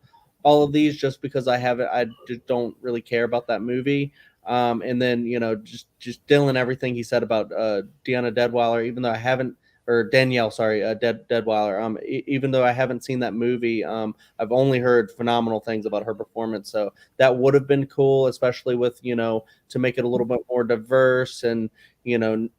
all of these, just because I just don't really care about that movie. And then just Dylan, everything he said about Deanna Deadweiler, even though I haven't. Or Danielle, sorry, Deadweiler. Even though I haven't seen that movie, I've only heard phenomenal things about her performance. So that would have been cool, especially with to make it a little bit more diverse and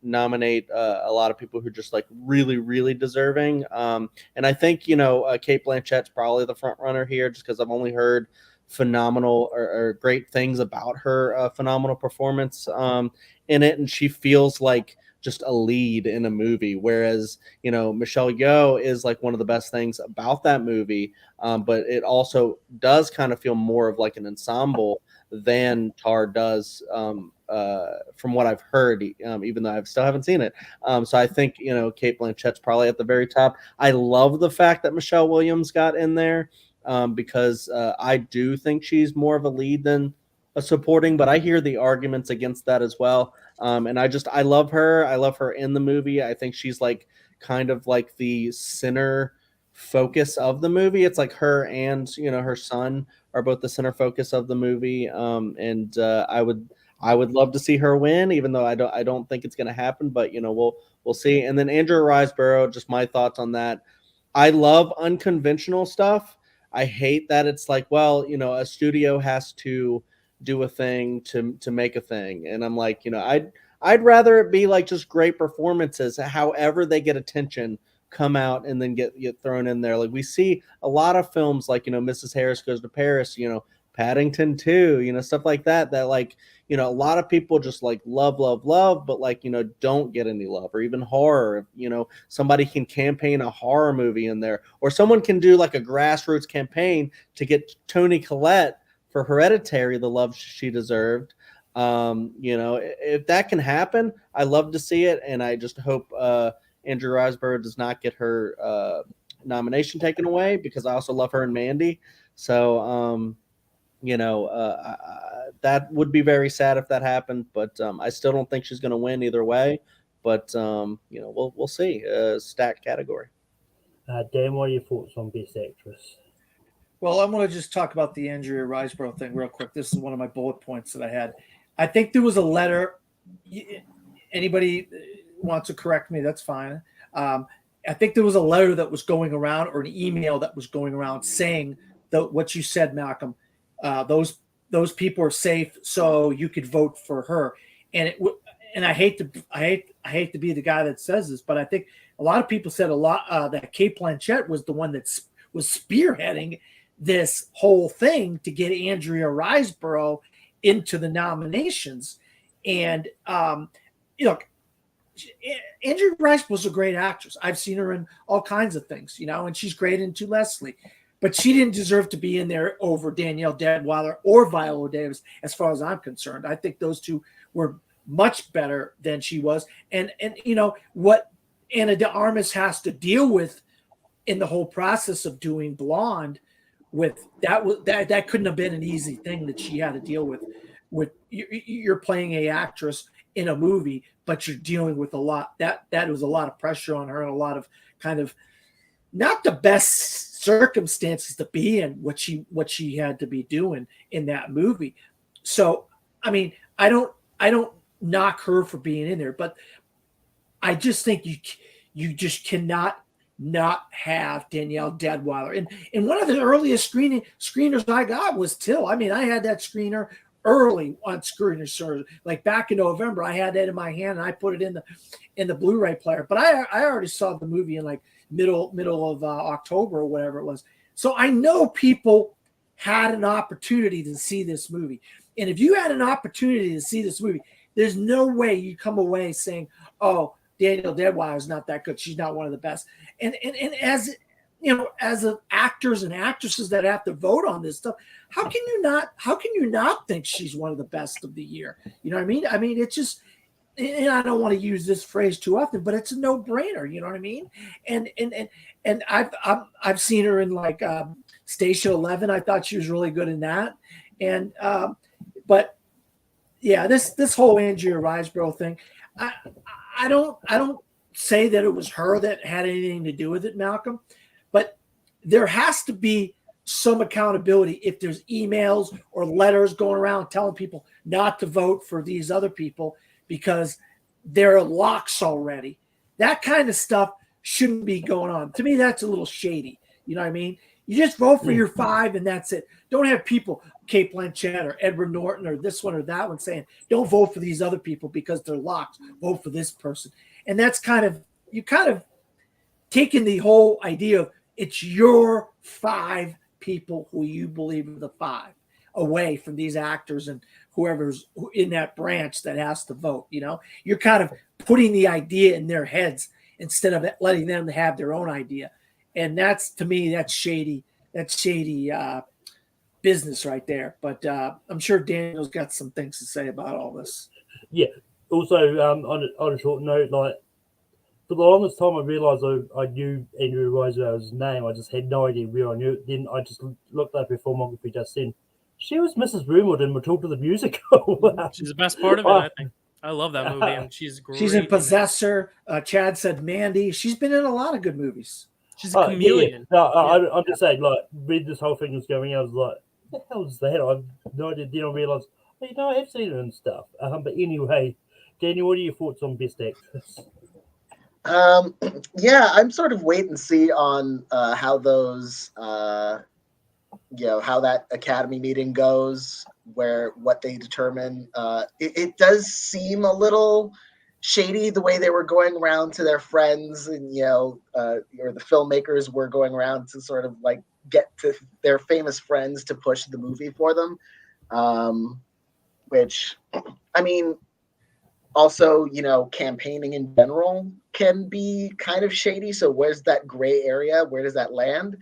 nominate a lot of people who are just like really, really deserving. And I think Kate Blanchett's probably the front runner here, just because I've only heard phenomenal or great things about her phenomenal performance in it, and she feels like just a lead in a movie, whereas Michelle Yeoh is like one of the best things about that movie, but it also does kind of feel more of like an ensemble than Tar does, from what I've heard, even though I still haven't seen it. So I think Kate Blanchett's probably at the very top. I love the fact that Michelle Williams got in there, because I do think she's more of a lead than a supporting, but I hear the arguments against that as well. And I love her. I love her in the movie. I think she's like kind of like the center focus of the movie. It's like her and her son are both the center focus of the movie. And I would love to see her win, even though I don't think it's going to happen. But we'll see. And then Andrea Riseborough, just my thoughts on that. I love unconventional stuff. I hate that it's like, well, a studio has to do a thing to make a thing, and I'm like, I'd rather it be like just great performances, however they get attention, come out and then get thrown in there. Like we see a lot of films like Mrs. Harris Goes to Paris, Paddington 2, stuff like that like a lot of people just like love, but like don't get any love. Or even horror, somebody can campaign a horror movie in there, or someone can do like a grassroots campaign to get Toni Collette for Hereditary the love she deserved. If that can happen, I love to see it, and I just hope Andrea Riseborough does not get her nomination taken away, because I also love her and Mandy. So that would be very sad if that happened, but I still don't think she's going to win either way. But we'll see. Stacked category. Dan, what are your thoughts on Best Actress? Well, I'm going to just talk about the Andrea Riseborough thing real quick. This is one of my bullet points that I had. I think there was a letter. Anybody wants to correct me, that's fine. I think there was a letter that was going around, or an email that was going around saying what you said, Malcolm. Those people are safe, so you could vote for her. And I hate to be the guy that says this, but I think a lot of people said that Kate Blanchett was the one that was spearheading this whole thing to get Andrea Riseborough into the nominations. And Andrea Rice was a great actress. I've seen her in all kinds of things, and she's great in To Leslie. But she didn't deserve to be in there over Danielle Deadwyler or Viola Davis, as far as I'm concerned. I think those two were much better than she was. And what Ana de Armas has to deal with in the whole process of doing Blonde, with that couldn't have been an easy thing that she had to deal with. You're playing a actress in a movie, but you're dealing with a lot. That was a lot of pressure on her, and a lot of kind of not the best circumstances to be in, what she had to be doing in that movie. So, I mean, I don't knock her for being in there, but I just think you just cannot not have Danielle Deadwyler. And one of the earliest screeners I got was Till. I mean, I had that screener early on screener service, like back in November. I had that in my hand, and I put it in the Blu-ray player. But I already saw the movie in like middle of October or whatever it was. So I know people had an opportunity to see this movie. And if you had an opportunity to see this movie, there's no way you come away saying, "Oh, Danielle Deadwyler is not that good. She's not one of the best." And as as actors and actresses that have to vote on this stuff, how can you not think she's one of the best of the year? You know what I mean? I mean, it's just, and I don't want to use this phrase too often, but it's a no-brainer. You know what I mean? And I've seen her in like Station 11. I thought she was really good in that. And but yeah, this whole Andrea Riseborough thing, I don't say that it was her that had anything to do with it, Malcolm, but there has to be some accountability if there's emails or letters going around telling people not to vote for these other people because they're locks already. That kind of stuff shouldn't be going on. To me, that's a little shady. You know what I mean? You just vote for your 5 and that's it. Don't have people, Kate Blanchett or Edward Norton or this one or that one, saying, don't vote for these other people because they're locked. Vote for this person. And that's kind of taking the whole idea of it's your 5 people who you believe are the 5 away from these actors and whoever's in that branch that has to vote. You're kind of putting the idea in their heads instead of letting them have their own idea. And that's, to me, that's shady. That's shady business right there. But I'm sure Daniel's got some things to say about all this. Yeah. Also, on a short note, like, for the longest time I realised I knew Andrea Riseborough's name. I just had no idea where I knew it. Then I just looked up her filmography just then. She was Mrs. Broomwood in Matilda the Musical. She's the best part of it, I think. I love that movie, and she's great. She's in Possessor. Chad said Mandy. She's been in a lot of good movies. She's a chameleon. Yeah. No, I'm just saying, like, when this whole thing was going out, I was like, what the hell is that? I have no idea. Then I realised, I have seen her and stuff. But anyway, Daniel, what are your thoughts on Best Actress? Yeah, I'm sort of wait and see on how those, how that Academy meeting goes, what they determine. It does seem a little shady the way they were going around to their friends, and or the filmmakers were going around to sort of like get to their famous friends to push the movie for them, which, I mean, also, campaigning in general can be kind of shady. So where's that gray area? Where does that land?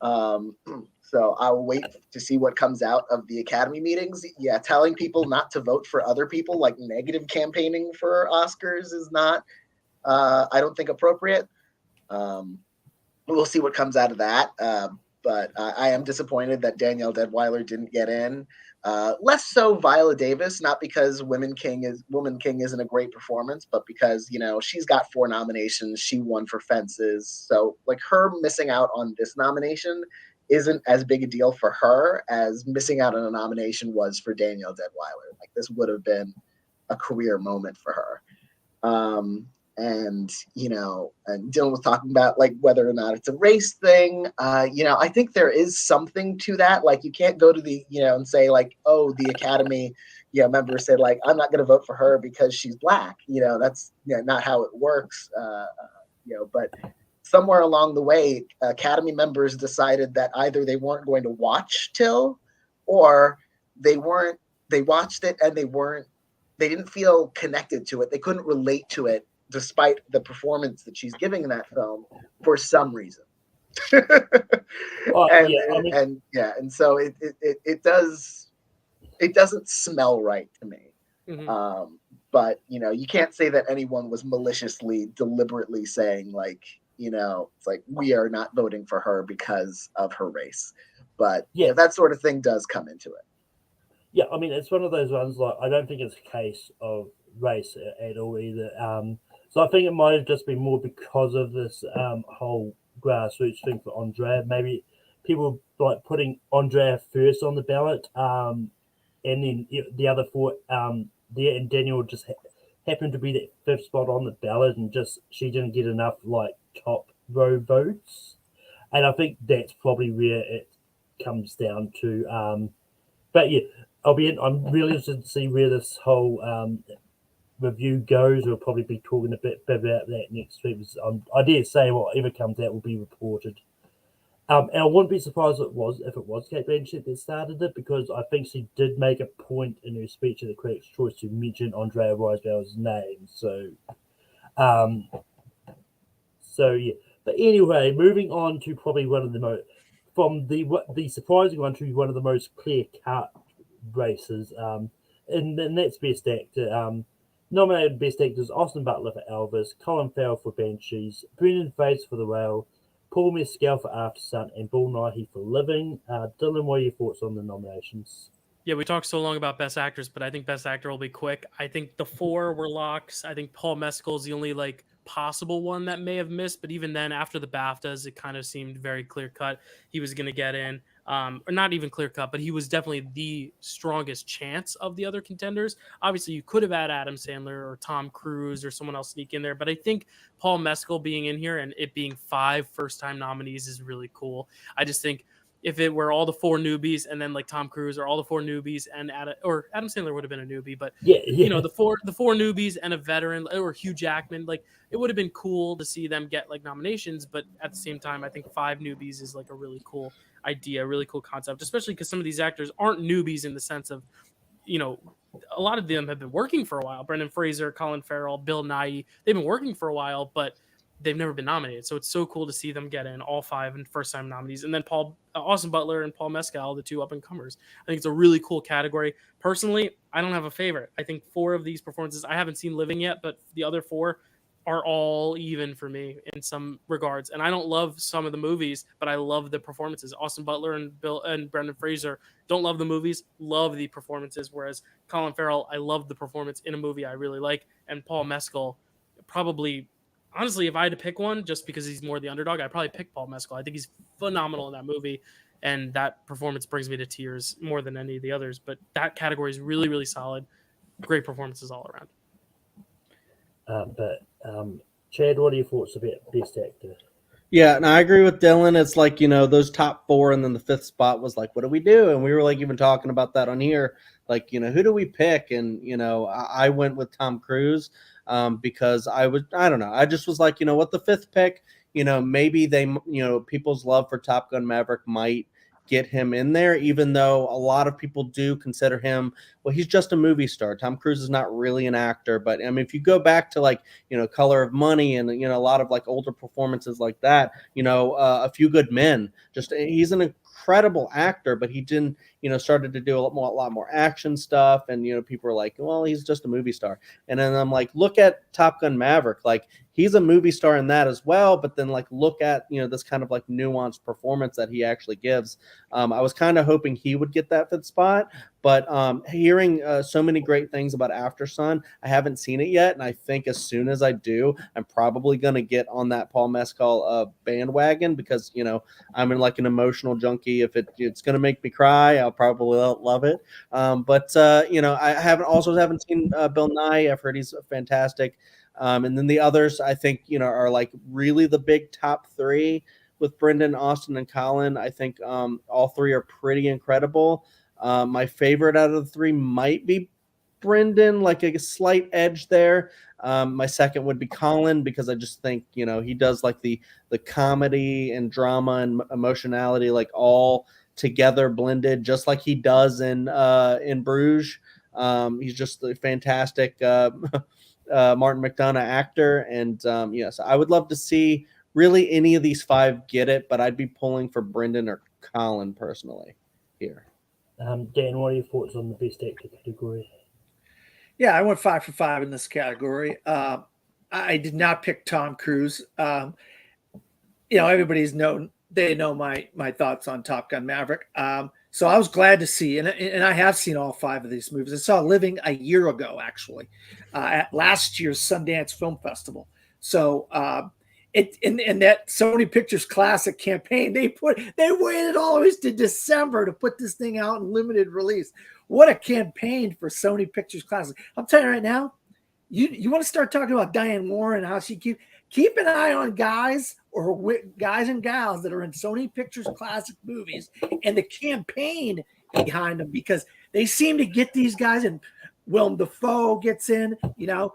So I'll wait to see what comes out of the Academy meetings. Yeah, telling people not to vote for other people, like negative campaigning for Oscars, is not, I don't think, appropriate. We'll see what comes out of that. But I am disappointed that Danielle Deadwyler didn't get in. Less so Viola Davis, not because Woman King isn't a great performance, but because, she's got 4 nominations. She won for Fences. So like her missing out on this nomination isn't as big a deal for her as missing out on a nomination was for Danielle Deadweiler. Like, this would have been a career moment for her. And Dylan was talking about like whether or not it's a race thing. I think there is something to that. Like, you can't go to the, and say like, oh, the Academy, members said like, I'm not going to vote for her because she's Black. That's not how it works. But somewhere along the way, Academy members decided that either they weren't going to watch Till, or they watched it and they didn't feel connected to it. They couldn't relate to it despite the performance that she's giving in that film for some reason. And so it doesn't smell right to me. Mm-hmm. But you can't say that anyone was maliciously, deliberately saying like, it's like, we are not voting for her because of her race. But that sort of thing does come into it. Yeah, I mean, it's one of those ones, like, I don't think it's a case of race at all either. So I think it might have just been more because of this whole grassroots thing for Andrea. Maybe people like putting Andrea first on the ballot, and then the other four there, and Daniel just happened to be that fifth spot on the ballot, and just she didn't get enough like top row votes. And I think that's probably where it comes down to. But yeah, I'm really interested to see where this whole review goes. We'll probably be talking a bit about that next week. I dare say whatever comes out will be reported. And I wouldn't be surprised if it was Kate Blanchett that started it, because I think she did make a point in her speech at the Critics' Choice to mention Andrea Riseborough's name. So yeah. But anyway, moving on to probably one of the most, from the surprising one to one of the most clear-cut races, and that's Best Actor. Nominated Best Actors: Austin Butler for Elvis, Colin Farrell for Banshees, Brendan Fraser for The Whale, Paul Mescal for After Sun, and Bill Nighy for Living. Dylan, what are your thoughts on the nominations? Yeah, we talked so long about Best Actors, but I think Best Actor will be quick. I think the four were locks. I think Paul Mescal is the only possible one that may have missed, but even then, after the BAFTAs, it kind of seemed very clear cut he was going to get in. Or not even clear cut, but he was definitely the strongest chance of the other contenders. Obviously, you could have had Adam Sandler or Tom Cruise or someone else sneak in there, but I think Paul Mescal being in here and it being 5 first-time nominees is really cool. I just think if it were all the 4 newbies and then like Tom Cruise, or all the 4 newbies and Adam Sandler would have been a newbie, but the four newbies and a veteran, or Hugh Jackman, like it would have been cool to see them get like nominations. But at the same time, I think 5 newbies is like a really cool idea, really cool concept, especially because some of these actors aren't newbies in the sense of, a lot of them have been working for a while. Brendan Fraser, Colin Farrell, Bill Nighy, they've been working for a while, but they've never been nominated. So it's so cool to see them get in, all 5 and first-time nominees. And then Austin Butler and Paul Mescal, the 2 up-and-comers. I think it's a really cool category. Personally, I don't have a favorite. I think 4 of these performances, I haven't seen Living yet, but the other 4 are all even for me in some regards. And I don't love some of the movies, but I love the performances. Austin Butler and Brendan Fraser don't love the movies, love the performances. Whereas Colin Farrell, I love the performance in a movie I really like. And Paul Mescal, probably, honestly, if I had to pick one, just because he's more the underdog, I'd probably pick Paul Mescal. I think he's phenomenal in that movie, and that performance brings me to tears more than any of the others. But that category is really, really solid. Great performances all around. Chad, what are your thoughts about Best Actor? Yeah, and I agree with Dylan. It's like, those top 4 and then the 5th spot was like, what do we do? And we were like even talking about that on here. Like, who do we pick? And, I went with Tom Cruise because I don't know. I just was like, what, the 5th pick, maybe they, people's love for Top Gun Maverick might get him in there, even though a lot of people do consider him, well, he's just a movie star. Tom Cruise is not really an actor, but I mean, if you go back to like, Color of Money and, a lot of like older performances like that, A Few Good Men, just, he's an incredible actor, but he didn't, started to do a lot more action stuff. And, people are like, well, he's just a movie star. And then I'm like, look at Top Gun Maverick. Like, he's a movie star in that as well, but then like look at, you know, this kind of like nuanced performance that he actually gives. I was kind of hoping he would get that fifth spot, but hearing so many great things about After Sun, I haven't seen it yet, and I think as soon as I do, I'm probably going to get on that Paul Mescal bandwagon, because, you know, I'm in like an emotional junkie. If it's going to make me cry, I'll probably love it. But you know, I haven't seen Bill Nye. I've heard he's fantastic. And then the others, I think, you know, are like really the big top three with Brendan, Austin, and Colin. I think all three are pretty incredible. My favorite out of the three might be Brendan, like a slight edge there. My second would be Colin, because I just think, you know, he does like the comedy and drama and emotionality like all together blended, just like he does in Bruges. He's just a fantastic Martin McDonagh actor, and yes, I would love to see really any of these five get it, but I'd be pulling for Brendan or Colin personally here. Dan, what are your thoughts on the best actor category? Yeah, I went 5 for 5 in this category. I did not pick Tom Cruise. You know, everybody's known, they know my thoughts on Top Gun Maverick. So I was glad to see, and I have seen all 5 of these movies. I saw Living a year ago, actually, at last year's Sundance Film Festival. So in that Sony Pictures Classic campaign, they waited all the way to December to put this thing out in limited release. What a campaign for Sony Pictures Classic! I'm telling you right now, you want to start talking about Diane Warren, how she keep an eye on guys and gals that are in Sony Pictures Classic movies and the campaign behind them, because they seem to get these guys, and Willem Dafoe gets in, you know,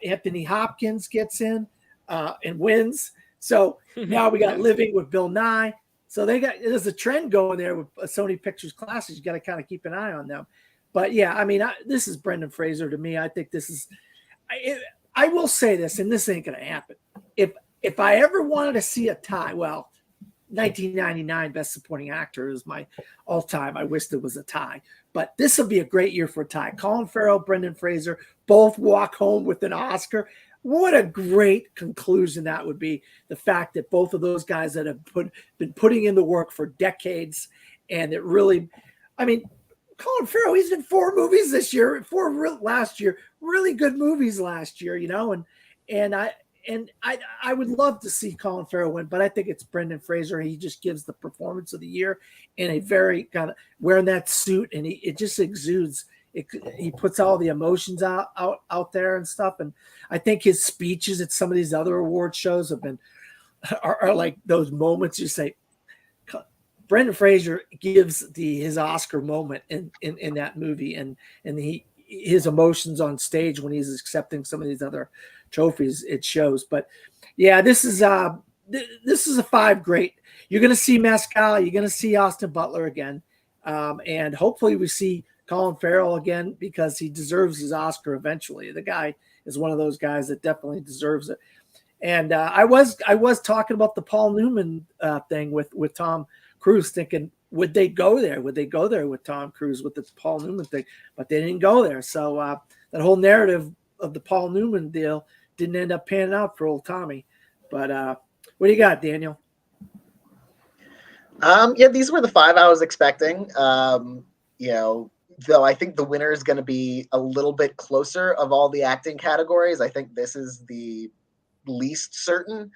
Anthony Hopkins gets in and wins. So now we got Living with Bill Nye. So there's a trend going there with Sony Pictures Classics. You got to kind of keep an eye on them. But yeah, I mean, this is Brendan Fraser to me. I think this is, I will say this, and this ain't going to happen. If I ever wanted to see a tie, well, 1999 Best Supporting Actor is my all-time. I wish there was a tie. But this would be a great year for a tie. Colin Farrell, Brendan Fraser, both walk home with an Oscar. What a great conclusion that would be. The fact that both of those guys that have been putting in the work for decades, and it really, I mean, Colin Farrell, he's in 4 movies this year, 4 last year, really good movies last year, you know, and I would love to see Colin Farrell win, but I think it's Brendan Fraser. He just gives the performance of the year in a very kind of wearing that suit, and it just exudes. He puts all the emotions out there and stuff. And I think his speeches at some of these other award shows are like those moments you say, Brendan Fraser gives his Oscar moment in that movie, and his emotions on stage when he's accepting some of these other trophies, it shows. But yeah, this is a 5 great. You're going to see Mescal, you're going to see Austin Butler again, and hopefully we see Colin Farrell again, because he deserves his Oscar eventually. The guy is one of those guys that definitely deserves it. And I was talking about the Paul Newman thing with Tom Cruise, thinking, would they go there? Would they go there with Tom Cruise with the Paul Newman thing? But they didn't go there. So that whole narrative of the Paul Newman deal didn't end up panning out for old Tommy. But what do you got, Daniel? Yeah, these were the 5 I was expecting. You know, though I think the winner is going to be a little bit closer of all the acting categories. I think this is the least certain,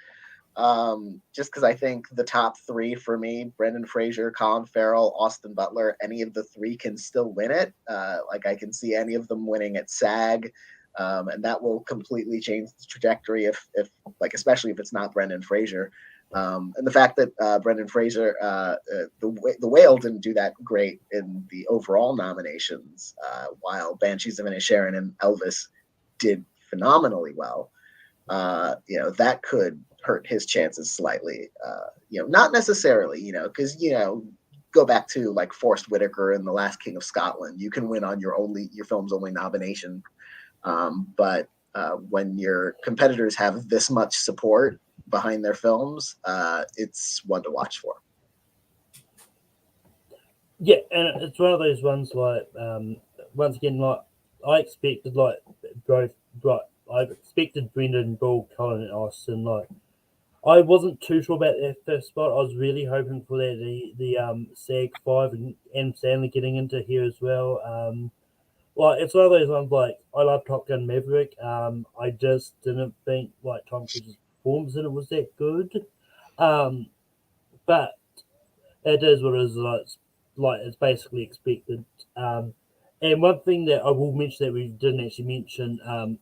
just because I think the top 3 for me, Brendan Fraser, Colin Farrell, Austin Butler, any of the 3 can still win it. Like, I can see any of them winning at SAG, and that will completely change the trajectory if like, especially if it's not Brendan Fraser. And the fact that Brendan Fraser, the Whale didn't do that great in the overall nominations, while Banshees of Inisherin and Elvis did phenomenally well. You know, that could hurt his chances slightly. You know, not necessarily, you know, because, you know, go back to like Forrest Whitaker in The Last King of Scotland. You can win on your film's only nomination, but when your competitors have this much support behind their films, it's one to watch for. Yeah, and it's one of those ones like once again, like I expected, like both I expected Brendan Bull, Colin Austin. Like, I wasn't too sure about that first spot. I was really hoping for that the SAG 5 and Sandler getting into here as well. Like, it's one of those ones, like, I love Top Gun Maverick. I just didn't think like Tom Cruise's performance in it was that good. But it is what it is. Like it's basically expected. And one thing that I will mention that we didn't actually mention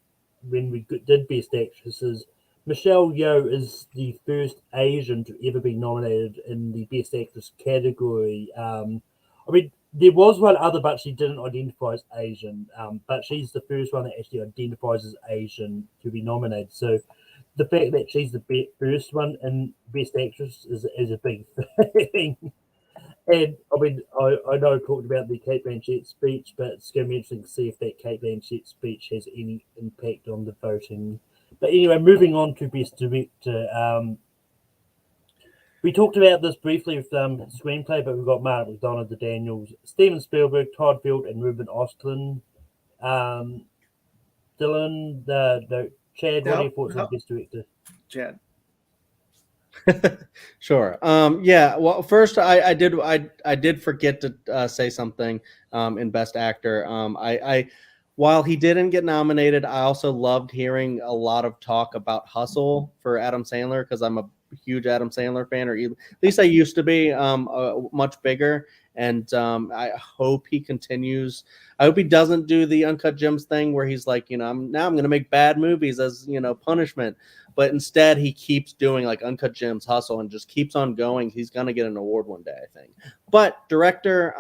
when we did Best Actress is Michelle Yeoh is the first Asian to ever be nominated in the Best Actress category. I mean, there was one other, but she didn't identify as Asian. But she's the first one that actually identifies as Asian to be nominated. So the fact that she's the first one in Best Actress is a big thing. And I mean, I know I talked about the Kate Blanchett speech, but it's going to be interesting to see if that Kate Blanchett speech has any impact on the voting. But anyway, moving on to Best Director. We talked about this briefly with screenplay, but we've got Mark McDonagh, the Daniels, Steven Spielberg, Todd Field, and Ruben Östlund. Dylan, Chad, what are your thoughts on Best Director? Chad. Sure. Yeah. Well, first, I did forget to say something in Best Actor. While he didn't get nominated, I also loved hearing a lot of talk about Hustle for Adam Sandler because I'm a huge Adam Sandler fan, or at least I used to be much bigger. And I hope he continues. I hope he doesn't do the Uncut Gems thing where he's like, I'm going to make bad movies as, punishment. But instead, he keeps doing like Uncut Gems, Hustle, and just keeps on going. He's going to get an award one day, I think. But director,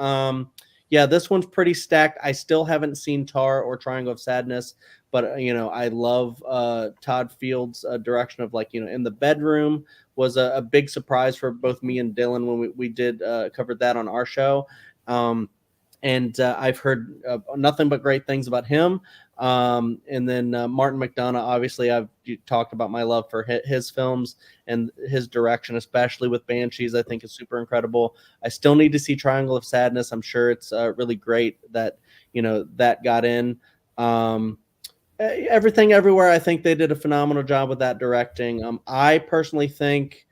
yeah, this one's pretty stacked. I still haven't seen Tar or Triangle of Sadness, but, I love Todd Field's direction of like, In the Bedroom was a big surprise for both me and Dylan when we did covered that on our show. And I've heard nothing but great things about him. And then Martin McDonagh, obviously, I've talked about my love for his films and his direction, especially with Banshees, I think is super incredible. I still need to see Triangle of Sadness. I'm sure it's really great that, that got in. Everything Everywhere, I think they did a phenomenal job with that directing. I personally think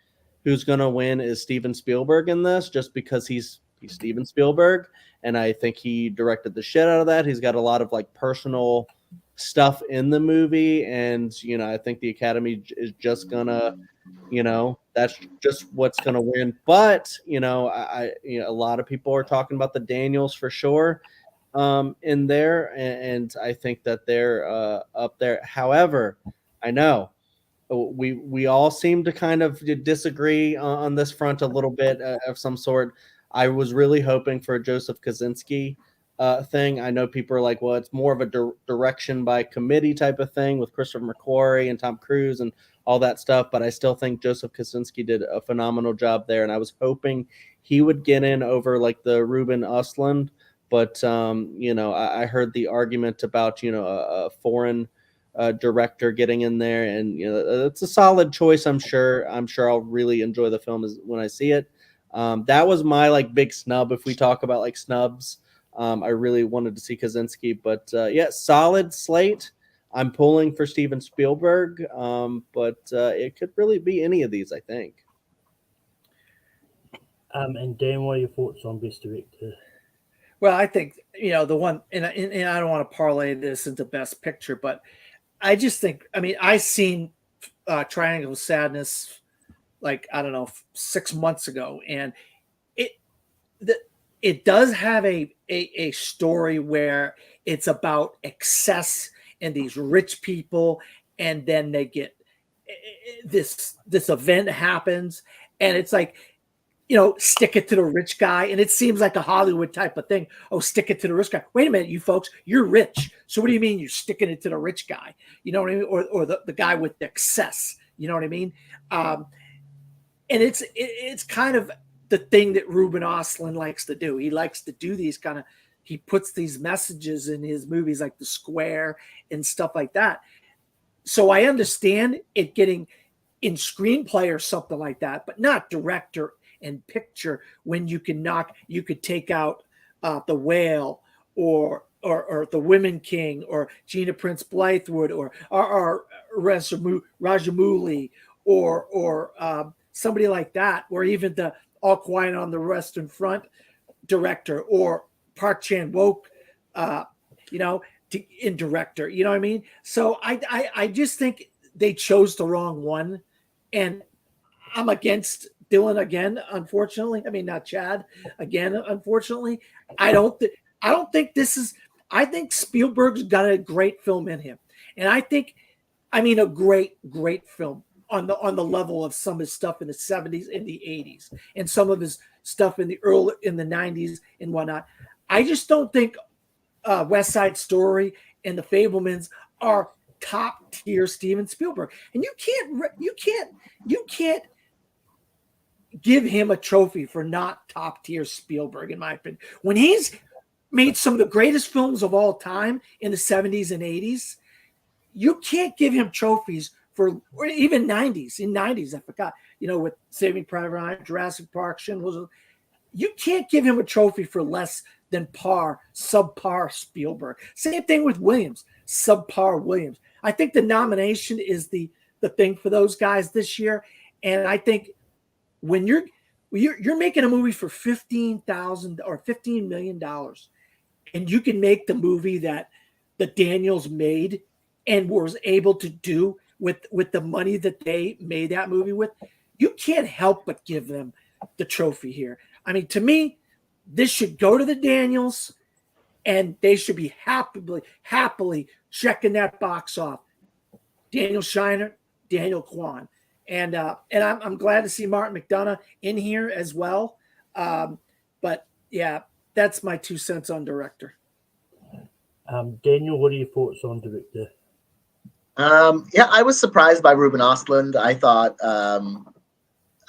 who's going to win is Steven Spielberg in this, just because he's Steven Spielberg, and I think he directed the shit out of that. He's got a lot of like personal stuff in the movie, and I think the Academy is just gonna, that's just what's gonna win. But a lot of people are talking about the Daniels for sure in there, and I think that they're up there. However, I know we all seem to kind of disagree on this front a little bit of some sort. I was really hoping for a Joseph Kosinski thing. I know people are like, well, it's more of a direction by committee type of thing with Christopher McQuarrie and Tom Cruise and all that stuff. But I still think Joseph Kosinski did a phenomenal job there. And I was hoping he would get in over like the Ruben Östlund. But, I heard the argument about, a foreign director getting in there. And, it's a solid choice, I'm sure. I'm sure I'll really enjoy the film when I see it. That was my like big snub. If we talk about like snubs, I really wanted to see Kosinski, but yeah, solid slate. I'm pulling for Steven Spielberg, but it could really be any of these, I think. And Dan, what are your thoughts on Best Director? Well, I think the one, and I don't want to parlay this into Best Picture, but I just think, I seen Triangle of Sadness like, I don't know, 6 months ago. And it does have a story where it's about excess and these rich people. And then they get this event happens. And it's like, stick it to the rich guy. And it seems like a Hollywood type of thing. Oh, stick it to the rich guy. Wait a minute, you folks, you're rich. So what do you mean you're sticking it to the rich guy? You know what I mean? Or the guy with the excess. You know what I mean? And it's kind of the thing that Ruben Östlund likes to do. He likes to do these he puts these messages in his movies like The Square and stuff like that. So I understand it getting in screenplay or something like that, but not director and picture when you could take out The Whale or or The Women King, or Gina Prince Blythewood, or Rajamouli, or somebody like that, or even the All Quiet on the Western Front director, or Park Chan Wook, you know, in director. You know what I mean? So I just think they chose the wrong one, and I'm against Dylan again. Unfortunately, I mean not Chad again. Unfortunately, I don't think this is. I think Spielberg's got a great film in him, and I mean a great film on the level of some of his stuff in the 70s and the 80s, and some of his stuff in the 90s and whatnot. I just don't think West Side Story and The Fablemans are top tier Steven Spielberg, and you can't give him a trophy for not top tier Spielberg, in my opinion. When he's made some of the greatest films of all time in the 70s and 80s, you can't give him trophies for, or even 90s. In 90s, I forgot, with Saving Private Ryan, Jurassic Park, Schindler's. You can't give him a trophy for less than subpar Spielberg. Same thing with Williams, subpar Williams. I think the nomination is the thing for those guys this year. And I think when you're making a movie for $15,000 or $15 million, and you can make the movie that the Daniels made and was able to do with the money that they made that movie with, you can't help but give them the trophy here. I mean, to me, this should go to the Daniels, and they should be happily checking that box off. Daniel Shiner, Daniel Kwan. And I'm glad to see Martin McDonagh in here as well. But yeah, that's my 2 cents on director. Daniel, what are your thoughts on director? Yeah, I was surprised by Ruben Östlund. I thought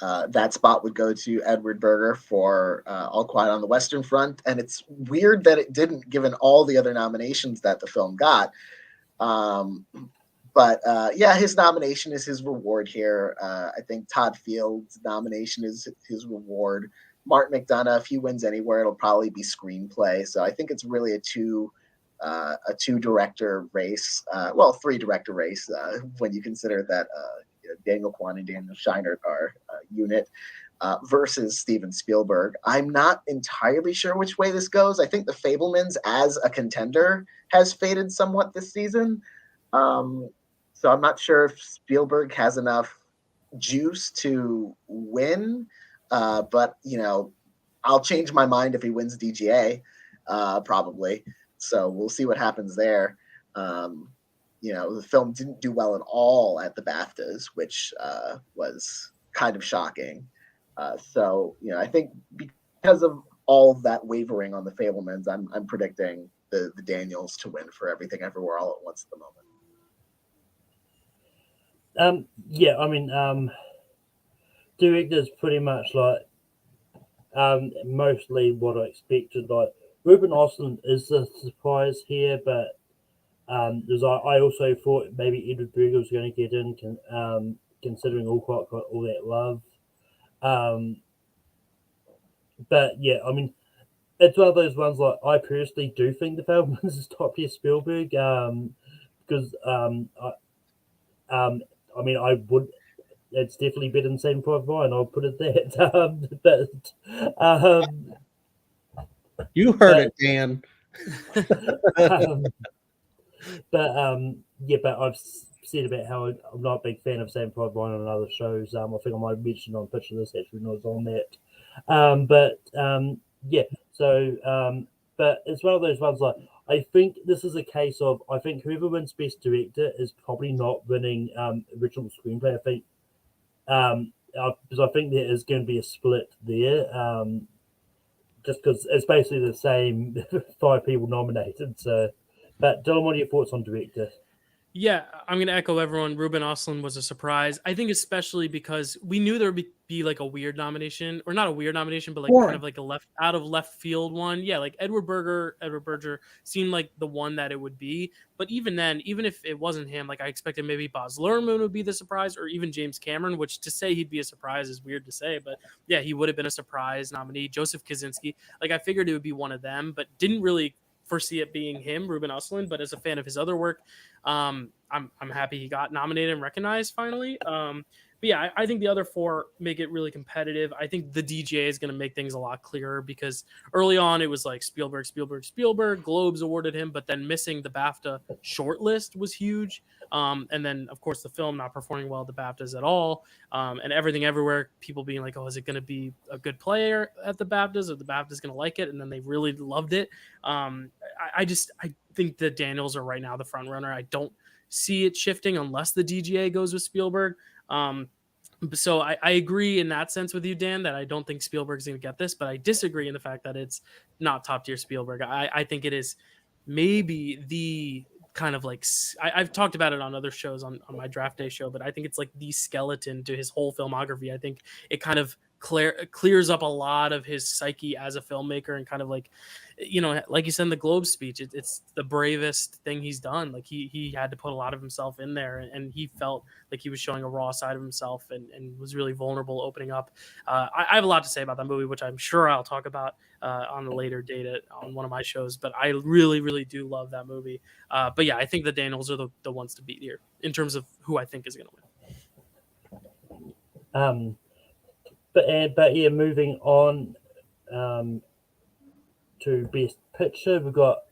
that spot would go to Edward Berger for All Quiet on the Western Front, and it's weird that it didn't, given all the other nominations that the film got. But yeah, his nomination is his reward here. I think Todd Field's nomination is his reward. Martin McDonagh, if he wins anywhere, it'll probably be screenplay. So I think it's really a two director race. Well, 3 director race when you consider that Daniel Kwan and Daniel Scheinert are unit versus Steven Spielberg. I'm not entirely sure which way this goes. I think The Fablemans as a contender has faded somewhat this season. So I'm not sure if Spielberg has enough juice to win, but I'll change my mind if he wins DGA, probably. So we'll see what happens there. The film didn't do well at all at the BAFTAs, which was kind of shocking. So I think because of all of that wavering on The Fablemans, I'm predicting the Daniels to win for Everything Everywhere All at Once at the moment. Yeah, I mean, director's pretty much like mostly what I expected. Like Ruben Östlund is a surprise here, but I also thought maybe Edward Berger was going to get in, considering all that love. But yeah, I mean, it's one of those ones. Like I personally do think The Fablemans is top tier Spielberg, because I mean, I would. It's definitely better than Saving Private Ryan. I'll put it that. You heard it, Dan. Yeah, but I've said about how I'm not a big fan of Saving Private Ryan on other shows. I think I might have mentioned on Picture This actually when I was on that. Yeah. So, but it's one of those ones like. I think this is a case of I think whoever wins Best Director is probably not winning original screenplay. I think because I think there is going to be a split there, just because it's basically the same 5 people nominated. So, but Dylan, what are your thoughts on director? Yeah, I'm going to echo everyone. Ruben Östlund was a surprise. I think especially because we knew there would be like a weird nomination, or not a weird nomination, but like kind of like a out of left field one. Yeah, like Edward Berger seemed like the one that it would be. But even then, even if it wasn't him, like I expected maybe Baz Luhrmann would be the surprise, or even James Cameron, which to say he'd be a surprise is weird to say. But yeah, he would have been a surprise nominee. Joseph Kaczynski, like I figured it would be one of them, but didn't really foresee it being him, Ruben Östlund, but as a fan of his other work, I'm happy he got nominated and recognized finally. But yeah, I think the other four make it really competitive. I think the DGA is going to make things a lot clearer because early on it was like Spielberg. Globes awarded him, but then missing the BAFTA shortlist was huge. And then, of course, the film not performing well at the BAFTAs at all. And Everything Everywhere, people being like, oh, is it going to be a good player at the BAFTAs or the BAFTAs going to like it? And then they really loved it. I think the Daniels are right now the front runner. I don't see it shifting unless the DGA goes with Spielberg. So I agree in that sense with you, Dan, that I don't think Spielberg's going to get this, but I disagree in the fact that it's not top tier Spielberg. I think it is maybe the kind of like, I've talked about it on other shows on my draft day show, but I think it's like the skeleton to his whole filmography. I think it kind of clears up a lot of his psyche as a filmmaker and kind of like, you know, like you said in the Globe speech, it's the bravest thing he's done. Like he had to put a lot of himself in there and he felt like he was showing a raw side of himself and was really vulnerable opening up. I have a lot to say about that movie, which I'm sure I'll talk about on a later date on one of my shows, but I really, really do love that movie. But yeah, I think the Daniels are the ones to beat here in terms of who I think is going to win. But yeah, moving on to Best Picture, we've got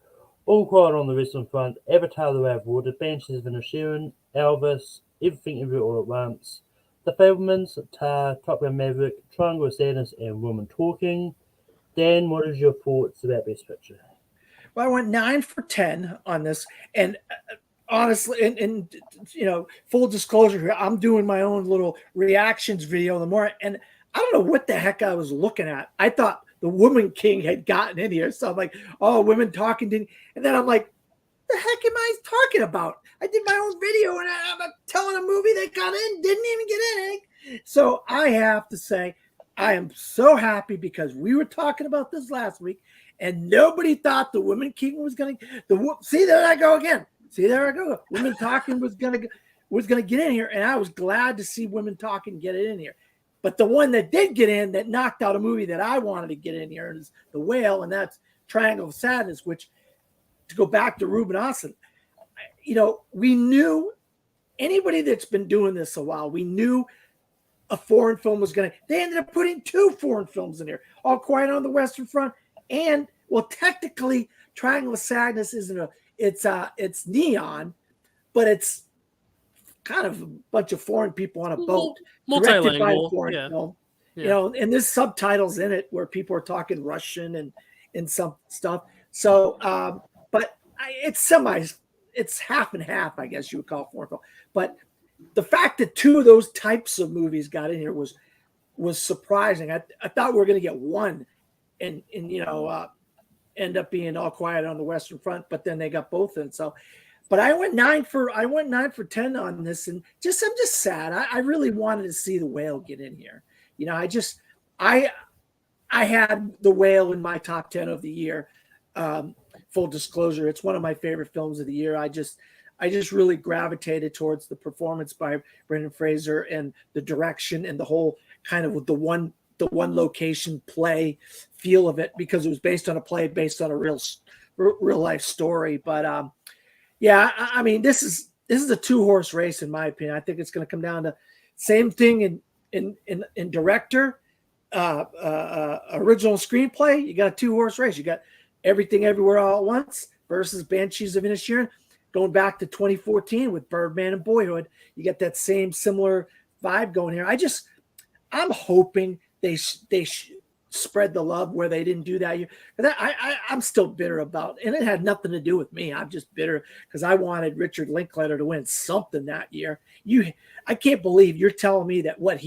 All Quiet on the Western Front, Avatar: The Way of Water, Banshees of Inisherin, Elvis, Everything Everywhere All at Once, The Fabelmans, Tar, Top Gun Maverick, Triangle of Sadness, and Woman Talking. Dan, what is your thoughts about Best Picture? Well, I went 9 for 10 on this, and honestly, and you know, full disclosure here, I'm doing my own little reactions video. The more, and I don't know what the heck I was looking at. I thought the Woman King had gotten in here, so I'm like, oh, Women Talking didn't. And then I'm like, the heck am I talking about? I did my own video, and I'm telling a movie that got in, didn't even get in. So I have to say, I am so happy because we were talking about this last week, and nobody thought the Woman King was going to. See, there I go again. See, there I go. Women Talking was going to get in here, and I was glad to see Women Talking get it in here. But the one that did get in, that knocked out a movie that I wanted to get in here, is The Whale, and that's Triangle of Sadness, which, to go back to Ruben Östlund, you know, we knew, anybody that's been doing this a while, we knew a foreign film was going to, they ended up putting 2 foreign films in here, All Quiet on the Western Front, and, well, technically, Triangle of Sadness isn't it's neon, but it's kind of a bunch of foreign people on a boat, directed by a foreign film. Yeah. You know, and there's subtitles in it where people are talking Russian and some stuff. So, but it's half and half, I guess you would call foreign film. But the fact that 2 of those types of movies got in here was surprising. I thought we were going to get one, and you know, end up being All Quiet on the Western Front, but then they got both in. So, but I went 9 for 10 on this, and I'm just sad. I really wanted to see The Whale get in here. You know, I had The Whale in my top 10 of the year. Full disclosure, it's one of my favorite films of the year. I just really gravitated towards the performance by Brendan Fraser and the direction and the whole kind of the one location play feel of it, because it was based on a play based on a real life story. But yeah, I mean, this is a 2-horse race in my opinion. I think it's going to come down to same thing in director, original screenplay. You got a 2-horse race. You got Everything Everywhere All at Once versus Banshees of Inisherin. Going back to 2014 with Birdman and Boyhood, you get that same similar vibe going here. I'm hoping they spread the love where they didn't do that. I'm still bitter about, and it had nothing to do with me. I'm just bitter because I wanted Richard Linklater to win something that year. I can't believe you're telling me that what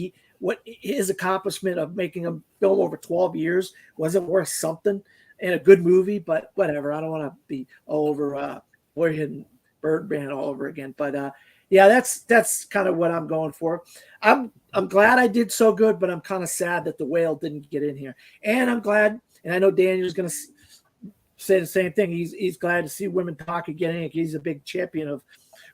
his accomplishment of making a film over 12 years wasn't worth something and a good movie. But whatever, I don't want to be all over Boyhood and Birdman all over again. But yeah, that's kind of what I'm going for. I'm glad I did so good, but I'm kind of sad that The Whale didn't get in here. And I'm glad, and I know Daniel's going to say the same thing. He's glad to see Women Talking get in. He's a big champion of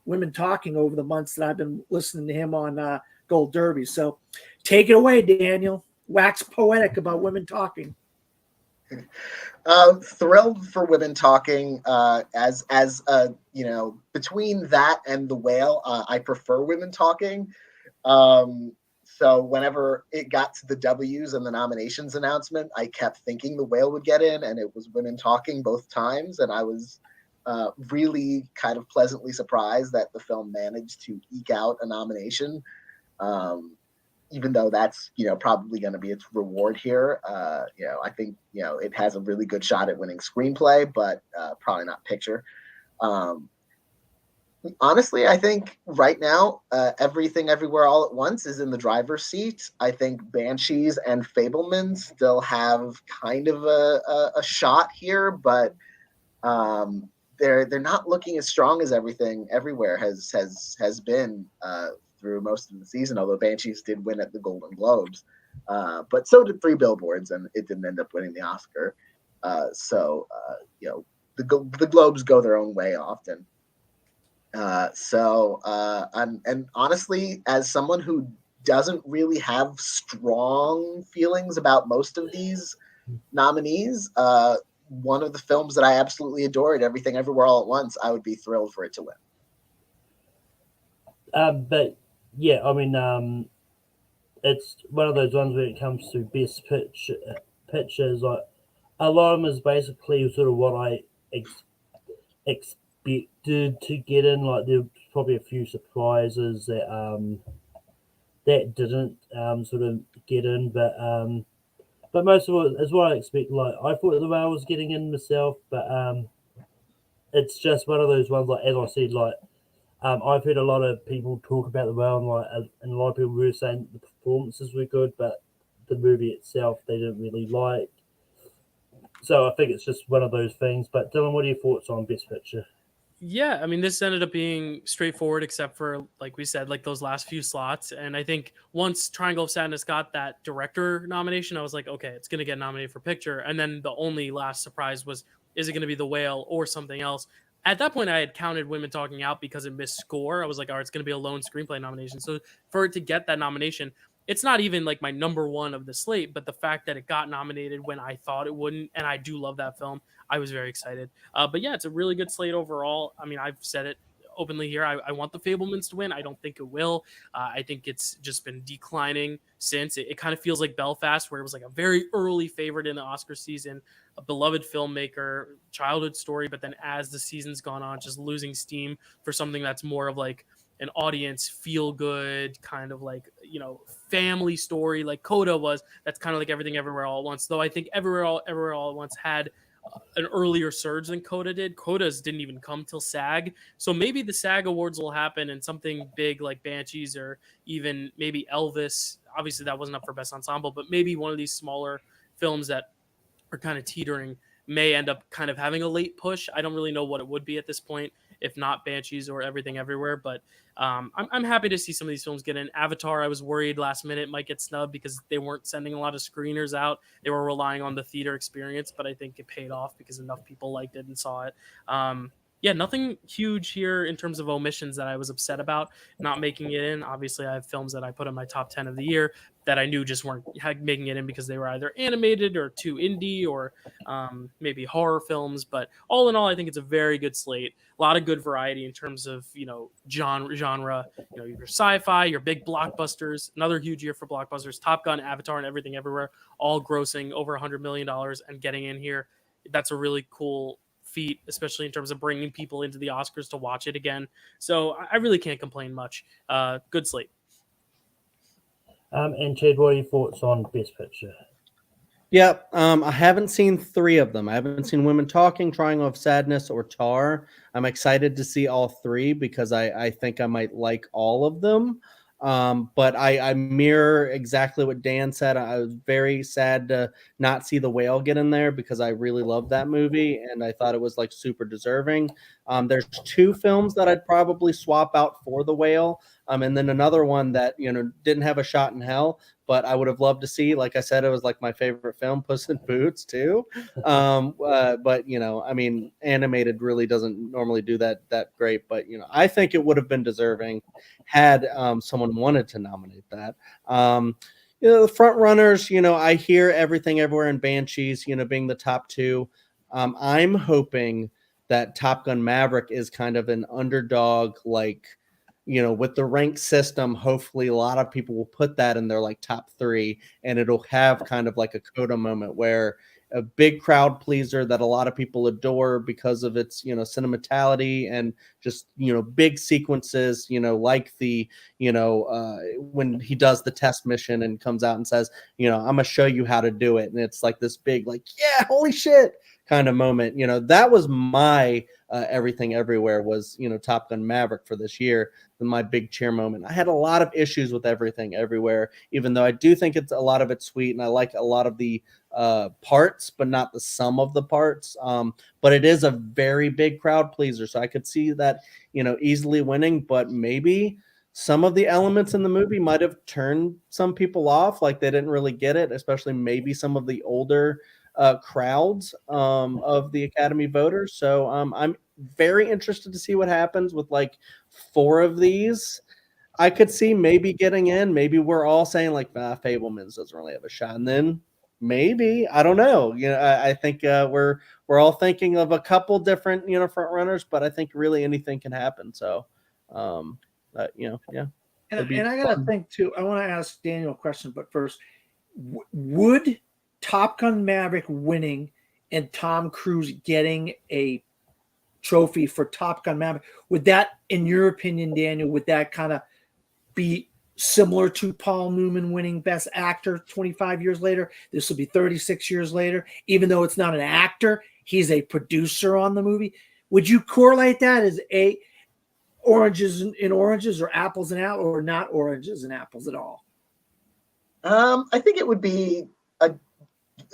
Women Talking over the months that I've been listening to him on Gold Derby. So take it away, Daniel. Wax poetic about Women Talking. Thrilled for Women Talking. Between that and The Whale, I prefer Women Talking. So whenever it got to the W's and the nominations announcement, I kept thinking The Whale would get in, and it was Women Talking both times, and I was really kind of pleasantly surprised that the film managed to eke out a nomination. Even though that's probably going to be its reward here. I think it has a really good shot at winning screenplay, but probably not picture. Honestly, I think right now, Everything Everywhere All at Once is in the driver's seat. I think Banshees and Fableman still have kind of a shot here, but they're not looking as strong as Everything Everywhere has been through most of the season. Although Banshees did win at the Golden Globes, but so did Three Billboards, and it didn't end up winning the Oscar. The Globes go their own way often. And honestly, as someone who doesn't really have strong feelings about most of these nominees, one of the films that I absolutely adored, Everything Everywhere All at Once, I would be thrilled for it to win. But yeah, I mean, it's one of those ones when it comes to best pictures. Like a lot of them is basically sort of what I expected to get in. Like there's probably a few surprises that didn't sort of get in, but most of it is what I expect. Like I thought The Whale was getting in myself, but it's just one of those ones. Like as I said, like I've heard a lot of people talk about The Whale, and a lot of people were saying the performances were good, but the movie itself they didn't really like. So I think it's just one of those things. But Dylan, what are your thoughts on Best Picture? Yeah, I mean, this ended up being straightforward, except for, like we said, like those last few slots. And I think once Triangle of Sadness got that director nomination, I was like, okay, it's going to get nominated for picture. And then the only last surprise was, is it going to be The Whale or something else? At that point, I had counted Women Talking out because it missed score. I was like, all right, it's going to be a lone screenplay nomination. So for it to get that nomination, it's not even like my number one of the slate, but the fact that it got nominated when I thought it wouldn't, and I do love that film, I was very excited. But yeah, it's a really good slate overall. I mean, I've said it openly here. I want the Fablemans to win. I don't think it will. I think it's just been declining since. It kind of feels like Belfast, where it was like a very early favorite in the Oscar season, a beloved filmmaker, childhood story, but then as the season's gone on, just losing steam for something that's more of like an audience feel good kind of like, family story like Coda was. That's kind of like Everything Everywhere All at Once, though I think Everywhere All at Once had an earlier surge than Coda did. Coda's didn't even come till SAG. So maybe the SAG Awards will happen and something big like Banshees or even maybe Elvis. Obviously that wasn't up for Best Ensemble, but maybe one of these smaller films that are kind of teetering may end up kind of having a late push. I don't really know what it would be at this point, if not Banshees or Everything Everywhere. But I'm happy to see some of these films get in. Avatar, I was worried last minute might get snubbed because they weren't sending a lot of screeners out. They were relying on the theater experience, but I think it paid off because enough people liked it and saw it. Nothing huge here in terms of omissions that I was upset about not making it in. Obviously, I have films that I put in my top 10 of the year that I knew just weren't making it in because they were either animated or too indie or maybe horror films. But all in all, I think it's a very good slate. A lot of good variety in terms of, genre, your sci-fi, your big blockbusters. Another huge year for blockbusters. Top Gun, Avatar, and Everything Everywhere, all grossing over $100 million and getting in here. That's a really cool feat, especially in terms of bringing people into the Oscars to watch it again. So I really can't complain much. Good slate. And Chad, what are your thoughts on Best Picture? Yeah, I haven't seen three of them. I haven't seen Women Talking, Triangle of Sadness, or Tar. I'm excited to see all three because I think I might like all of them. But I mirror exactly what Dan said. I was very sad to not see The Whale get in there because I really loved that movie and I thought it was like super deserving. There's two films that I'd probably swap out for The Whale. And then another one that, didn't have a shot in hell, but I would have loved to see. Like I said, it was like my favorite film, Puss in Boots, too. But, animated really doesn't normally do that great. But, I think it would have been deserving had someone wanted to nominate that. the front runners, I hear Everything Everywhere and Banshees, being the top two. I'm hoping that Top Gun Maverick is kind of an underdog, like, with the rank system. Hopefully a lot of people will put that in their like top three, and it'll have kind of like a Coda moment where a big crowd pleaser that a lot of people adore because of its, cinematality and just, big sequences, like the, when he does the test mission and comes out and says, I'm going to show you how to do it. And it's like this big, like, yeah, holy shit kind of moment. That was my Everything Everywhere was, Top Gun Maverick for this year. My big cheer moment. I had a lot of issues with Everything Everywhere, even though I do think a lot of it's sweet and I like a lot of the parts, but not the sum of the parts. But it is a very big crowd pleaser, so I could see that, easily winning. But maybe some of the elements in the movie might have turned some people off, like they didn't really get it, especially maybe some of the older crowds of the Academy voters. So I'm very interested to see what happens with like 4 of these. I could see maybe getting in. Maybe we're all saying like, Fabelmans doesn't really have a shot, and then maybe, I don't know. I think we're all thinking of a couple different front runners, but I think really anything can happen. So, yeah. And I gotta think too. I want to ask Daniel a question, but first, would Top Gun Maverick winning and Tom Cruise getting a trophy for Top Gun Maverick, would that, in your opinion, Daniel, would that kind of be similar to Paul Newman winning Best Actor 25 years later? This will be 36 years later. Even though it's not an actor, he's a producer on the movie. Would you correlate that as oranges and oranges, or apples and apples, or not oranges and apples at all? I think it would be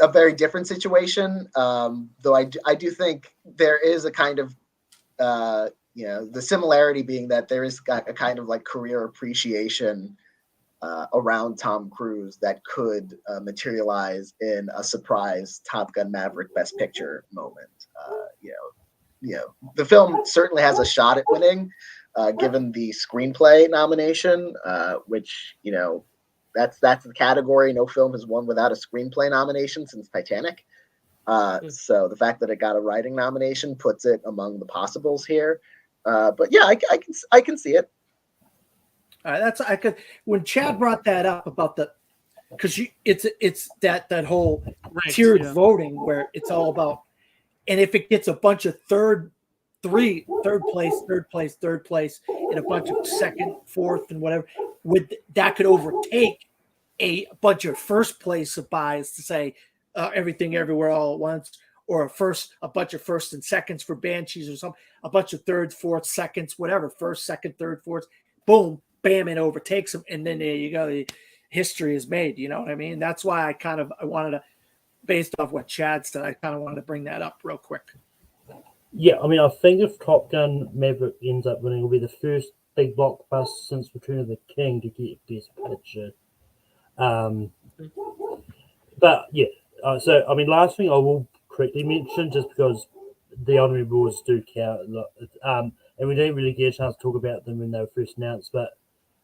a very different situation. Though I do think there is a kind of, the similarity being that there is a kind of like career appreciation around Tom Cruise that could materialize in a surprise Top Gun Maverick Best Picture moment. The film certainly has a shot at winning, given the screenplay nomination, which, that's the category. No film has won without a screenplay nomination since Titanic. So the fact that it got a writing nomination puts it among the possibles here. But yeah, I can see it. All right, when Chad brought that up about because it's that whole tiered voting where it's all about, and if it gets a bunch of third place, and a bunch of second, fourth, and whatever, that could overtake a bunch of first place of buys to say Everything Everywhere All at Once, or a bunch of first and seconds for Banshees or something, a bunch of third, fourth, seconds, whatever, first, second, third, fourth, boom, bam, it overtakes them, and then there you go. The history is made. You know what I mean? That's why I wanted to, based off what Chad said, I kind of wanted to bring that up real quick. Yeah, I mean, I think if Top Gun Maverick ends up winning, it'll be the first big blockbuster since Return of the King to get Best Picture. But yeah, so I mean, last thing I will quickly mention, just because the honorary awards do count, and we didn't really get a chance to talk about them when they were first announced, but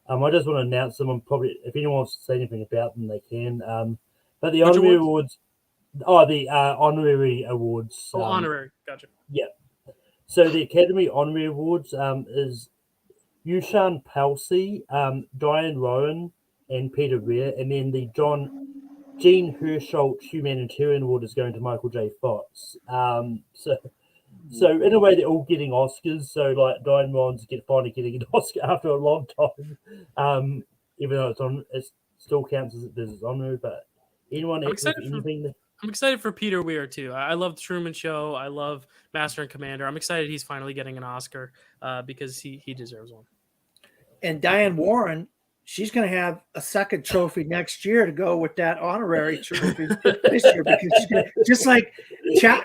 I just want to announce them, and probably if anyone wants to say anything about them, they can. But the honorary awards, the honorary awards. Honorary, gotcha. Yeah. So the Academy Honorary Awards is Yushan Palsy, Diane Rowan, and Peter Weir, and then the Gene Herschel Humanitarian Award is going to Michael J. Fox. So in a way, they're all getting Oscars. So like Diane Rowan's finally getting an Oscar after a long time, even though it still counts as its honorary. But anyone I'm excited for Peter Weir too. I love Truman Show. I love Master and Commander. I'm excited he's finally getting an Oscar because he deserves one. And Diane Warren, she's going to have a second trophy next year to go with that honorary trophy this year, because she's gonna, just like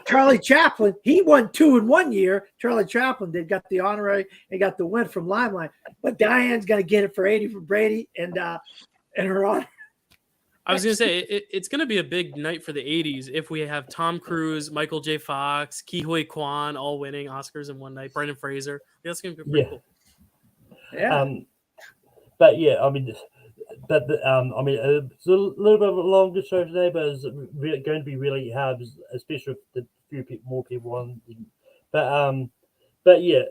Charlie Chaplin, he won 2 in 1 year. Charlie Chaplin did, got the honorary and got the win from Limelight, but Diane's going to get it for 80 for Brady and her honor. I was going to say, it's going to be a big night for the 80s if we have Tom Cruise, Michael J. Fox, Ke Huy Quan all winning Oscars in one night, Brendan Fraser. That's going to be pretty cool. Yeah. But yeah, I mean, I mean, it's a little bit of a longer show today, but it's going to be really hard, especially if the more people on. But yeah,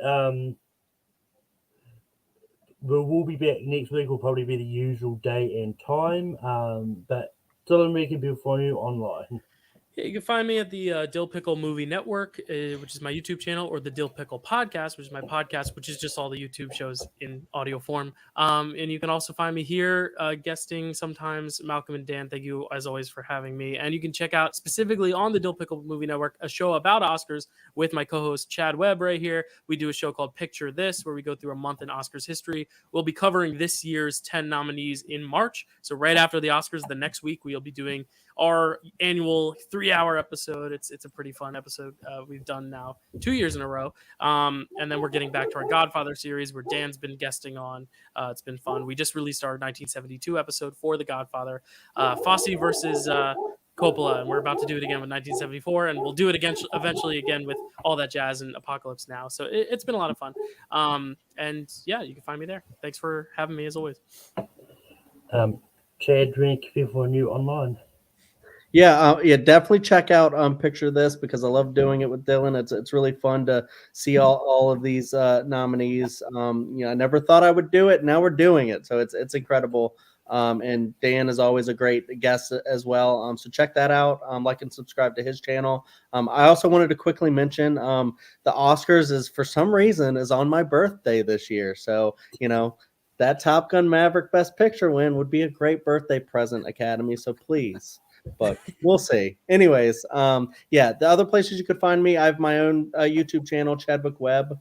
we'll be back next week. Will probably be the usual day and time. But Dylan, where can people find you online? Yeah, you can find me at the Dill Pickle Movie Network, which is my YouTube channel, or the Dill Pickle Podcast, which is my podcast, which is just all the YouTube shows in audio form. And you can also find me here guesting sometimes. Malcolm and Dan, thank you as always for having me. And you can check out specifically on the Dill Pickle Movie Network a show about Oscars with my co-host Chad Webb right here. We do a show called Picture This, where we go through a month in Oscars history. We'll be covering this year's 10 nominees in March. So right after the Oscars, the next week, we'll be doing our annual 3-hour episode. It's a pretty fun episode. We've done now 2 years in a row. And then we're getting back to our Godfather series where Dan's been guesting on. It's been fun. We just released our 1972 episode for The Godfather. Fosse versus Coppola, and we're about to do it again with 1974, and we'll do it again eventually again with All That Jazz and Apocalypse Now. So it's been a lot of fun. And yeah, you can find me there. Thanks for having me as always. Chad, where can people find you online? Yeah, definitely check out Picture This, because I love doing it with Dylan. It's really fun to see all of these nominees. I never thought I would do it. Now we're doing it, so it's incredible. And Dan is always a great guest as well. So check that out. Like and subscribe to his channel. I also wanted to quickly mention the Oscars is for some reason is on my birthday this year. So that Top Gun Maverick Best Picture win would be a great birthday present, Academy. So please. But we'll see. Anyways, the other places you could find me, I have my own YouTube channel, Chadwick Webb.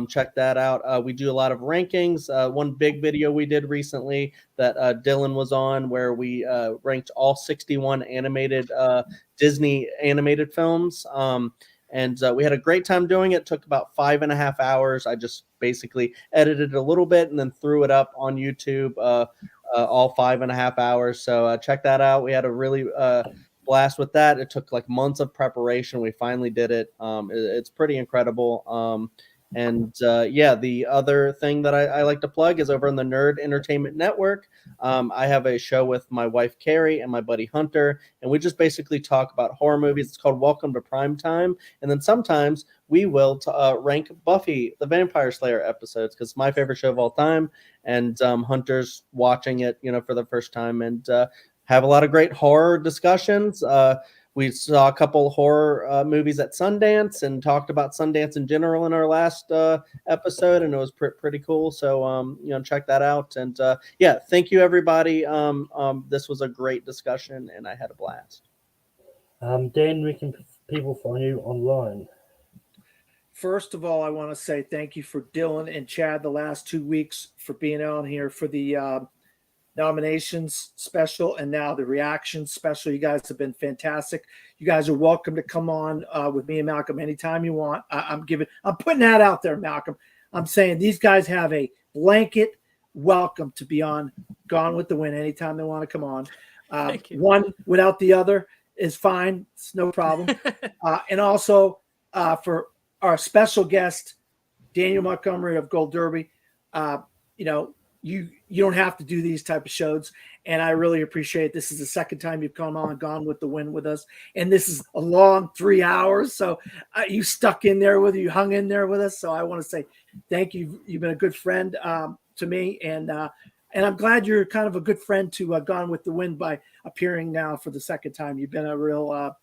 Check that out. We do a lot of rankings. One big video we did recently that Dylan was on, where we ranked all 61 animated Disney animated films. And we had a great time doing it. It took about 5.5 hours. I just basically edited a little bit and then threw it up on YouTube. All 5.5 hours. So check that out. We had a really blast with that. It took like months of preparation. We finally did it. It's pretty incredible. The other thing that I like to plug is over on the Nerd Entertainment Network. I have a show with my wife, Carrie, and my buddy, Hunter, and we just basically talk about horror movies. It's called Welcome to Primetime. And then sometimes we will rank Buffy the Vampire Slayer episodes, because it's my favorite show of all time. And Hunter's watching it, for the first time, and have a lot of great horror discussions. We saw a couple horror movies at Sundance and talked about Sundance in general in our last episode, and it was pretty cool. So, check that out. And thank you, everybody. This was a great discussion, and I had a blast. Dan, where can people find you online? First of all, I want to say thank you for Dylan and Chad the last 2 weeks for being on here for the nominations special and now the reaction special. You guys have been fantastic. You guys are welcome to come on with me and Malcolm anytime you want. I'm putting that out there, Malcolm. I'm saying these guys have a blanket welcome to be on Gone with the Wind anytime they want to come on. One without the other is fine. It's no problem. And also for our special guest, Daniel Montgomery of Gold Derby, you don't have to do these type of shows, and I really appreciate it. This is the second time you've come on Gone with the Wind with us, and this is a long 3 hours, so you stuck in there with you hung in there with us. So I want to say thank you. You've been a good friend to me, and I'm glad you're kind of a good friend to Gone with the Wind by appearing now for the second time. You've been a real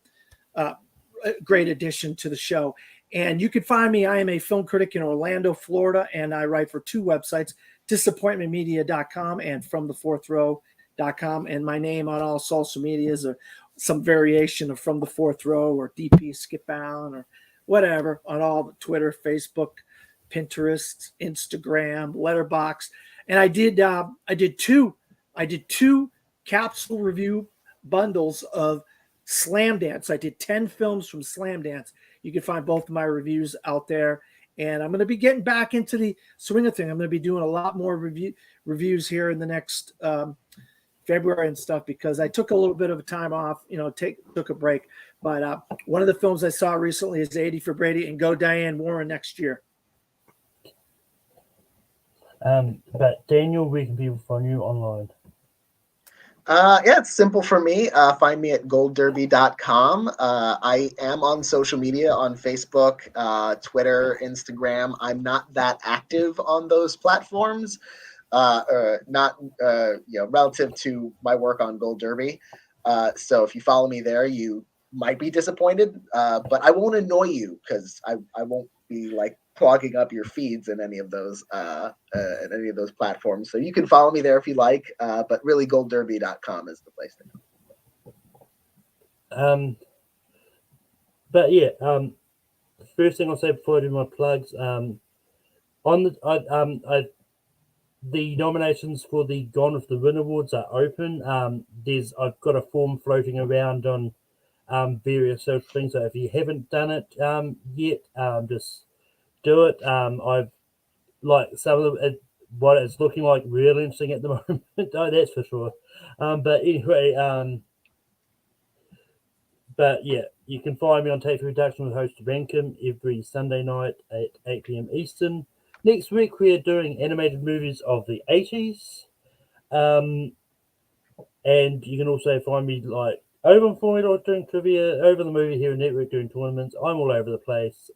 great addition to the show. And you can find me. I am a film critic in Orlando, Florida, and I write for 2 websites, disappointmentmedia.com and fromthefourthrow.com. And my name on all social medias are some variation of From the Fourth Row or DP Skip Allen or whatever on all the Twitter, Facebook, Pinterest, Instagram, Letterboxd. And I did two capsule review bundles of Slamdance. I did 10 films from Slamdance. You can find both of my reviews out there. And I'm going to be getting back into the swing of thing. I'm going to be doing a lot more reviews here in the next February and stuff, because I took a little bit of a time off, took a break. But one of the films I saw recently is 80 for Brady and Go Diane Warren next year. But Daniel, where can people find you online? Yeah, it's simple for me. Find me at goldderby.com. I am on social media on Facebook, Twitter, Instagram. I'm not that active on those platforms, not relative to my work on Gold Derby. So if you follow me there, you might be disappointed, but I won't annoy you because I won't be like clogging up your feeds in any of those platforms. So you can follow me there if you like, but really goldderby.com is the place to go. But yeah, first thing I'll say before I do my plugs, on the nominations for the Gone with the Wind Awards are open. I've got a form floating around on various social things. So if you haven't done it yet, just do it. I've like some of what it's looking like really interesting at the moment. Oh, that's for sure. But anyway, but yeah, you can find me on Take Reduction with host Rankin every Sunday night at 8 p.m. Eastern. Next week we are doing animated movies of the 80s. And you can also find me like over on Formula doing trivia, over the Movie Hero Network doing tournaments. I'm all over the place.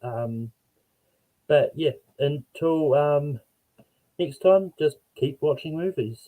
But yeah, until next time, just keep watching movies.